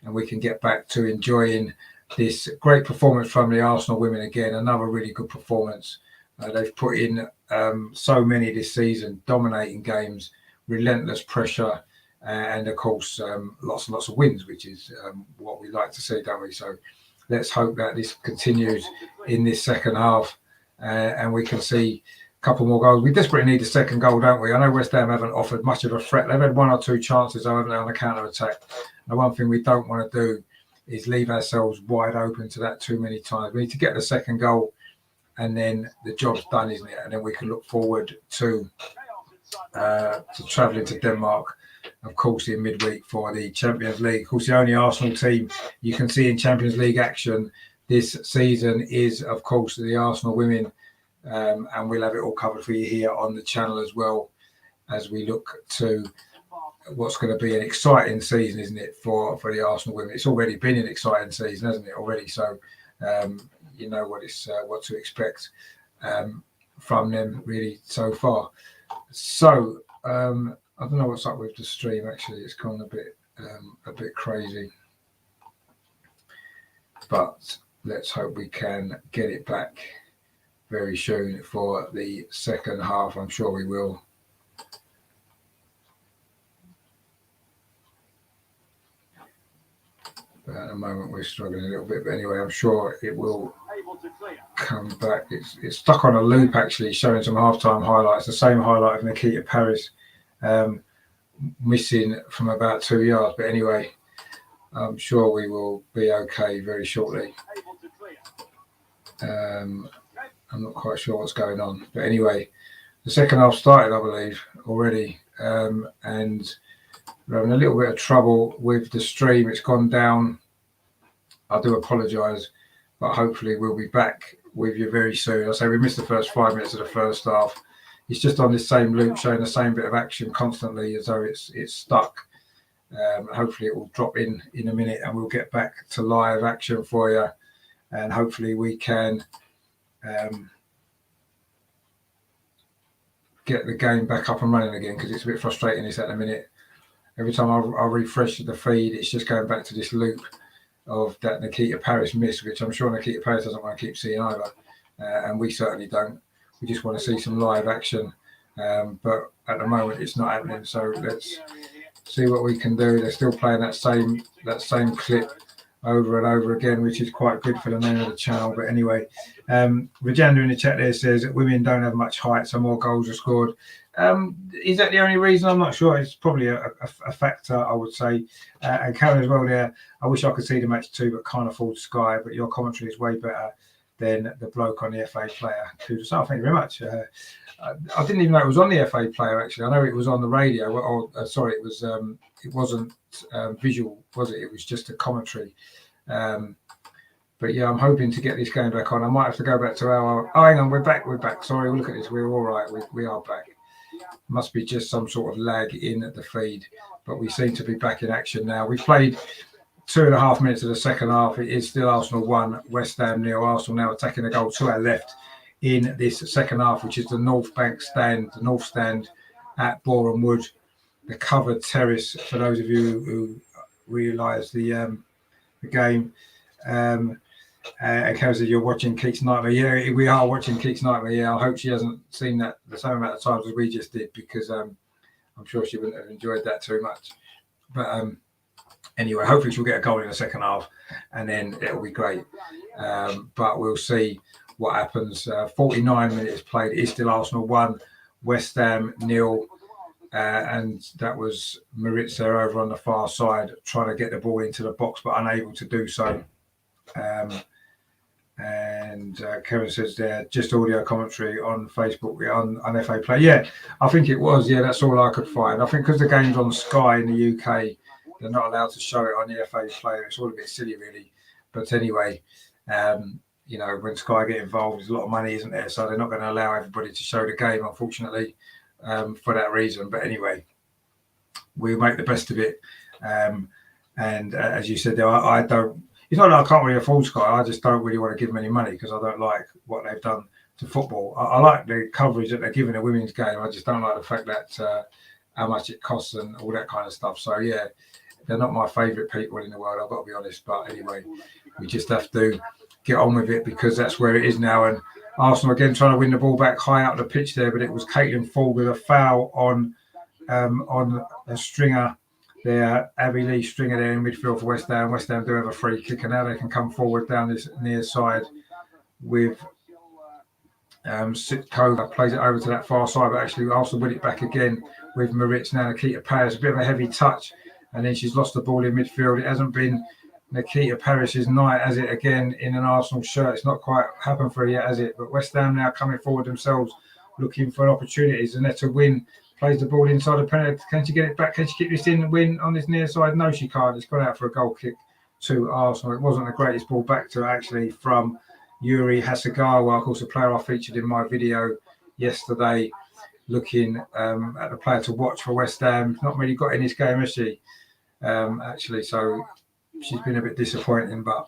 and we can get back to enjoying this great performance from the Arsenal women again. Another really good performance. They've put in so many this season, dominating games, relentless pressure, and of course, lots and lots of wins, which is what we like to see, don't we? So let's hope that this continues in this second half and we can see a couple more goals. We desperately need a second goal, don't we? I know West Ham haven't offered much of a threat. They've had one or two chances, haven't they, on the counter attack. The one thing we don't want to do is leave ourselves wide open to that too many times. We need to get the second goal, and then the job's done, isn't it? And then we can look forward to travelling to Denmark, of course, in midweek for the Champions League. Of course, the only Arsenal team you can see in Champions League action this season is, of course, the Arsenal women, and we'll have it all covered for you here on the channel as well, as we look to what's going to be an exciting season, isn't it, for the Arsenal women? It's already been an exciting season, hasn't it, already? So you know what to expect from them really so far. So I don't know what's up with the stream. Actually, it's gone a bit crazy, but let's hope we can get it back very soon for the second half. I'm sure we will. But at the moment we're struggling a little bit, but anyway, I'm sure it will come back. It's stuck on a loop, actually, showing some halftime highlights. The same highlight of Nikita Paris missing from about 2 yards. But anyway, I'm sure we will be okay very shortly. I'm not quite sure what's going on, but anyway, the second half started, I believe, already, and we're having a little bit of trouble with the stream. It's gone down. I do apologise, but hopefully we'll be back with you very soon. I say we missed the first 5 minutes of the first half. It's just on this same loop, showing the same bit of action constantly, as though it's stuck. Hopefully it will drop in a minute, and we'll get back to live action for you, and hopefully we can get the game back up and running again, because it's a bit frustrating this at the minute. Every time I refresh the feed, it's just going back to this loop of that Nikita Paris miss, which I'm sure Nikita Paris doesn't want to keep seeing either, and we certainly don't. We just want to see some live action, but at the moment it's not happening. So let's see what we can do. They're still playing that same clip over and over again, which is quite good for the name of the channel. But anyway, Vijanda in the chat there says that women don't have much height, so more goals are scored. Is that the only reason? I'm not sure. It's probably a factor, I would say. And Karen as well there. I wish I could see the match too, but can't afford Sky. But your commentary is way better than the bloke on the FA player. Kudos. Oh, thank you very much. I didn't even know it was on the FA player, actually. I know it was on the radio. Sorry, it wasn't visual, was it? It was just a commentary. But yeah, I'm hoping to get this game back on. I might have to go back to our... Oh, hang on, we're back. Sorry, look at this. We're all right. We are back. Must be just some sort of lag in the feed. But we seem to be back in action now. We played 2.5 minutes of the second half. It is still Arsenal 1, West Ham 0. Arsenal now attacking the goal to our left in this second half, which is the North Stand at Boreham Wood, the covered terrace, for those of you who realise the game. And Karen said you're watching Keith's Nightmare. Yeah, we are watching Keith's Nightmare. Yeah, I hope she hasn't seen that the same amount of times as we just did, because I'm sure she wouldn't have enjoyed that too much. But anyway, hopefully she'll get a goal in the second half, and then it'll be great. But we'll see what happens. 49 minutes played. It's still Arsenal 1, West Ham 0. And that was Maritza over on the far side trying to get the ball into the box, but unable to do so. And Kevin says there, just audio commentary on Facebook on FA Play. Yeah, I think it was. Yeah, that's all I could find. I think because the game's on Sky in the UK, they're not allowed to show it on the FA Player. It's all a bit silly, really. But anyway, you know, when Sky get involved, there's a lot of money, isn't there? So they're not going to allow everybody to show the game, unfortunately, for that reason. But anyway, we'll make the best of it. And as you said there, I don't. It's not that I can't really afford Sky. I just don't really want to give them any money because I don't like what they've done to football. I like the coverage that they're giving a women's game. I just don't like the fact that how much it costs and all that kind of stuff. So yeah, they're not my favourite people in the world, I've got to be honest. But anyway, we just have to get on with it because that's where it is now. And Arsenal again trying to win the ball back high out the pitch there, but it was Caitlin Ford with a foul on a stringer there. Abby Lee stringer there in midfield for West Ham. West Ham do have a free kick, and now they can come forward down this near side with Sitkova plays it over to that far side, but actually Arsenal win it back again with Maritz. Now Nikita Paris, a bit of a heavy touch, and then she's lost the ball in midfield. It hasn't been Nikita Paris's night, has it, again in an Arsenal shirt? It's not quite happened for her yet, has it? But West Ham now coming forward themselves, looking for opportunities. And to win, plays the ball inside the penalty. Can she get it back? Can she keep this in and win on this near side? No, she can't. It's gone out for a goal kick to Arsenal. It wasn't the greatest ball back to actually from Yuri Hasegawa, of course, a player I featured in my video yesterday, looking at the player to watch for West Ham. Not really got in this game, has she? Actually, so she's been a bit disappointing, but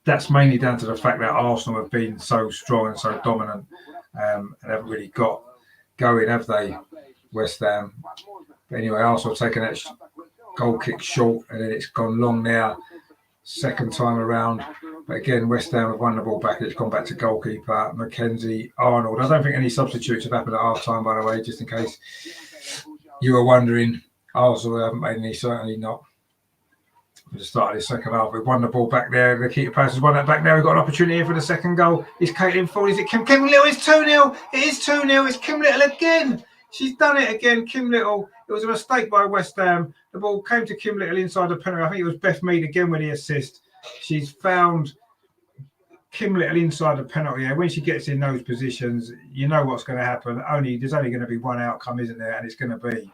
that's mainly down to the fact that Arsenal have been so strong and so dominant and haven't really got going, have they, West Ham? But anyway, Arsenal have taken that goal kick short, and then it's gone long now, second time around. But again, West Ham have won the ball back. It's gone back to goalkeeper Mackenzie Arnold. I don't think any substitutes have happened at half time, by the way, just in case you were wondering. Arsenal haven't made any, certainly not. For the start of the second half, we've won the ball back there. Nikita Paris has won that back now. We've got an opportunity here for the second goal. Is Caitlin Ford? Is it Kim Little? It's 2-0. It is 2-0. It's Kim Little again. She's done it again. Kim Little. It was a mistake by West Ham. The ball came to Kim Little inside the penalty. I think it was Beth Mead again with the assist. She's found Kim Little inside the penalty area. When she gets in those positions, you know what's going to happen. There's only going to be one outcome, isn't there? And it's going to be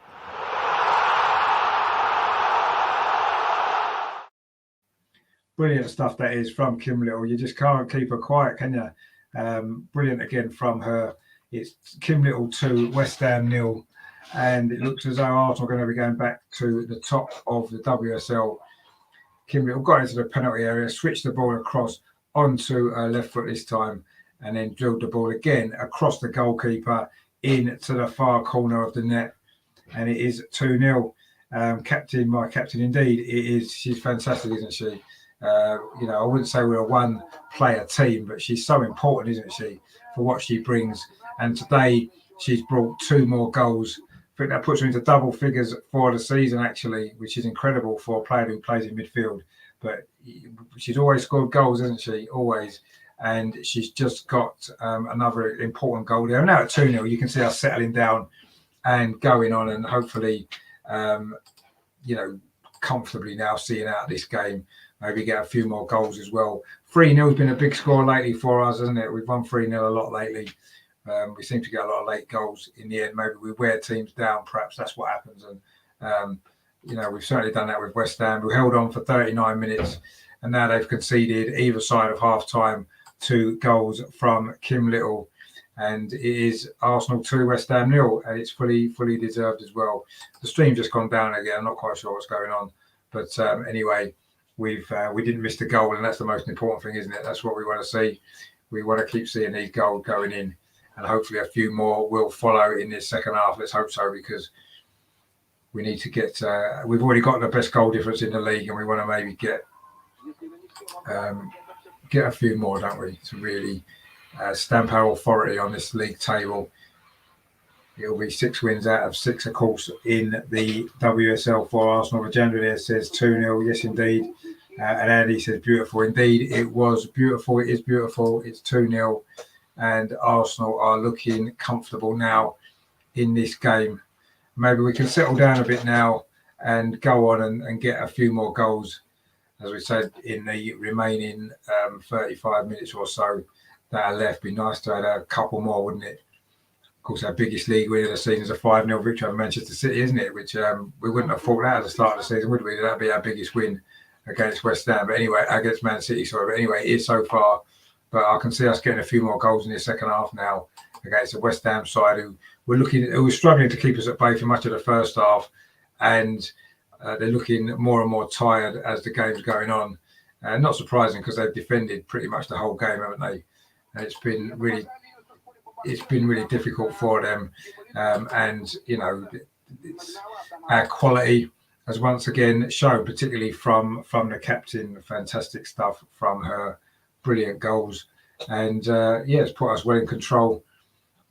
brilliant stuff that is from Kim Little. You just can't keep her quiet, can you? Brilliant again from her. It's Kim Little 2, West Ham 0. And it looks as though Arsenal are going to be going back to the top of the WSL. Kim Little got into the penalty area, switched the ball across onto her left foot this time, and then drilled the ball again across the goalkeeper into the far corner of the net. And it is 2-0. My captain indeed. It is. She's fantastic, isn't she? I wouldn't say we're a one-player team, but she's so important, isn't she, for what she brings. And today she's brought 2 more goals. I think that puts her into double figures for the season, actually, which is incredible for a player who plays in midfield. But she's always scored goals, hasn't she? Always. And she's just got another important goal there. And now at 2-0, you can see us settling down and going on, and hopefully, comfortably now seeing out this game. Maybe get a few more goals as well. 3-0 has been a big score lately for us, hasn't it? We've won 3-0 a lot lately. We seem to get a lot of late goals in the end. Maybe we wear teams down. Perhaps that's what happens. And, we've certainly done that with West Ham. We held on for 39 minutes, and now they've conceded either side of half-time 2 goals from Kim Little. And it is Arsenal 2, West Ham 0, and it's fully deserved as well. The stream just gone down again. I'm not quite sure what's going on. But anyway, we didn't miss the goal, and that's the most important thing, isn't it? That's what we want to see. We want to keep seeing these goals going in, and hopefully a few more will follow in this second half. Let's hope so, because we need to get we've already got the best goal difference in the league, and we want to maybe get a few more, don't we, to really stamp our authority on this league table. It'll be 6 wins out of 6, of course, in the WSL for Arsenal. Agenda there says 2-0. Yes, indeed. And Andy says beautiful. Indeed, it was beautiful. It is beautiful. It's 2-0. And Arsenal are looking comfortable now in this game. Maybe we can settle down a bit now and go on and get a few more goals, as we said, in the remaining 35 minutes or so that are left. Be nice to have a couple more, wouldn't it? Of course, our biggest league win of the season is a 5-0 victory over Manchester City, isn't it? Which we wouldn't have thought that at the start of the season, would we? That'd be our biggest win against West Ham. But anyway, against Man City, sorry. But anyway, it is so far. But I can see us getting a few more goals in the second half now against the West Ham side, who were struggling to keep us at bay for much of the first half, and they're looking more and more tired as the game's going on. Not surprising, because they've defended pretty much the whole game, haven't they? And it's been really difficult for them. Our quality has once again shown, particularly from the captain. Fantastic stuff from her. Brilliant goals, and it's put us well in control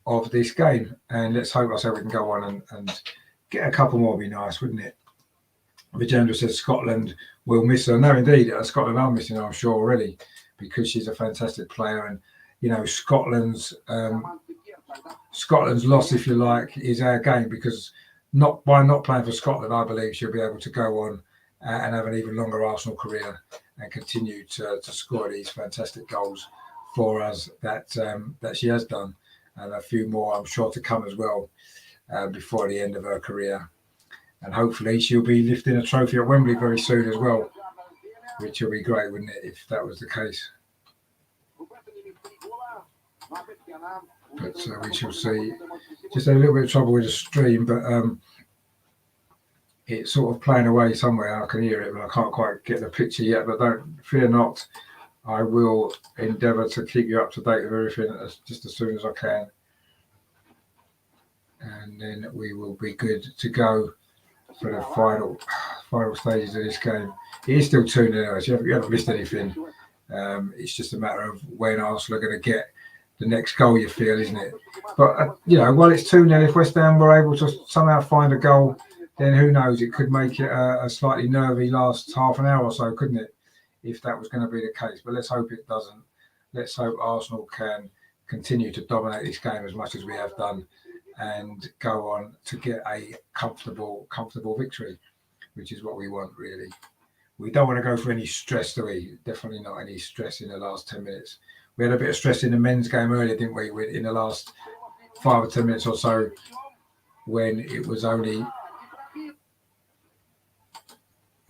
of this game. And let's hope we can go on and get a couple more. Would be nice, wouldn't it? Vijendra says Scotland will miss her. No, indeed, Scotland are missing her, I'm sure, already, because she's a fantastic player. And Scotland's loss, if you like, is our game, because by not playing for Scotland, I believe she'll be able to go on and have an even longer Arsenal career and continue to score these fantastic goals for us that she has done, and a few more I'm sure to come as well before the end of her career. And hopefully she'll be lifting a trophy at Wembley very soon as well, which will be great, wouldn't it, if that was the case? But we shall see. Just a little bit of trouble with the stream, but it's sort of playing away somewhere. I can hear it, but I can't quite get the picture yet. But don't fear not. I will endeavour to keep you up to date with everything just as soon as I can. And then we will be good to go for the final stages of this game. It is still 2-0, so you haven't missed anything. It's just a matter of when Arsenal are going to get the next goal, you feel, isn't it? But, while it's 2-0, if West Ham were able to somehow find a goal, then who knows? It could make it a slightly nervy last half an hour or so, couldn't it? If that was going to be the case. But let's hope it doesn't. Let's hope Arsenal can continue to dominate this game as much as we have done and go on to get a comfortable victory, which is what we want, really. We don't want to go for any stress, do we? Definitely not any stress in the last 10 minutes. We had a bit of stress in the men's game earlier, didn't we? In the last 5 or 10 minutes or so, when it was only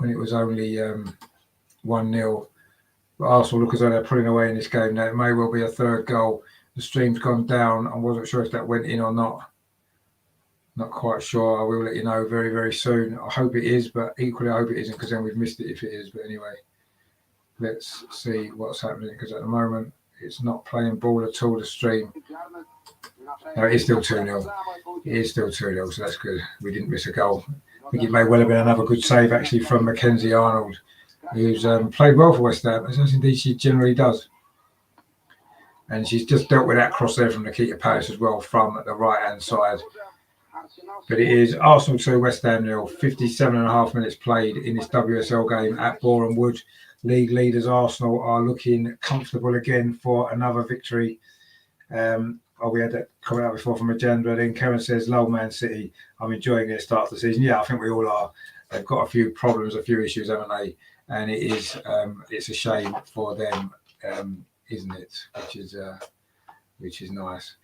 1-0. But Arsenal look as though they're pulling away in this game now. It may well be a third goal. The stream's gone down. I wasn't sure if that went in or not. Not quite sure. I will let you know very, very soon. I hope it is, but equally I hope it isn't, because then we've missed it if it is. But anyway, let's see what's happening, because at the moment it's not playing ball at all, the stream. No, it is still 2-0. It is still 2-0, so that's good. We didn't miss a goal. I think it may well have been another good save, actually, from Mackenzie Arnold, who's played well for West Ham, as indeed she generally does. And she's just dealt with that cross there from Nikita Palace as well, from the right-hand side. But it is Arsenal 2, West Ham 0, 57.5 minutes played in this WSL game at Boreham Wood. League leaders Arsenal are looking comfortable again for another victory. We had that comment out before from Agenda. Then Karen says, "Low Man City, I'm enjoying their start to the season." Yeah, I think we all are. They've got a few problems, a few issues, haven't they? And it's a shame for them, isn't it? Which is nice.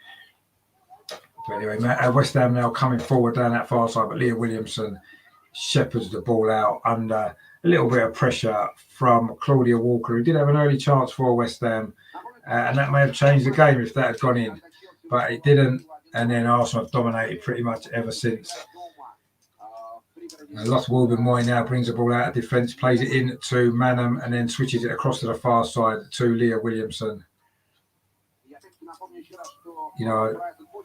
But anyway, West Ham now coming forward down that far side, but Leah Williamson shepherds the ball out under a little bit of pressure from Claudia Walker, who did have an early chance for West Ham, and that may have changed the game if that had gone in, but it didn't. And then Arsenal have dominated pretty much ever since. Lotte Wilben-Moy now brings the ball out of defence, plays it in to Manham, and then switches it across to the far side to Leah Williamson.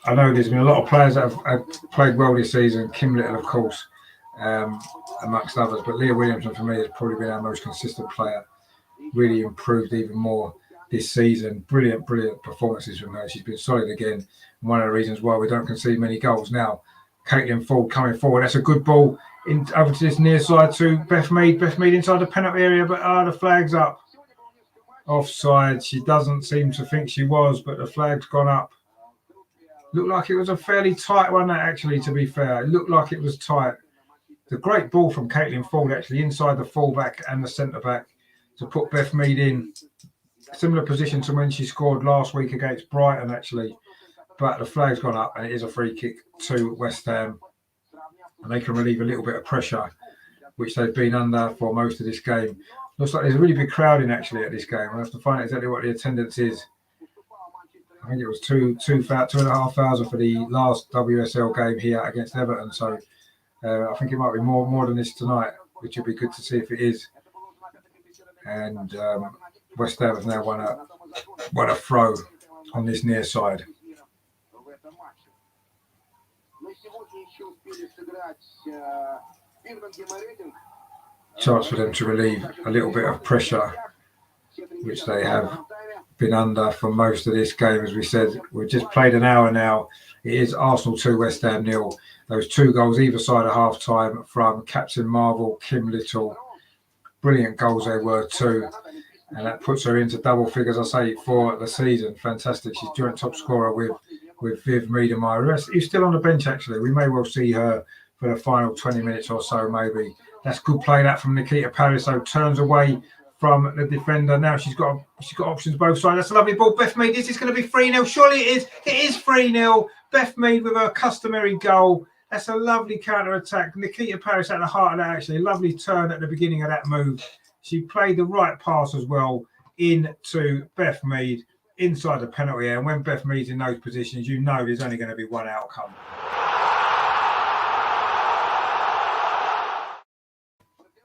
I know there's been a lot of players that have played well this season. Kim Little, of course, amongst others. But Leah Williamson, for me, has probably been our most consistent player. Really improved even more this season. Brilliant performances from her. She's been solid again. And one of the reasons why we don't concede many goals now. Caitlin Ford coming forward. That's a good ball over to this near side to Beth Mead. Beth Mead inside the penalty area, but the flag's up. Offside. She doesn't seem to think she was, but the flag's gone up. Looked like it was a fairly tight one, actually, to be fair. It looked like it was tight. The great ball from Caitlin Ford, actually, inside the fullback and the centre-back to put Beth Mead in. Similar position to when she scored last week against Brighton, actually. But the flag's gone up, and it is a free kick to West Ham. And they can relieve a little bit of pressure, which they've been under for most of this game. Looks like there's a really big crowd in, actually, at this game. I'll have to find out exactly what the attendance is. I think it was 2,500 for the last WSL game here against Everton. So I think it might be more than this tonight, which would be good to see if it is. And West Ham has now won a throw on this near side. Chance for them to relieve a little bit of pressure, which they have been under for most of this game. As we said, we've just played an hour now. It is Arsenal 2, West Ham 0. Those 2 goals either side at half time from Captain Marvel, Kim Little. Brilliant goals they were too. and that puts her into double figures, I say, for the season. Fantastic. She's joint top scorer with Viv Miedemeier. He's still on the bench, actually. We may well see her for the final 20 minutes or so, maybe. That's good play, that from Nikita Paris. So turns away from the defender. Now she's got options both sides. That's a lovely ball. Beth Mead, is this going to be 3-0? Surely it is. It is 3-0. Beth Mead with her customary goal. That's a lovely counter-attack. Nikita Paris at the heart of that, actually. Lovely turn at the beginning of that move. She played the right pass as well into Beth Mead inside the penalty area. And when Beth Mead's in those positions, you know there's only going to be one outcome.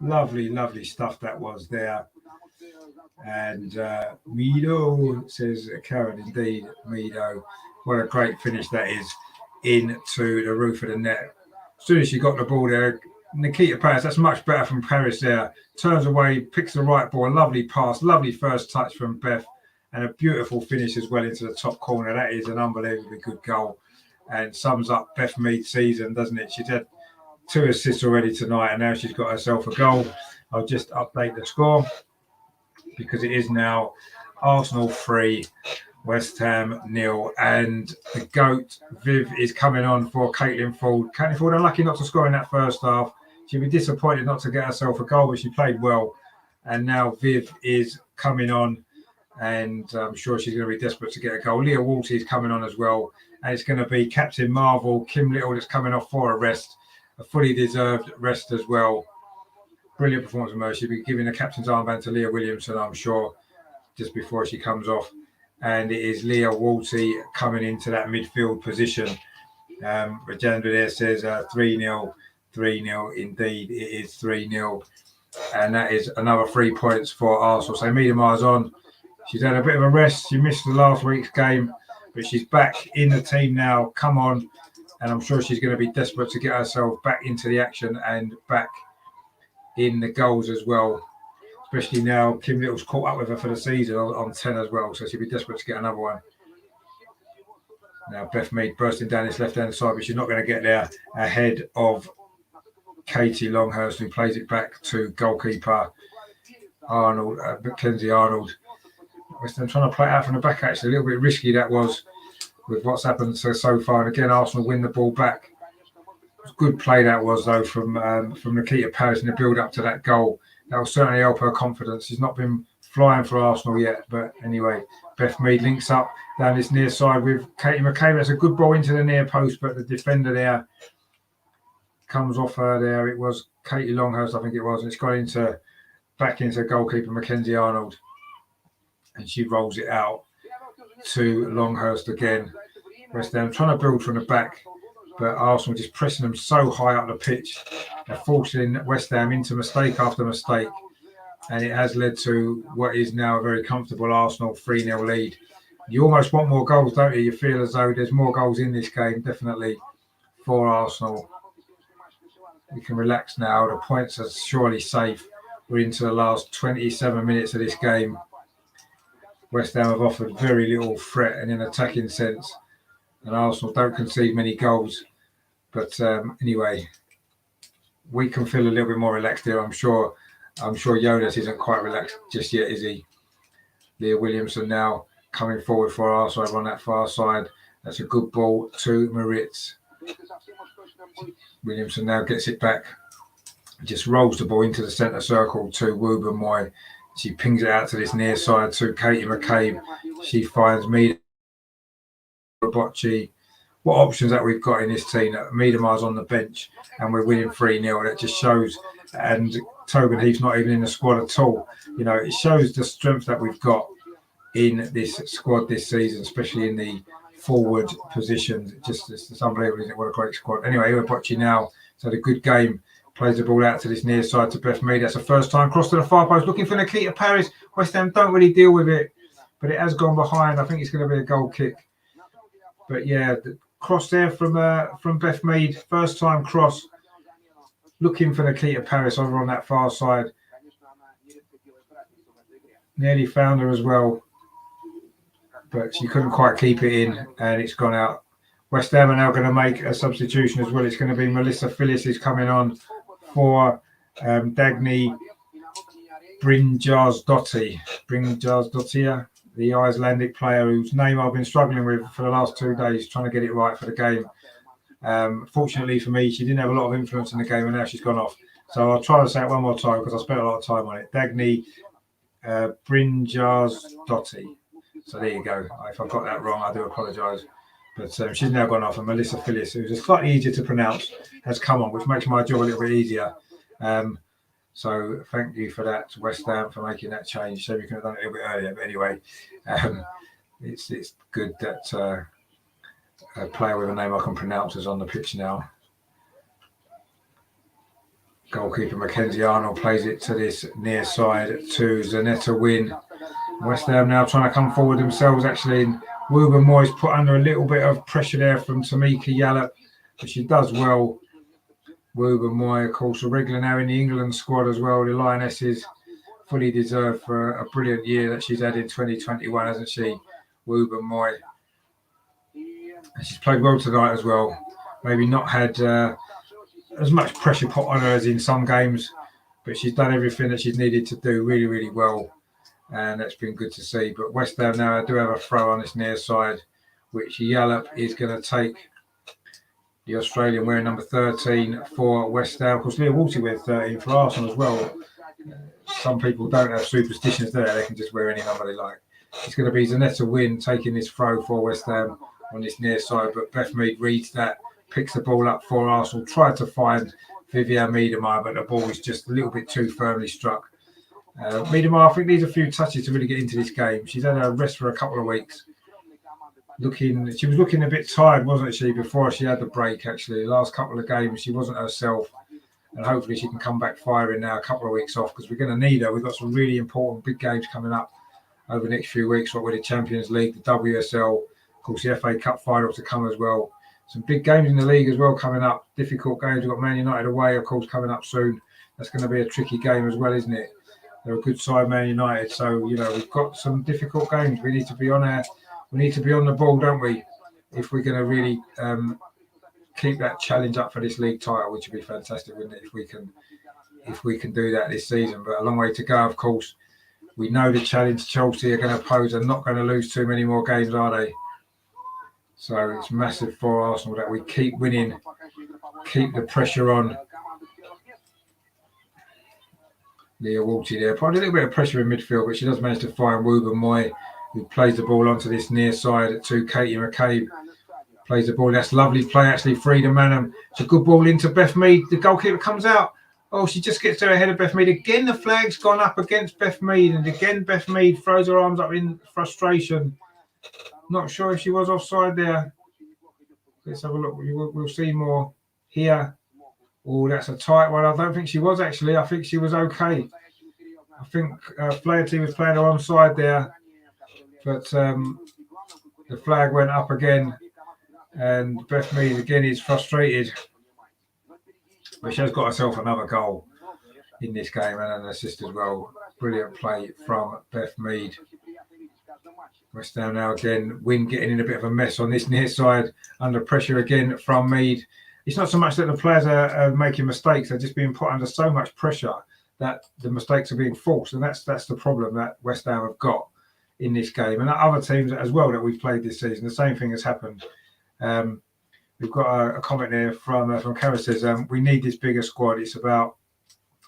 Lovely, lovely stuff that was there. And Mido, says Karen, indeed, Mido. What a great finish that is into the roof of the net. As soon as she got the ball there, Nikita Paris, that's much better from Paris there. Turns away, picks the right ball, lovely pass, lovely first touch from Beth, and a beautiful finish as well into the top corner. That is an unbelievably good goal and sums up Beth Mead's season, doesn't it? She's had 2 assists already tonight, and now she's got herself a goal. I'll just update the score because it is now Arsenal 3, West Ham 0, and the GOAT, Viv, is coming on for Caitlin Ford. Caitlin Ford unlucky not to score in that first half. She'd be disappointed not to get herself a goal, but she played well. And now Viv is coming on, and I'm sure she's going to be desperate to get a goal. Leah Walty is coming on as well, and it's going to be Captain Marvel, Kim Little, that's coming off for a rest, a fully deserved rest as well. Brilliant performance from her. She'll be giving the captain's armband to Leah Williamson, I'm sure, just before she comes off. And it is Leah Walty coming into that midfield position. Rajendra there says 3-0, 3-0. Indeed, it is 3-0. And that is another 3 points for Arsenal. So Miedemaier's on. She's had a bit of a rest. She missed the last week's game, but she's back in the team now. Come on. And I'm sure she's going to be desperate to get herself back into the action and back in the goals as well. Especially now Kim Little's caught up with her for the season on 10 as well. So she'll be desperate to get another one. Now Beth Mead bursting down this left-hand side, but she's not going to get there ahead of Katie Longhurst, who plays it back to goalkeeper Arnold, Mackenzie Arnold. West Ham trying to play it out from the back, actually. A little bit risky that was with what's happened so far. And again, Arsenal win the ball back. Good play that was, though, from Nikita Paris in the build-up to that goal. That will certainly help her confidence. She's not been flying for Arsenal yet. But anyway, Beth Mead links up down this near side with Katie McCabe. That's a good ball into the near post, but the defender there comes off her there. It was Katie Longhurst, I think it was. And it's gone back into goalkeeper Mackenzie Arnold. And she rolls it out to Longhurst again. West Ham trying to build from the back, but Arsenal just pressing them so high up the pitch. They're forcing West Ham into mistake after mistake, and it has led to what is now a very comfortable Arsenal 3-0 lead. You almost want more goals, don't you? You feel as though there's more goals in this game, definitely, for Arsenal. We can relax now. The points are surely safe. We're into the last 27 minutes of this game. West Ham have offered very little threat in an attacking sense, and Arsenal don't concede many goals. But anyway, we can feel a little bit more relaxed here. I'm sure Jonas isn't quite relaxed just yet, is he? Leah Williamson now coming forward for Arsenal on that far side. That's a good ball to Maritz. Williamson now gets it back. Just rolls the ball into the centre circle to Wooba Moy. She pings it out to this near side to Katie McCabe. She finds Bocci. What options that we've got in this team? Miedemaier's on the bench and we're winning 3-0. That just shows, and Tobin Heath's not even in the squad at all. You know, it shows the strength that we've got in this squad this season, especially in the forward positions. It's unbelievable, isn't it? What a great squad. Anyway, Bocci now has had a good game. Plays the ball out to this near side to Beth Mead. That's a first time cross to the far post, looking for Nikita Paris. West Ham don't really deal with it, but it has gone behind. I think it's going to be a goal kick. But yeah, the cross there from Beth Mead, first time cross, looking for Nikita Paris over on that far side. Nearly found her as well, but she couldn't quite keep it in, and it's gone out. West Ham are now going to make a substitution as well. It's going to be Melissa Phillips is coming on for Dagny Brinjarsdottir, the Icelandic player whose name I've been struggling with for the last 2 days, trying to get it right for the game. Fortunately for me, she didn't have a lot of influence in the game, and now she's gone off. So I'll try to say it one more time because I spent a lot of time on it. Dagny Brinjarsdottir. So there you go. If I got that wrong, I do apologise. But she's now gone off, and Melissa Phillips, who's slightly easier to pronounce, has come on, which makes my job a little bit easier. So thank you for that, West Ham, for making that change. So we could have done it a little bit earlier. But anyway, it's good that a player with a name I can pronounce is on the pitch now. Goalkeeper Mackenzie Arnold plays it to this near side to Zanetta Wynn. West Ham now trying to come forward themselves, actually. And Wooburn Moyes put under a little bit of pressure there from Tamika Yallop, but she does well. Wooburn Moy, of course, a regular now in the England squad as well. The Lionesses fully deserved for a brilliant year that she's had in 2021, hasn't she? Wooburn Moy. And she's played well tonight as well. Maybe not had as much pressure put on her as in some games, but she's done everything that she's needed to do really, really well. And that's been good to see. But West Ham now do have a throw on this near side, which Yallop is going to take. The Australian wearing number 13 for West Ham. Of course, Leah Walty wears 13 for Arsenal as well. Some people don't have superstitions there. They can just wear any number they like. It's going to be Zanetta Wynn taking this throw for West Ham on this near side. But Beth Mead reads that, picks the ball up for Arsenal, tried to find Vivian Miedemar, but the ball was just a little bit too firmly struck. Miedemar, I think, needs a few touches to really get into this game. She's had a rest for a couple of weeks. She was looking a bit tired, wasn't she, before she had the break, actually. The last couple of games, she wasn't herself. And hopefully she can come back firing now, a couple of weeks off, because we're going to need her. We've got some really important big games coming up over the next few weeks, with the Champions League, the WSL, of course, the FA Cup final to come as well. Some big games in the league as well coming up. Difficult games. We've got Man United away, of course, coming up soon. That's going to be a tricky game as well, isn't it? They're a good side, Man United. So, we've got some difficult games. We need to be on We need to be on the ball, don't we? If we're going to really keep that challenge up for this league title, which would be fantastic, wouldn't it? If we can do that this season. But a long way to go, of course. We know the challenge Chelsea are going to pose. They're not going to lose too many more games, are they? So it's massive for Arsenal that we keep winning, keep the pressure on. Leah Walty there. Probably a little bit of pressure in midfield, but she does manage to find Wooburn Moy, who plays the ball onto this near side to Katie McCabe. Plays the ball. That's lovely play, actually. Frida Manham. It's a good ball into Beth Mead. The goalkeeper comes out. Oh, she just gets there ahead of Beth Mead. Again, the flag's gone up against Beth Mead. And again, Beth Mead throws her arms up in frustration. Not sure if she was offside there. Let's have a look. We'll see more here. Oh, that's a tight one. I don't think she was, actually. I think she was okay. I think Flaherty was playing her onside there. But the flag went up again. And Beth Mead, again, is frustrated. But she has got herself another goal in this game and an assist as well. Brilliant play from Beth Mead. West Ham now again. Wynn getting in a bit of a mess on this near side. Under pressure again from Mead. It's not so much that the players are making mistakes. They're just being put under so much pressure that the mistakes are being forced. And that's the problem that West Ham have got in this game. And other teams as well that we've played this season, the same thing has happened. We've got a comment there from Karen says, we need this bigger squad. It's about,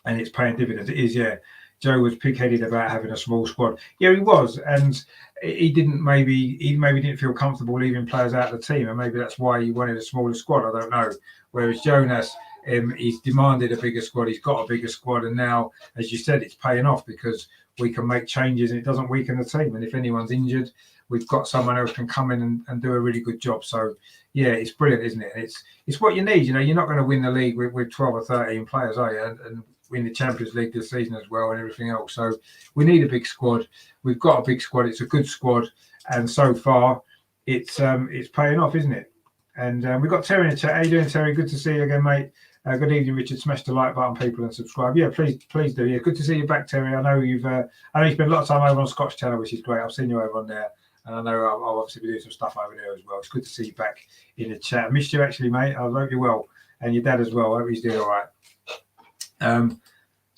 and it's paying dividends. It is, yeah. Joe was pig-headed about having a small squad. Yeah, he was, and he maybe didn't feel comfortable leaving players out of the team, and maybe that's why he wanted a smaller squad. I don't know. Whereas Jonas, he's demanded a bigger squad. He's got a bigger squad, and now, as you said, it's paying off because we can make changes and it doesn't weaken the team. And if anyone's injured, we've got someone else can come in and do a really good job. So, yeah, it's brilliant, isn't it? It's what you need. You're not going to win the league with 12 or 13 players, are you? And win the Champions League this season as well and everything else. So we need a big squad. We've got a big squad. It's a good squad. And so far, it's paying off, isn't it? And we've got Terry in the chat. How you doing, Terry? Good to see you again, mate. Good evening, Richard. Smash the like button, people, and subscribe. Yeah, please do. Yeah, good to see you back, Terry. I know you spent a lot of time over on Scott's channel, which is great. I've seen you over on there. And I know I'll obviously be doing some stuff over there as well. It's good to see you back in the chat. I missed you, actually, mate. I hope you're well. And your dad as well. I hope he's doing all right.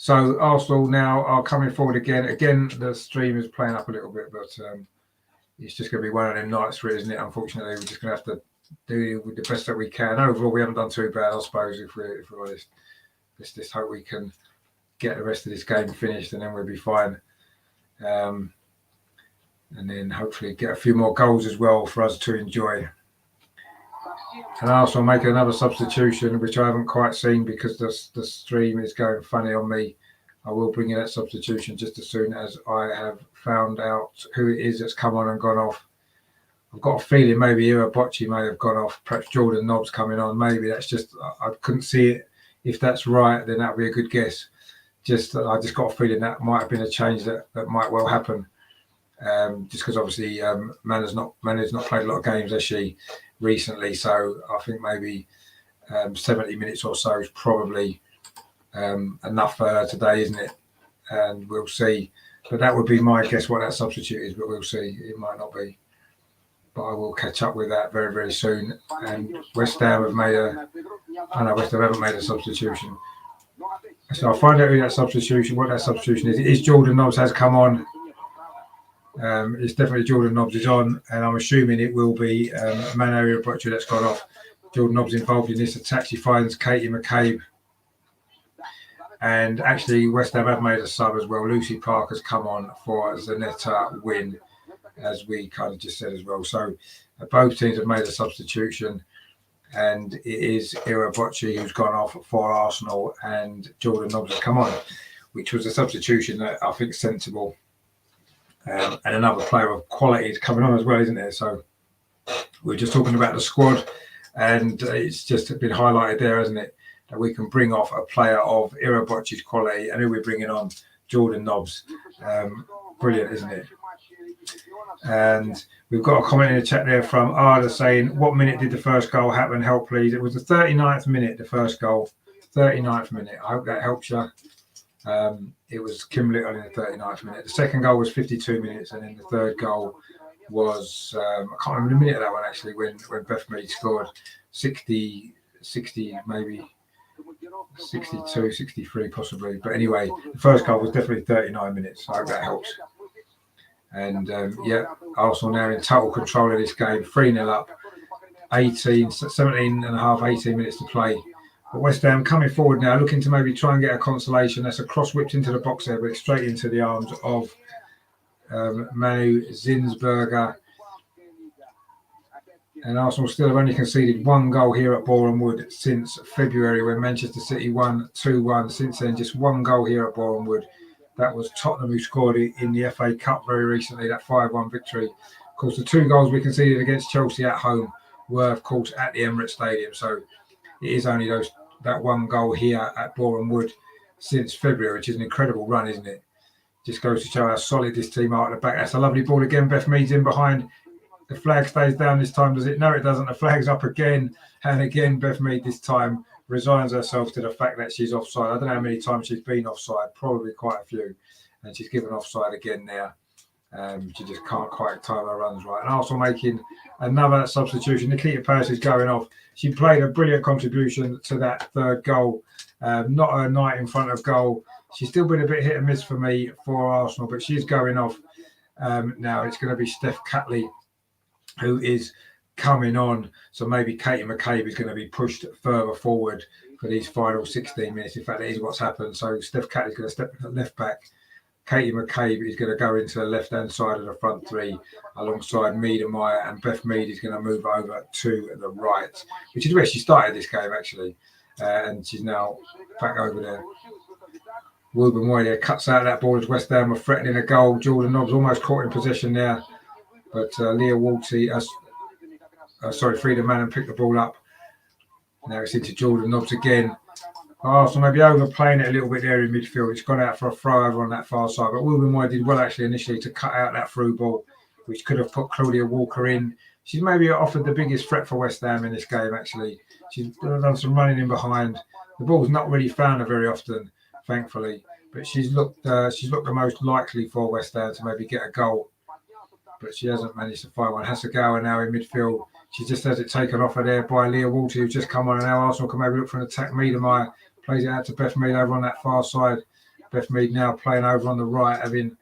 So Arsenal now are coming forward again. Again, the stream is playing up a little bit, but it's just going to be one of them nights for it, isn't it? Unfortunately, we're just going to have to do with the best that we can. Overall, we haven't done too bad, I suppose, if we're honest. Let's just hope we can get the rest of this game finished, and then we'll be fine. And then hopefully get a few more goals as well for us to enjoy. And Arsenal make another substitution, which I haven't quite seen because the stream is going funny on me. I will bring in that substitution just as soon as I have found out who it is that's come on and gone off. I've got a feeling maybe Bocci may have gone off. Perhaps Jordan Nobbs coming on. Maybe that's just, I couldn't see it. If that's right, then that would be a good guess. I just got a feeling that might have been a change that might well happen. Just because obviously Mana's not played a lot of games, has she, recently? So I think maybe 70 minutes or so is probably enough for her today, isn't it? And we'll see. But that would be my guess what that substitute is, but we'll see. It might not be. But I will catch up with that very, very soon. And West Ham have made West Ham haven't made a substitution. So I'll find out what that substitution is. It is Jordan Nobbs has come on. It's definitely Jordan Nobbs is on, and I'm assuming it will be Mano Bocci that's gone off. Jordan Nobbs involved in this attack. She finds Katie McCabe. And actually, West Ham have made a sub as well. Lucy Parker's come on for Zanetta Wynn, as we kind of just said as well. So both teams have made a substitution, and it is Ira Bocci who's gone off for Arsenal, and Jordan Nobbs has come on, which was a substitution that I think is sensible. And another player of quality is coming on as well, isn't there? So we're just talking about the squad, and it's just been highlighted there, hasn't it? That we can bring off a player of Ira Bocci's quality, and who we're bringing on, Jordan Nobbs. Brilliant, isn't it? And we've got a comment in the chat there from Arda saying, what minute did the first goal happen? Help, please. It was the 39th minute, the first goal. 39th minute. I hope that helps you. It was Kim Little in the 39th minute. The second goal was 52 minutes, and then the third goal was, I can't remember the minute of that one actually, when Beth Mead scored 60 maybe. 62, 63 possibly. But anyway, the first goal was definitely 39 minutes. I hope that helps. And Arsenal now in total control of this game. 3-0 up. 17 and a half, 18 minutes to play. But West Ham coming forward now, looking to maybe try and get a consolation. That's a cross whipped into the box there, but it's straight into the arms of Manu Zinsberger. And Arsenal still have only conceded one goal here at Boreham Wood since February, when Manchester City won 2-1. Since then, just one goal here at Boreham Wood. That was Tottenham who scored it in the FA Cup very recently, that 5-1 victory. Of course, the two goals we conceded against Chelsea at home were, of course, at the Emirates Stadium. So it is only that one goal here at Boreham Wood since February, which is an incredible run, isn't it? Just goes to show how solid this team are at the back. That's a lovely ball again. Beth Mead's in behind. The flag stays down this time, does it? No, it doesn't. The flag's up again. And again, Beth Mead this time resigns herself to the fact that she's offside. I don't know how many times she's been offside, probably quite a few. And she's given offside again now. She just can't quite time her runs right. And Arsenal making another substitution. Nikita Paris is going off. She played a brilliant contribution to that third goal. Not her night in front of goal. She's still been a bit hit and miss for me for Arsenal, but she's going off. Now it's going to be Steph Catley who is coming on. So maybe Katie McCabe is going to be pushed further forward for these final 16 minutes. In fact, that is what's happened. So Steph Catley is going to step left back. Katie McCabe is going to go into the left-hand side of the front three alongside Mead and Meyer, and Beth Mead is going to move over to the right, which is where she started this game, actually. And she's now back over there. Wilbur Moy there cuts out that ball as West Ham were threatening a goal. Jordan Nobbs almost caught in possession there. But Leah Walty, Frida Mann picked the ball up. Now it's into Jordan Nobbs again. Arsenal maybe overplaying it a little bit there in midfield. It's gone out for a throw over on that far side. But Wilbur Moy did well actually initially to cut out that through ball, which could have put Claudia Walker in. She's maybe offered the biggest threat for West Ham in this game, actually. She's done some running in behind. The ball's not really found her very often, thankfully. But she's looked the most likely for West Ham to maybe get a goal. But she hasn't managed to find one. Hasegawa now in midfield. She just has it taken off her there by Leah Walter, who's just come on. And now Arsenal can maybe look for an attack. Miedemeier plays it out to Beth Mead over on that far side. Beth Mead now playing over on the right, having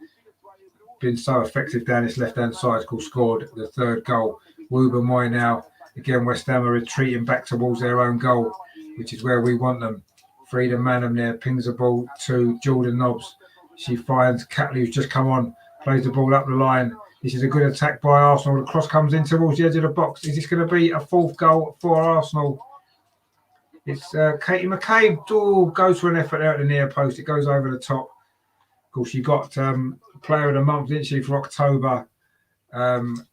been so effective down his left-hand side, scored the third goal. Woober Moy now, again, West Ham are retreating back towards their own goal, which is where we want them. Frida Manham there pings the ball to Jordan Nobbs. She finds Catley, who's just come on, plays the ball up the line. This is a good attack by Arsenal. The cross comes in towards the edge of the box. Is this going to be a fourth goal for Arsenal? It's Katie McCabe. Oh, goes for an effort there at the near post. It goes over the top. Of course, she got Player of the Month, didn't she, for October,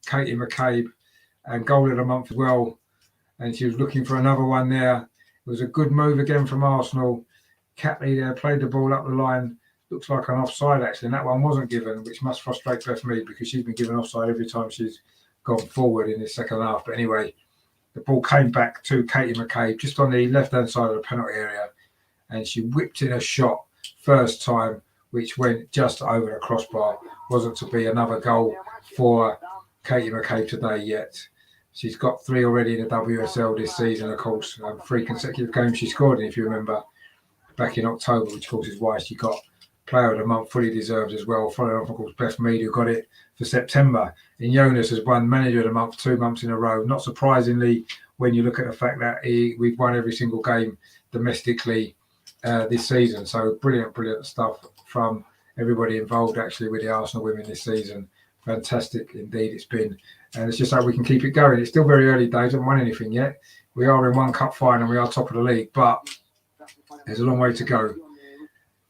Katie McCabe, and Goal of the Month as well. And she was looking for another one there. It was a good move again from Arsenal. Catley there played the ball up the line. Looks like an offside, actually, and that one wasn't given, which must frustrate Beth Mead because she's been given offside every time she's gone forward in the second half. But anyway, the ball came back to Katie McCabe just on the left-hand side of the penalty area, and she whipped in a shot first time, which went just over the crossbar. Wasn't to be another goal for Katie McCabe today yet. She's got 3 already in the WSL this season, of course. 3 consecutive games she scored in, if you remember, back in October, which of course is why she got Player of the Month, fully deserved as well. Following off, of course, Beth Mead, who got it for September. And Jonas has won Manager of the Month 2 months in a row. Not surprisingly, when you look at the fact that we've won every single game domestically this season. So brilliant stuff from everybody involved, actually, with the Arsenal women this season. Fantastic indeed it's been. And it's just how we can keep it going. It's still very early days. I haven't won anything yet. We are in one cup final. We are top of the league. But there's a long way to go.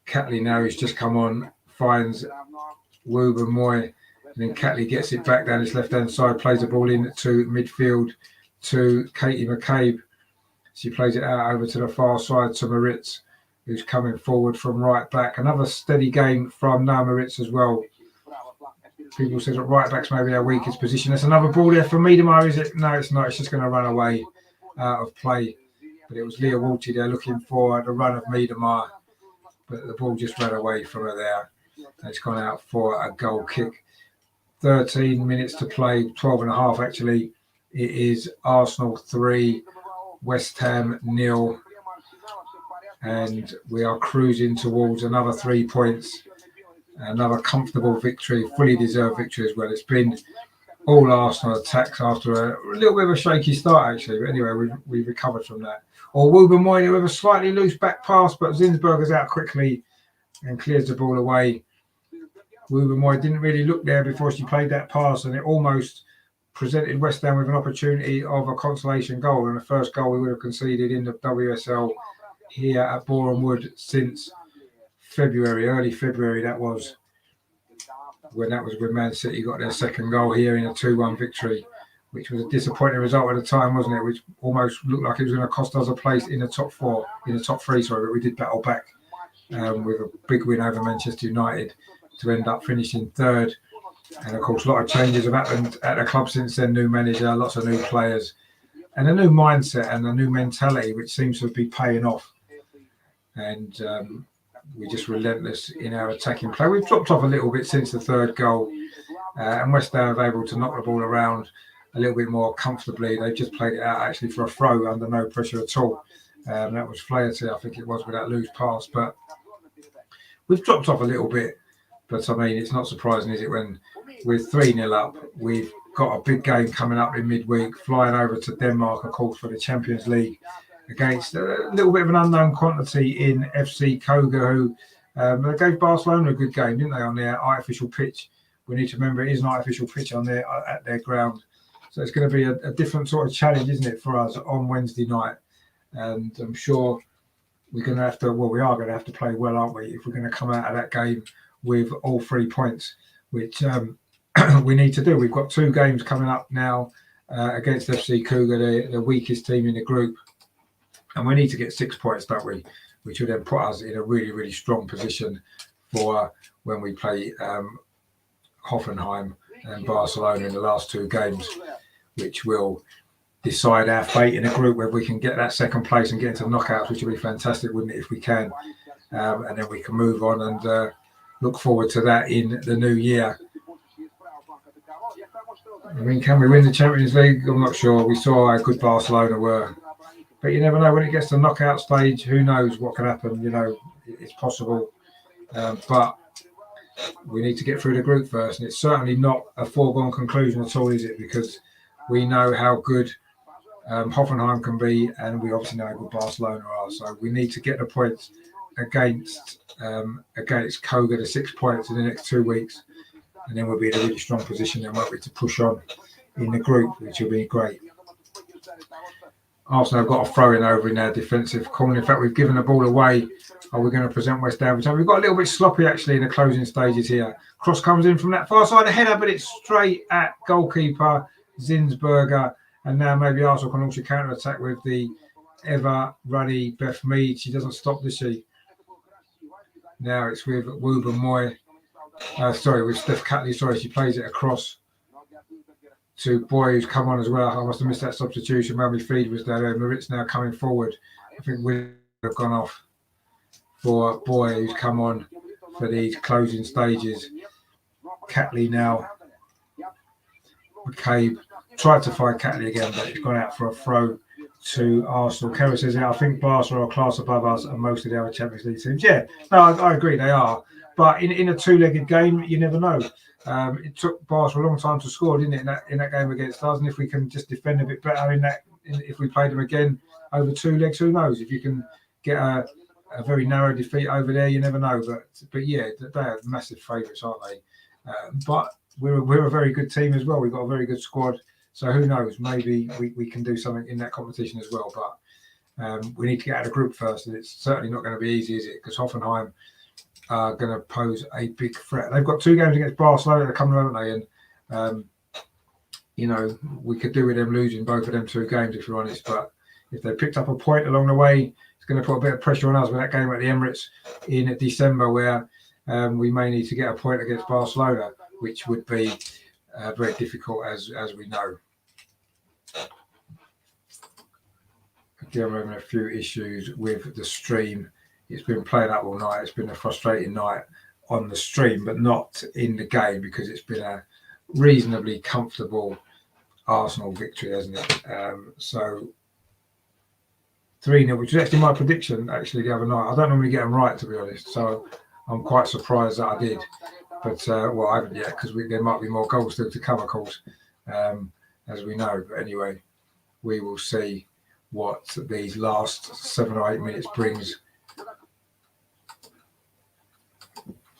Catley now, who's just come on, finds Woober Moy, and then Catley gets it back down his left-hand side, plays the ball in to midfield to Katie McCabe. She plays it out over to the far side to Maritz, who's coming forward from right back. Another steady game from Noah Maritz as well. People say that right back's maybe our weakest position. There's another ball there for Miedemar, is it? No, it's not. It's just going to run away out of play. But it was Leah Walty there looking for the run of Miedemar. But the ball just ran away from her there. And it's gone out for a goal kick. 13 minutes to play, 12 and a half actually. It is Arsenal 3, West Ham 0. And we are cruising towards another 3 points. Another comfortable victory, fully deserved victory as well. It's been all Arsenal attacks after a little bit of a shaky start actually. But anyway, we've recovered from that. Or Woober Moy with a slightly loose back pass, but Zinsberger's out quickly and clears the ball away. Woober Moy didn't really look there before she played that pass, and it almost presented West Ham with an opportunity of a consolation goal, and the first goal we would have conceded in the WSL here at Boreham Wood since February, early February. That was when Man City got their second goal here in a 2-1 victory, which was a disappointing result at the time, wasn't it? Which almost looked like it was going to cost us a place in the top 3, sorry, but we did battle back with a big win over Manchester United to end up finishing 3rd. And of course, a lot of changes have happened at the club since then. New manager, lots of new players, and a new mindset and a new mentality, which seems to be paying off. And we're just relentless in our attacking play. We've dropped off a little bit since the 3rd goal, and West Ham are able to knock the ball around a little bit more comfortably. They've just played it out actually for a throw under no pressure at all. That was Flaherty, I think it was, with that loose pass. But we've dropped off a little bit. But I mean, it's not surprising, is it, when we're 3-0 up? We've got a big game coming up in midweek, flying over to Denmark, of course, for the Champions League against a little bit of an unknown quantity in FC Koga, who they gave Barcelona a good game, didn't they, on their artificial pitch? We need to remember it is an artificial pitch on at their ground. So it's going to be a different sort of challenge, isn't it, for us on Wednesday night? And I'm sure we are going to have to play well, aren't we, if we're going to come out of that game with all 3 points, which we need to do. We've got 2 games coming up now against FC Cougar, the weakest team in the group. And we need to get 6 points, don't we? Which will then put us in a really, really strong position for when we play Hoffenheim and Barcelona in the last 2 games, which will decide our fate in the group, whether we can get that 2nd place and get into knockouts, which would be fantastic, wouldn't it, if we can? And then we can move on and look forward to that in the new year. I mean, can we win the Champions League? I'm not sure. We saw how good Barcelona were. But you never know when it gets to the knockout stage. Who knows what can happen? You know, it's possible. But we need to get through the group first, and it's certainly not a foregone conclusion at all, is it? Because we know how good Hoffenheim can be, and we obviously know how good Barcelona are. So we need to get the points against Koga, the 6 points in the next 2 weeks, and then we'll be in a really strong position then, won't we, to push on in the group, which will be great. Arsenal have got a throw in over in their defensive corner. In fact, we've given the ball away. Are we going to present West Ham? We've got a little bit sloppy actually in the closing stages here. Cross comes in from that far side, a header, but it's straight at goalkeeper Zinsberger. And now maybe Arsenal can also counter attack with the ever ruddy Beth Mead. She doesn't stop, does she? Now it's with Wooben Moy. With Steph Catley. Sorry, she plays it across to Boy, who's come on as well. I must have missed that substitution. Mummy Feed was there. Maritz now coming forward. I think we have gone off for Boy, who's come on for these closing stages. Catley now. McCabe tried to find Catley again, but it's gone out for a throw to Arsenal. Kerry says, I think Barcelona are a class above us and most of the other Champions League teams. Yeah, no, I agree they are. But in a two-legged game, you never know. It took Barcelona a long time to score, didn't it, in that game against us? And if we can just defend a bit better if we played them again over 2 legs, who knows? If you can get a very narrow defeat over there, you never know. But yeah, they are massive favourites, aren't they? But we're a very good team as well. We've got a very good squad. So who knows? Maybe we can do something in that competition as well. But we need to get out of the group first, and it's certainly not going to be easy, is it? Because Hoffenheim are going to pose a big threat. They've got 2 games against Barcelona that are coming, haven't they? And we could do with them losing both of them 2 games, if you're honest. But if they picked up a point along the way, it's going to put a bit of pressure on us with that game at the Emirates in December, where we may need to get a point against Barcelona, which would be very difficult, as we know. Again, we're having a few issues with the stream. It's been playing up all night. It's been a frustrating night on the stream, but not in the game, because it's been a reasonably comfortable Arsenal victory, hasn't it? So 3-0, which was actually my prediction the other night. I don't normally get them right, to be honest. So I'm quite surprised that I did. But, I haven't yet, because there might be more goals still to come, of course, as we know. But anyway, we will see what these last 7 or 8 minutes brings.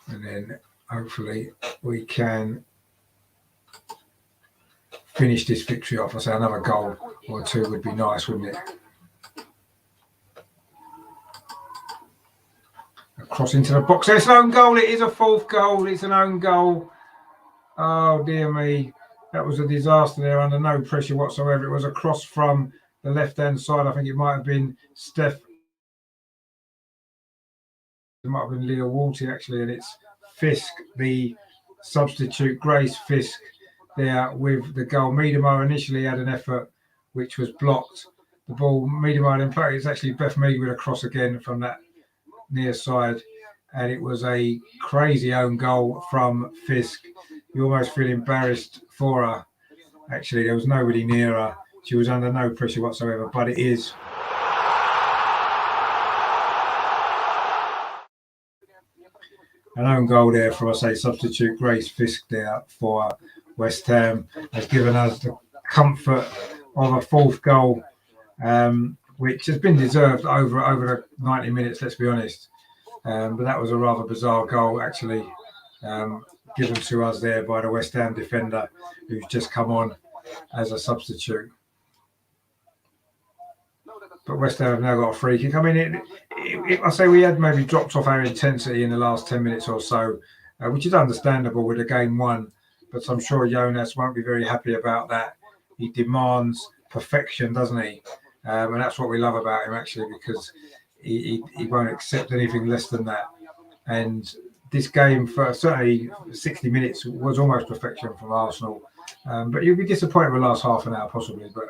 And then hopefully we can finish this victory off. I say another goal or 2 would be nice, wouldn't it? A cross into the box. It's an own goal. It is a 4th goal. It's an own goal. Oh, dear me. That was a disaster there under no pressure whatsoever. It was a cross from the left-hand side. I think it might have been Steph. It might have been Leo Walty, actually, and it's Fisk, the substitute, Grace Fisk, there with the goal. Miedemar initially had an effort which was blocked. The ball, Miedemar in fact, it's actually Beth Mead with a cross again from that near side, and it was a crazy own goal from Fisk. You almost feel embarrassed for her. Actually, there was nobody near her. She was under no pressure whatsoever, but it is. An own goal there for, substitute Grace Fisk there for West Ham has given us the comfort of a 4th goal, which has been deserved over the 90 minutes, let's be honest. But that was a rather bizarre goal, actually, given to us there by the West Ham defender who's just come on as a substitute. But West Ham have now got a free kick. I mean, I say we had maybe dropped off our intensity in the last 10 minutes or so, which is understandable with a game won. But I'm sure Jonas won't be very happy about that. He demands perfection, doesn't he? And that's what we love about him, actually, because he won't accept anything less than that. And this game, for certainly 60 minutes, was almost perfection from Arsenal. But you'll be disappointed with the last half an hour, possibly. But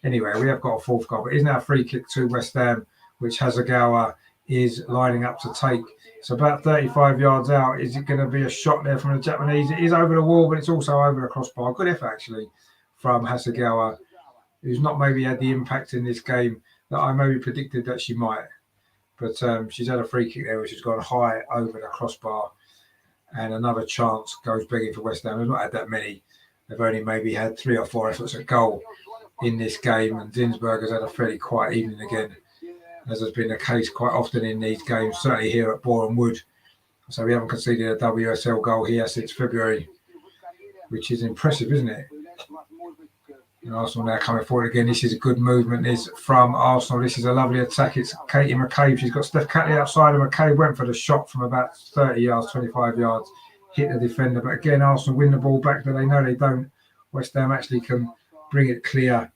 anyway, we have got a 4th goal. But it is now a free kick to West Ham, which Hasegawa is lining up to take. It's about 35 yards out. Is it going to be a shot there from the Japanese? It is over the wall, but it's also over the crossbar. Good effort, actually, from Hasegawa, who's not maybe had the impact in this game that I maybe predicted that she might. But she's had a free kick there, which has gone high over the crossbar. And another chance goes begging for West Ham. They've not had that many. They've only maybe had 3 or 4 efforts at goal in this game. And Zinsberg has had a fairly quiet evening again, as has been the case quite often in these games, certainly here at Boreham Wood. So we haven't conceded a WSL goal here since February, which is impressive, isn't it? And Arsenal now coming forward again. This is a good movement. This from Arsenal. This is a lovely attack. It's Katie McCabe. She's got Steph Catley outside, and McCabe went for the shot from about 30 yards, 25 yards, hit the defender. But again, Arsenal win the ball back, but they know they don't. West Ham actually can bring it clear.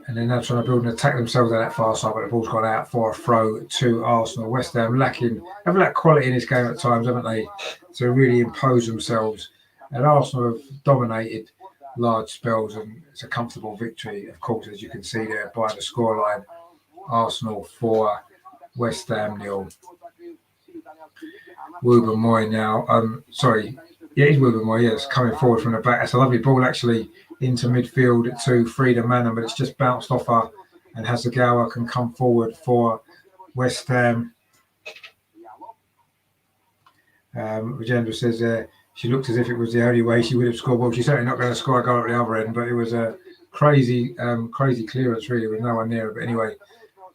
And they're now trying to build an attack themselves at that far side, but the ball's gone out for a throw to Arsenal. West Ham have lacked quality in this game at times, haven't they, to really impose themselves. And Arsenal have dominated large spells, and it's a comfortable victory, of course, as you can see there by the scoreline. Arsenal 4, West Ham 0. Wouben Moy now. It's Wouben Moy, yes, coming forward from the back. That's a lovely ball, actually, into midfield to Frida Manham, but it's just bounced off her, and Hasegawa can come forward for West Ham. Rajendra says she looked as if it was the only way she would have scored. Well, she's certainly not going to score a goal at the other end, but it was a crazy clearance, really, with no one near it. But anyway,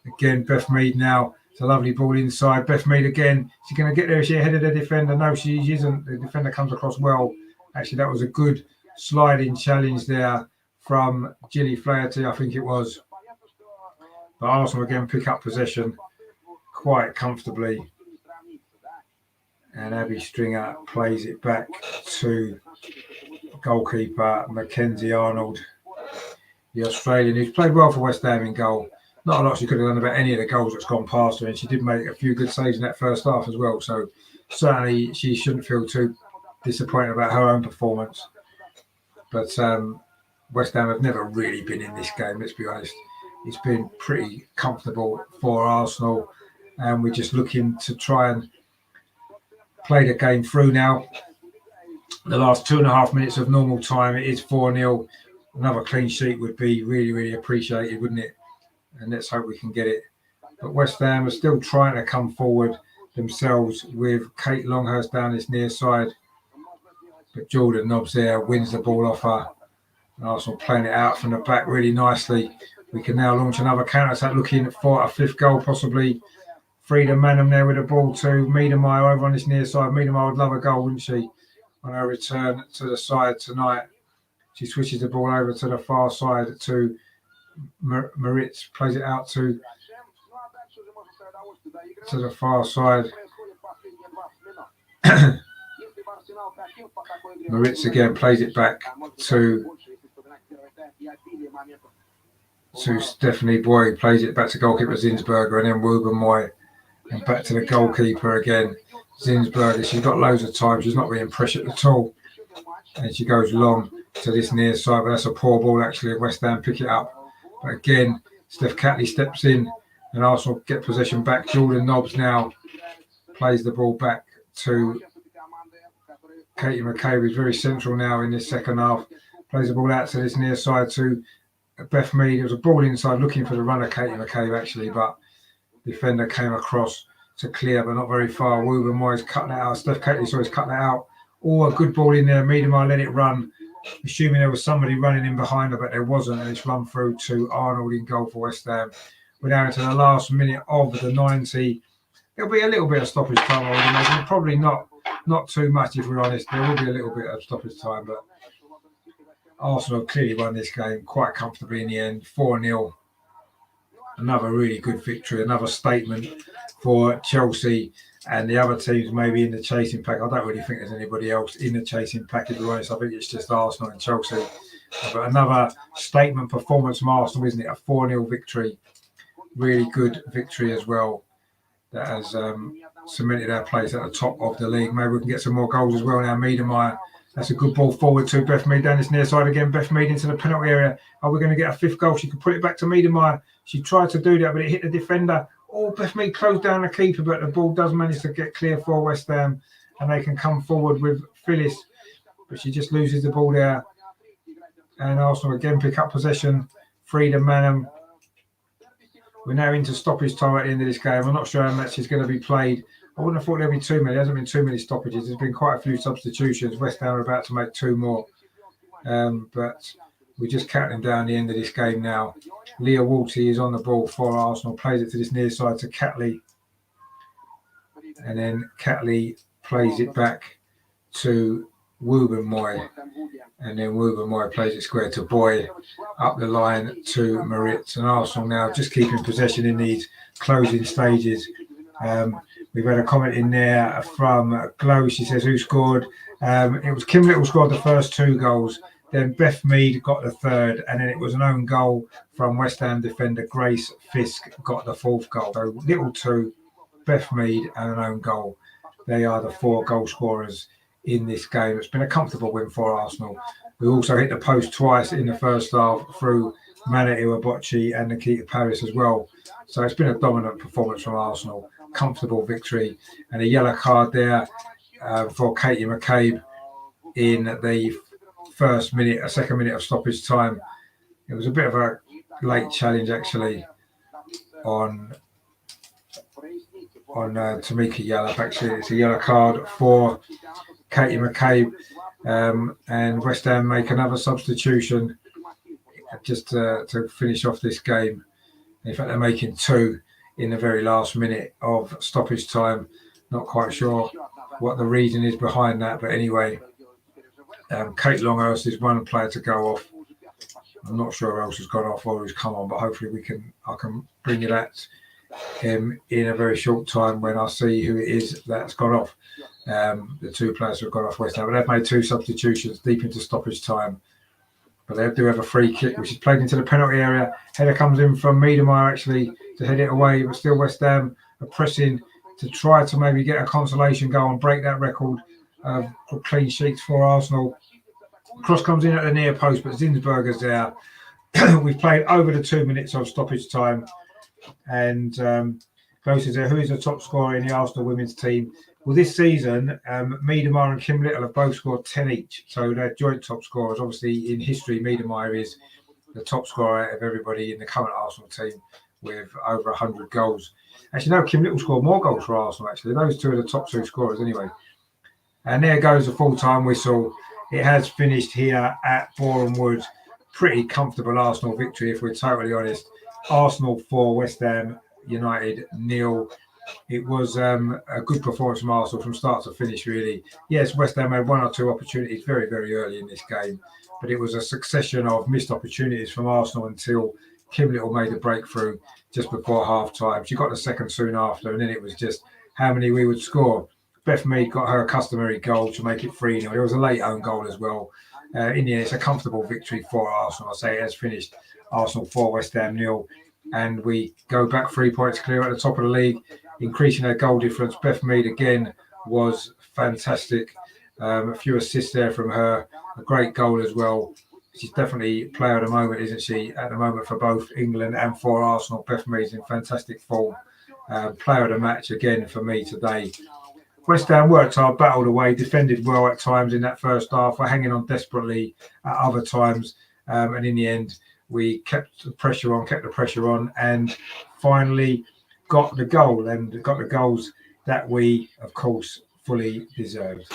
again, Beth Mead now. It's a lovely ball inside. Beth Mead again. She's going to get there. Is she ahead of the defender? No, she isn't. The defender comes across well. Actually, that was a good sliding challenge there from Gilly Flaherty, I think it was. But Arsenal again pick up possession quite comfortably. And Abby Stringer plays it back to goalkeeper Mackenzie Arnold, the Australian, who's played well for West Ham in goal. Not a lot she could have done about any of the goals that's gone past her, and she did make a few good saves in that first half as well. So certainly she shouldn't feel too disappointed about her own performance. But West Ham have never really been in this game, let's be honest. It's been pretty comfortable for Arsenal, and we're just looking to try and play the game through now. The last 2.5 minutes of normal time, it is 4-0. Another clean sheet would be really, really appreciated, wouldn't it? And let's hope we can get it. But West Ham are still trying to come forward themselves with Kate Longhurst down this near side. But Jordan Nobbs there wins the ball off her. And Arsenal playing it out from the back really nicely. We can now launch another counter-attack, looking for a 5th goal possibly. Frida Manham there with the ball to Miedemeier over on this near side. Miedemeier would love a goal, wouldn't she? On her return to the side tonight. She switches the ball over to the far side to Maritz, plays it out to the far side. Maritz again plays it back to Stephanie Boy, plays it back to goalkeeper Zinsberger, and then Wouben Moy, and back to the goalkeeper again. Zinsberger, she's got loads of time, she's not being pressured at all, and she goes long to this near side, but that's a poor ball actually. West Ham pick it up, but again Steph Catley steps in and Arsenal get possession back. Jordan Nobbs now plays the ball back to Katie McCabe, who's very central now in this second half. Plays the ball out to this near side to Beth Mead. It was a ball inside looking for the runner, Katie McCabe actually, but defender came across to clear, but not very far. Wouben Moyes cut that out. Steph Catley saw cut that out. Oh, a good ball in there. Miedemeier let it run, assuming there was somebody running in behind her, but there wasn't, and it's run through to Arnold in goal for West Ham. We're down into the last minute of the 90. There'll be a little bit of stoppage time, I would imagine. Probably not too much, if we're honest. There will be a little bit of stoppage time, but Arsenal clearly won this game quite comfortably in the end, 4-0. Another really good victory, another statement for Chelsea and the other teams maybe in the chasing pack. I don't really think there's anybody else in the chasing pack, to be honest. I think it's just Arsenal and Chelsea. But another statement performance from Arsenal, isn't it? A 4-0 victory. Really good victory as well. That has cemented our place at the top of the league. Maybe we can get some more goals as well now. Miedemeier, that's a good ball forward to Beth Mead down this near side again. Beth Mead into the penalty area. Are we going to get a 5th goal? She could put it back to Miedemeier. She tried to do that, but it hit the defender. Oh, Beth Mead closed down the keeper, but the ball does manage to get clear for West Ham, and they can come forward with Phyllis, but she just loses the ball there. And Arsenal again pick up possession. Frida Manham We're now into stoppage time at the end of this game. I'm not sure how much is going to be played. I wouldn't have thought there'd be too many. There hasn't been too many stoppages. There's been quite a few substitutions. West Ham are about to make 2 more. But we're just counting down the end of this game now. Leah Walty is on the ball for Arsenal, plays it to this near side to Catley. And then Catley plays it back to Woobenmoy. And then Woobenmoy plays it square to Boy, up the line to Moritz. And Arsenal now just keeping possession in these closing stages. We've had a comment in there from Glow. She says, who scored? It was Kim Little scored the first 2 goals. Then Beth Mead got the third. And then it was an own goal from West Ham defender Grace Fisk got the 4th goal. So Little 2, Beth Mead and an own goal. They are the 4 goal scorers in this game. It's been a comfortable win for Arsenal. We also hit the post twice in the first half through Mana Iwabochi and Nikita Paris as well. So it's been a dominant performance from Arsenal. Comfortable victory. And a yellow card there for Katie McCabe in the second minute of stoppage time. It was a bit of a late challenge actually on Tamika Yallop. Actually, it's a yellow card for Katie McCabe, and West Ham make another substitution just to finish off this game. In fact, they're making 2 in the very last minute of stoppage time. Not quite sure what the reason is behind that, but anyway, Kate Longhurst is one player to go off. I'm not sure who else has gone off or who's come on, but hopefully I can bring it at him in a very short time when I see who it is that's gone off. The 2 players who have gone off West Ham, but they've made 2 substitutions deep into stoppage time. But they do have a free kick, which is played into the penalty area. Header comes in from Miedemeier actually to head it away, but still West Ham are pressing to try to maybe get a consolation goal and break that record of clean sheets for Arsenal. Cross comes in at the near post, but Zinsberger's there. We've played over the 2 minutes of stoppage time. And Close is there. Who is the top scorer in the Arsenal women's team? Well, this season, Miedemeier and Kim Little have both scored 10 each. So they're joint top scorers. Obviously, in history, Miedemeier is the top scorer of everybody in the current Arsenal team with over 100 goals. Actually, no, Kim Little scored more goals for Arsenal, actually. Those 2 are the top 2 scorers anyway. And there goes the full-time whistle. It has finished here at Boreham Wood. Pretty comfortable Arsenal victory, if we're totally honest. Arsenal 4, West Ham United 0. It was a good performance from Arsenal from start to finish, really. Yes, West Ham had 1 or 2 opportunities very, very early in this game, but it was a succession of missed opportunities from Arsenal until Kim Little made a breakthrough just before half-time. She got the second soon after, and then it was just how many we would score. Beth Mead got her customary goal to make it 3-0. There was a late own goal as well. In the end, it's a comfortable victory for Arsenal. I say it has finished Arsenal 4, West Ham 0. And we go back 3 points clear at the top of the league, increasing their goal difference. Beth Mead again was fantastic. A few assists there from her. A great goal as well. She's definitely player of the moment, isn't she? At the moment for both England and for Arsenal. Beth Mead's in fantastic form. Player of the match again for me today. West Ham worked hard, battled away, defended well at times in that first half. We're hanging on desperately at other times. And in the end, we kept the pressure on, and finally got the goal and got the goals that we, of course, fully deserved.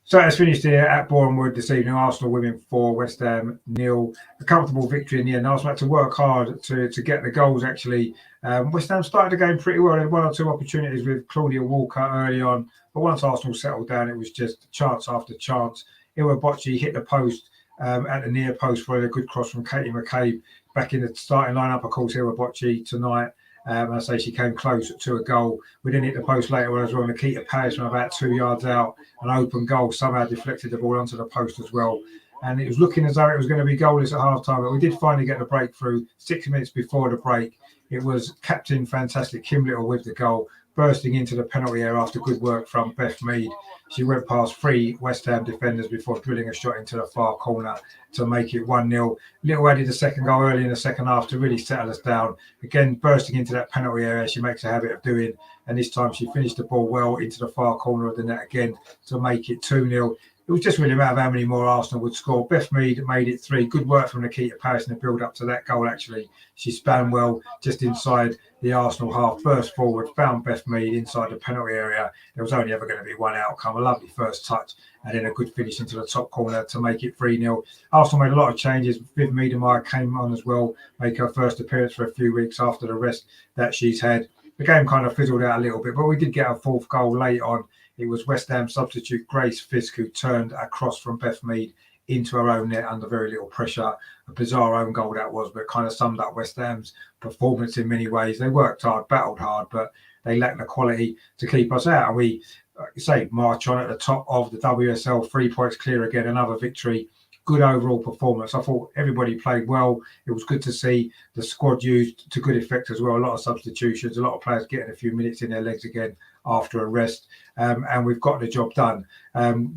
So that's finished here at Boreham Wood this evening. Arsenal women 4, West Ham 0. A comfortable victory in the end. Arsenal had to work hard to get the goals, actually. West Ham started the game pretty well. They had 1 or 2 opportunities with Claudia Walker early on. But once Arsenal settled down, it was just chance after chance. Iwabochi hit the post at the near post for a good cross from Katie McCabe. Back in the starting lineup, of course, Iwabochi tonight. I say she came close to a goal. We didn't hit the post later on as well. Nikita Paris from about 2 yards out, an open goal, somehow deflected the ball onto the post as well. And it was looking as though it was going to be goalless at half-time, but we did finally get the breakthrough 6 minutes before the break. It was Captain Fantastic Kim Little with the goal, bursting into the penalty area after good work from Beth Mead. She went past 3 West Ham defenders before drilling a shot into the far corner to make it 1-0. Little added the second goal early in the second half to really settle us down. Again, bursting into that penalty area, she makes a habit of doing. And this time she finished the ball well into the far corner of the net again to make it 2-0. it was just really a matter of how many more Arsenal would score. Beth Mead made it 3. Good work from Nikita Paris in the build up to that goal. Actually, she span well just inside the Arsenal half, burst forward, found Beth Mead inside the penalty area. There was only ever going to be one outcome. A lovely first touch and then a good finish into the top corner to make it 3-0. Arsenal made a lot of changes. Viv Miedemeier came on as well, make her first appearance for a few weeks after the rest that she's had. The game kind of fizzled out a little bit, but we did get a 4th goal late on. It was West Ham substitute Grace Fisk who turned a cross from Beth Mead into her own net under very little pressure. A bizarre own goal that was, but kind of summed up West Ham's performance in many ways. They worked hard, battled hard, but they lacked the quality to keep us out. And we, like you say, march on at the top of the WSL, 3 points clear again, another victory. Good overall performance. I thought everybody played well. It was good to see the squad used to good effect as well. A lot of substitutions, a lot of players getting a few minutes in their legs again after a rest. And we've got the job done.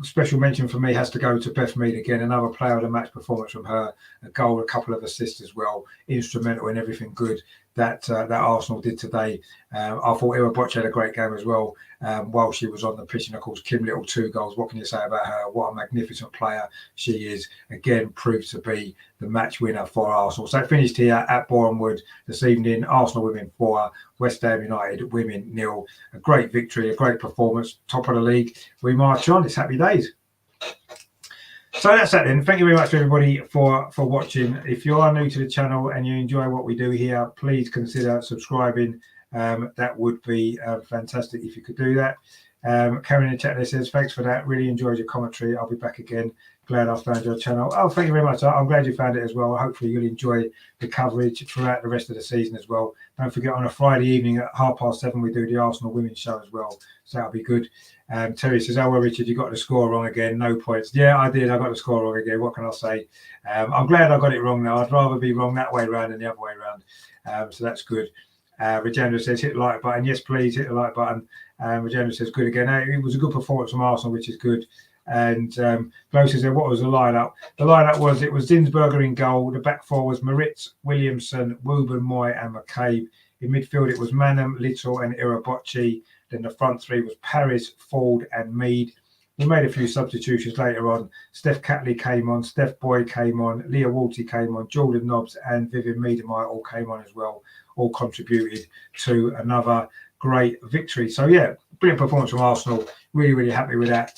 Special mention for me has to go to Beth Mead again. Another player of the match performance from her. A goal, a couple of assists as well. Instrumental in everything good that Arsenal did today. I thought Ira Botch had a great game as well while she was on the pitch. And of course, Kim Little, 2 goals. What can you say about her? What a magnificent player she is. Again, proved to be the match winner for Arsenal. So it finished here at Boreham Wood this evening. Arsenal women 4, West Ham United women 0. A great victory, a great performance. Top of the league. We march on. It's happy days. So that's that then. Thank you very much to everybody for watching. If you are new to the channel and you enjoy what we do here, please consider subscribing. That would be fantastic if you could do that. Karen in the chat there says, thanks for that. Really enjoyed your commentary. I'll be back again. Glad I found your channel. Oh, thank you very much. I'm glad you found it as well. Hopefully you'll enjoy the coverage throughout the rest of the season as well. Don't forget on a Friday evening at 7:30 we do the Arsenal women's show as well. So that'll be good. Terry says, oh, well, Richard, you got the score wrong again. No points. Yeah, I did. I got the score wrong again. What can I say? I'm glad I got it wrong now. I'd rather be wrong that way around than the other way around. So that's good. Regenda says, hit the like button. Yes, please hit the like button. Regenda says, good again. It was a good performance from Arsenal, which is good. And Flo says, what was the lineup? The lineup was, it was Zinsberger in goal. The back 4 was Maritz, Williamson, Wooben, Moy and McCabe. In midfield, it was Manham, Little and Irabocci. Then the front 3 was Paris, Ford and Mead. We made a few substitutions later on. Steph Catley came on, Steph Boyd came on, Leah Walty came on, Jordan Nobbs and Vivian Miedemeier all came on as well. All contributed to another great victory. So, yeah, brilliant performance from Arsenal. Really, really happy with that.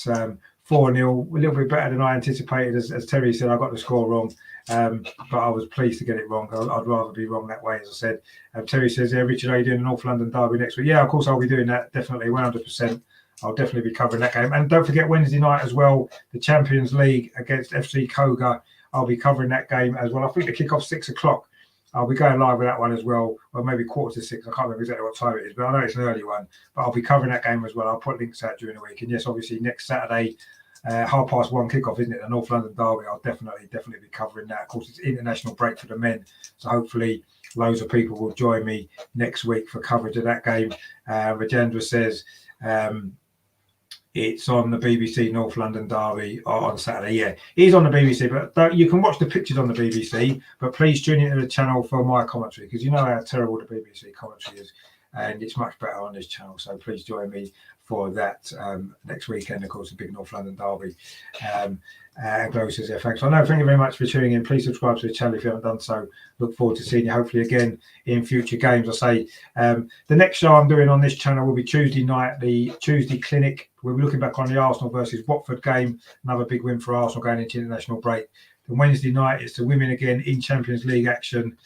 4-0, a little bit better than I anticipated. As Terry said, I got the score wrong, but I was pleased to get it wrong. I'd rather be wrong that way, as I said. Terry says, yeah, Richard, are you doing the North London derby next week? Yeah, of course I'll be doing that, definitely, 100%. I'll definitely be covering that game. And don't forget Wednesday night as well, the Champions League against FC Koga. I'll be covering that game as well. I think the kickoff 6 o'clock. I'll be going live with that one as well, or maybe 5:45. I can't remember exactly what time it is, but I know it's an early one. But I'll be covering that game as well. I'll put links out during the week. And yes, obviously next Saturday, 1:30 kickoff, isn't it? The North London derby. I'll definitely be covering that. Of course, it's international break for the men, so hopefully loads of people will join me next week for coverage of that game. Rajendra says it's on the BBC North London derby on Saturday. Yeah, it is on the BBC, but you can watch the pictures on the BBC. But please tune into the channel for my commentary, because you know how terrible the BBC commentary is, and it's much better on this channel. So please join me for that next weekend. Of course, the big North London derby. And Glow says, yeah, thanks. Thank you very much for tuning in. Please subscribe to the channel if you haven't done so. Look forward to seeing you hopefully again in future games. I say the next show I'm doing on this channel will be Tuesday night, the Tuesday clinic. We'll be looking back on the Arsenal versus Watford game, another big win for Arsenal going into international break. Then Wednesday night, it's the women again in Champions League action.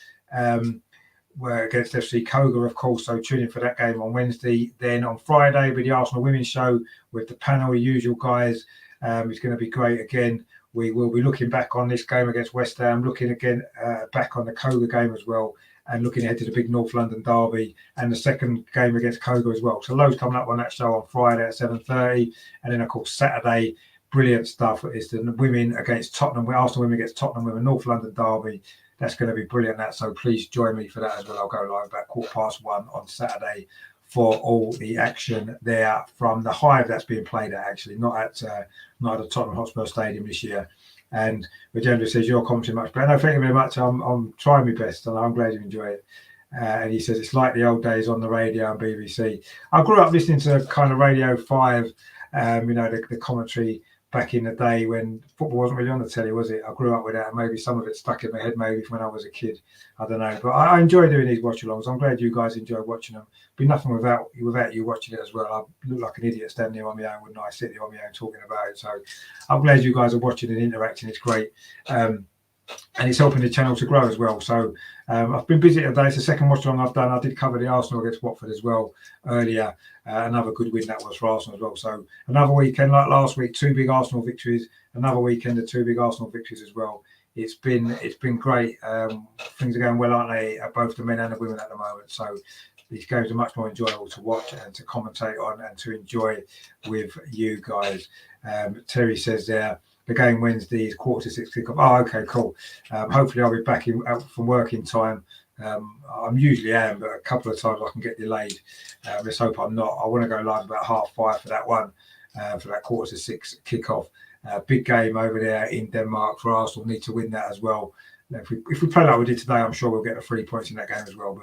We're against FC Koga, of course, so tune in for that game on Wednesday. Then on Friday, with the Arsenal Women's Show with the panel, the usual guys. It's going to be great again. We will be looking back on this game against West Ham, looking again back on the Koga game as well, and looking ahead to the big North London derby and the second game against Koga as well. So loads coming up on that show on Friday at 7:30. And then, of course, Saturday, brilliant stuff. It's the women against Tottenham, Arsenal women against Tottenham with a North London derby. That's going to be brilliant, that. So please join me for that as well. I'll go live about 1:15 on Saturday for all the action there from the Hive that's being played at, actually, not at the Tottenham Hotspur Stadium this year. And Regenda says, your commentary much better. No, thank you very much. I'm trying my best, and I'm glad you enjoy it. And he says, it's like the old days on the radio and BBC. I grew up listening to kind of Radio 5, the commentary back in the day when football wasn't really on the telly, was it? I grew up with that, and maybe some of it stuck in my head, maybe from when I was a kid. I don't know, but I enjoy doing these watch-alongs. I'm glad you guys enjoy watching them. Be nothing without you watching it as well. I look like an idiot standing there on my own, wouldn't I? Sit there on my own talking about it. So I'm glad you guys are watching and interacting. It's great. And it's helping the channel to grow as well. So I've been busy today. It's the second watch along I've done. I did cover the Arsenal against Watford as well earlier. Another good win that was for Arsenal as well. So another weekend like last week, 2 big Arsenal victories. Another weekend of 2 big Arsenal victories as well. It's been great. Things are going well, aren't they? Both the men and the women at the moment. So these games are much more enjoyable to watch and to commentate on and to enjoy with you guys. Terry says there, the game Wednesday is 5:45 kickoff. Oh, okay, cool. Hopefully I'll be back out from work in time. I'm usually am, but a couple of times I can get delayed. Let's hope I'm not. I want to go live about 5:30 for that one, for that 5:45 kickoff. Big game over there in Denmark for Arsenal. Need to win that as well. If we play like we did today, I'm sure we'll get the 3 points in that game as well.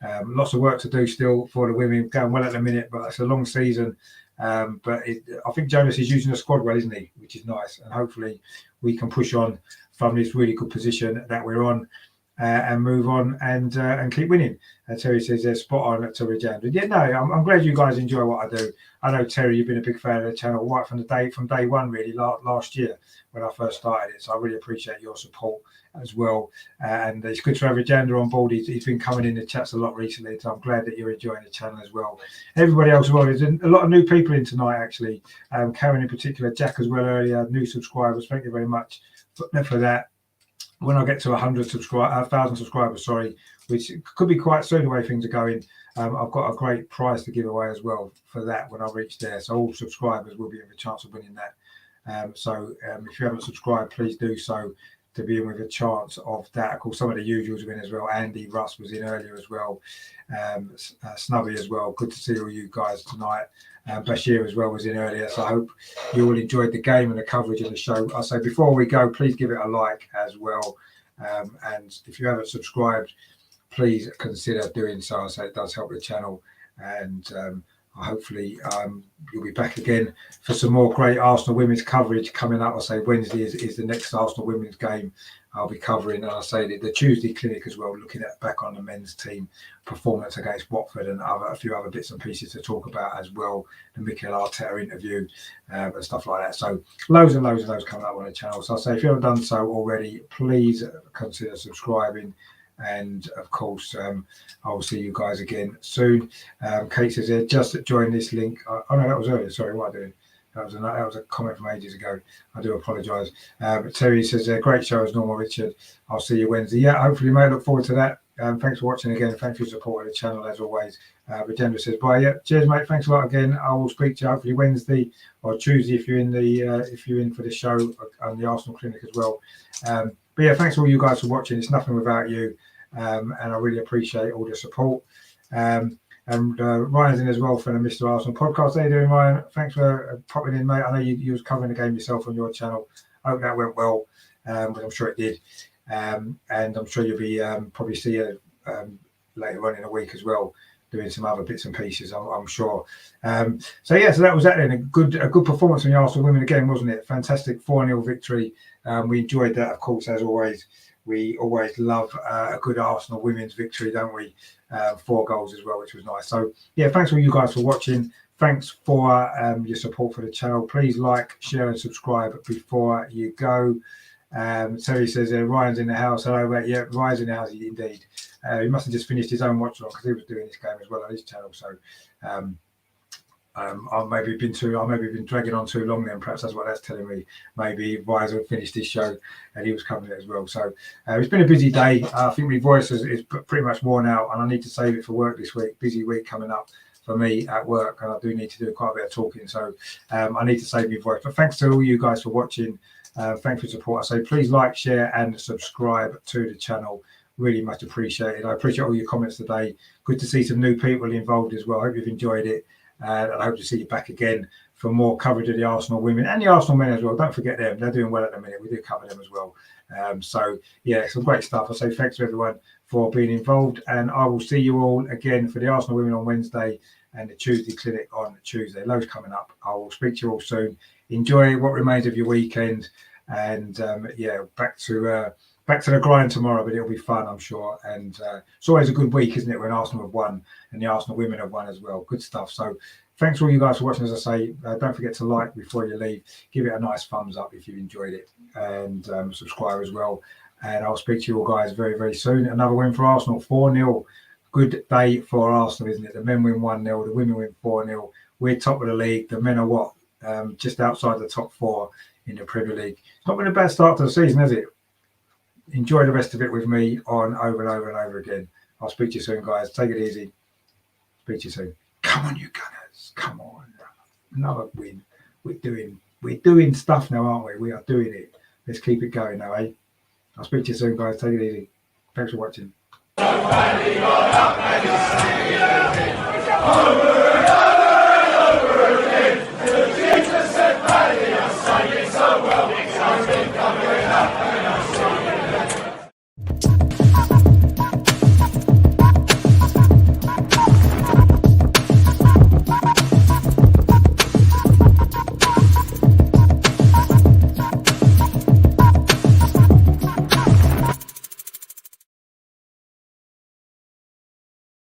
But lots of work to do still for the women. Going well at the minute, but it's a long season. But I think Jonas is using the squad well, isn't he? Which is nice, and hopefully we can push on from this really good position that we're on and move on and keep winning. Terry says they're spot on to Rajandra. Yeah, no, I'm glad you guys enjoy what I do. I know, Terry, you've been a big fan of the channel right from day one, really, last year when I first started it. So I really appreciate your support as well. And it's good to have Rajandra on board. He's been coming in the chats a lot recently, so I'm glad that you're enjoying the channel as well. Everybody else as well. There's a lot of new people in tonight, actually. Karen in particular, Jack as well earlier, new subscribers. Thank you very much for that. When I get to 1,000 subscribers, sorry, which could be quite soon the way things are going, I've got a great prize to give away as well for that when I reach there. So all subscribers will be in the chance of winning that. So if you haven't subscribed, please do so to be in with a chance of that. Of course, some of the usuals are in as well. Andy Russ was in earlier as well. Snubby as well. Good to see all you guys tonight. Bashir as well was in earlier. So I hope you all enjoyed the game and the coverage of the show. I'll say before we go, please give it a like as well. And if you haven't subscribed, please consider doing so. I say it does help the channel. And hopefully you'll be back again for some more great Arsenal women's coverage coming up. I say Wednesday is the next Arsenal women's game I'll be covering, and I say the Tuesday clinic as well, looking at back on the men's team performance against Watford and a few other bits and pieces to talk about as well. The Mikel Arteta interview and stuff like that. So loads and loads of those coming up on the channel. So I say if you haven't done so already, please consider subscribing. And of course, I will see you guys again soon. Kate says, just join this link. Oh no, that was earlier. Sorry, what am I doing? That was a comment from ages ago. I do apologise. Terry says, great show as normal, Richard. I'll see you Wednesday. Yeah, hopefully, mate. Look forward to that. Thanks for watching again. Thanks for your support of the channel as always. Rajendra says, bye. Yeah, cheers, mate. Thanks a lot again. I will speak to you hopefully Wednesday or Tuesday if you're in for the show on the Arsenal clinic as well. But yeah, thanks all you guys for watching. It's nothing without you. And I really appreciate all the support. And Ryan's in as well for the Mr. Arsenal podcast. How you doing, Ryan? Thanks for popping in, mate. I know you was covering the game yourself on your channel. I hope that went well, but I'm sure it did. And I'm sure you'll be probably see you later on in the week as well, doing some other bits and pieces, I'm sure. So that was that then. A good performance from the Arsenal women again, wasn't it? Fantastic 4-0 victory. We enjoyed that, of course, as always. We always love a good Arsenal women's victory, don't we? 4 goals as well, which was nice. So, yeah, thanks all you guys for watching. Thanks for your support for the channel. Please like, share and subscribe before you go. Terry says, Ryan's in the house. Hello, mate. Yeah, Ryan's in the house, indeed. He must have just finished his own watch-along because he was doing this game as well on his channel. So, I've maybe been dragging on too long then. Perhaps that's what that's telling me. Maybe Riser finished his show and he was coming as well. So it's been a busy day. I think my voice is pretty much worn out and I need to save it for work this week. Busy week coming up for me at work and I do need to do quite a bit of talking. So I need to save my voice. But thanks to all you guys for watching. Thanks for your support. I say please like, share and subscribe to the channel. Really much appreciated. I appreciate all your comments today. Good to see some new people involved as well. I hope you've enjoyed it. And I hope to see you back again for more coverage of the Arsenal women and the Arsenal men as well. Don't forget them. They're doing well at the minute. We do cover them as well. So, yeah, some great stuff. I say thanks to everyone for being involved. And I will see you all again for the Arsenal women on Wednesday and the Tuesday clinic on Tuesday. Loads coming up. I will speak to you all soon. enjoy what remains of your weekend, and back to the grind tomorrow. But it'll be fun, I'm sure. And it's always a good week, isn't it, when Arsenal have won and the Arsenal women have won as well. Good stuff. So thanks for all you guys for watching. As I say, don't forget to like before you leave. Give it a nice thumbs up if you enjoyed it, and subscribe as well. And I'll speak to you all guys very, very soon. Another win for Arsenal, 4-0. Good day for Arsenal, isn't it? The men win 1-0, the women win 4-0. We're top of the league. The men are what? Just outside the top 4 in the Premier League. It's not been a bad start to the season, has it? Enjoy the rest of it with me on over and over and over again. I'll speak to you soon, guys. Take it easy. Speak to you soon. Come on, you Gunners. Come on. Another win. We're doing stuff now, aren't we? We are doing it. Let's keep it going now, eh? I'll speak to you soon, guys. Take it easy. Thanks for watching.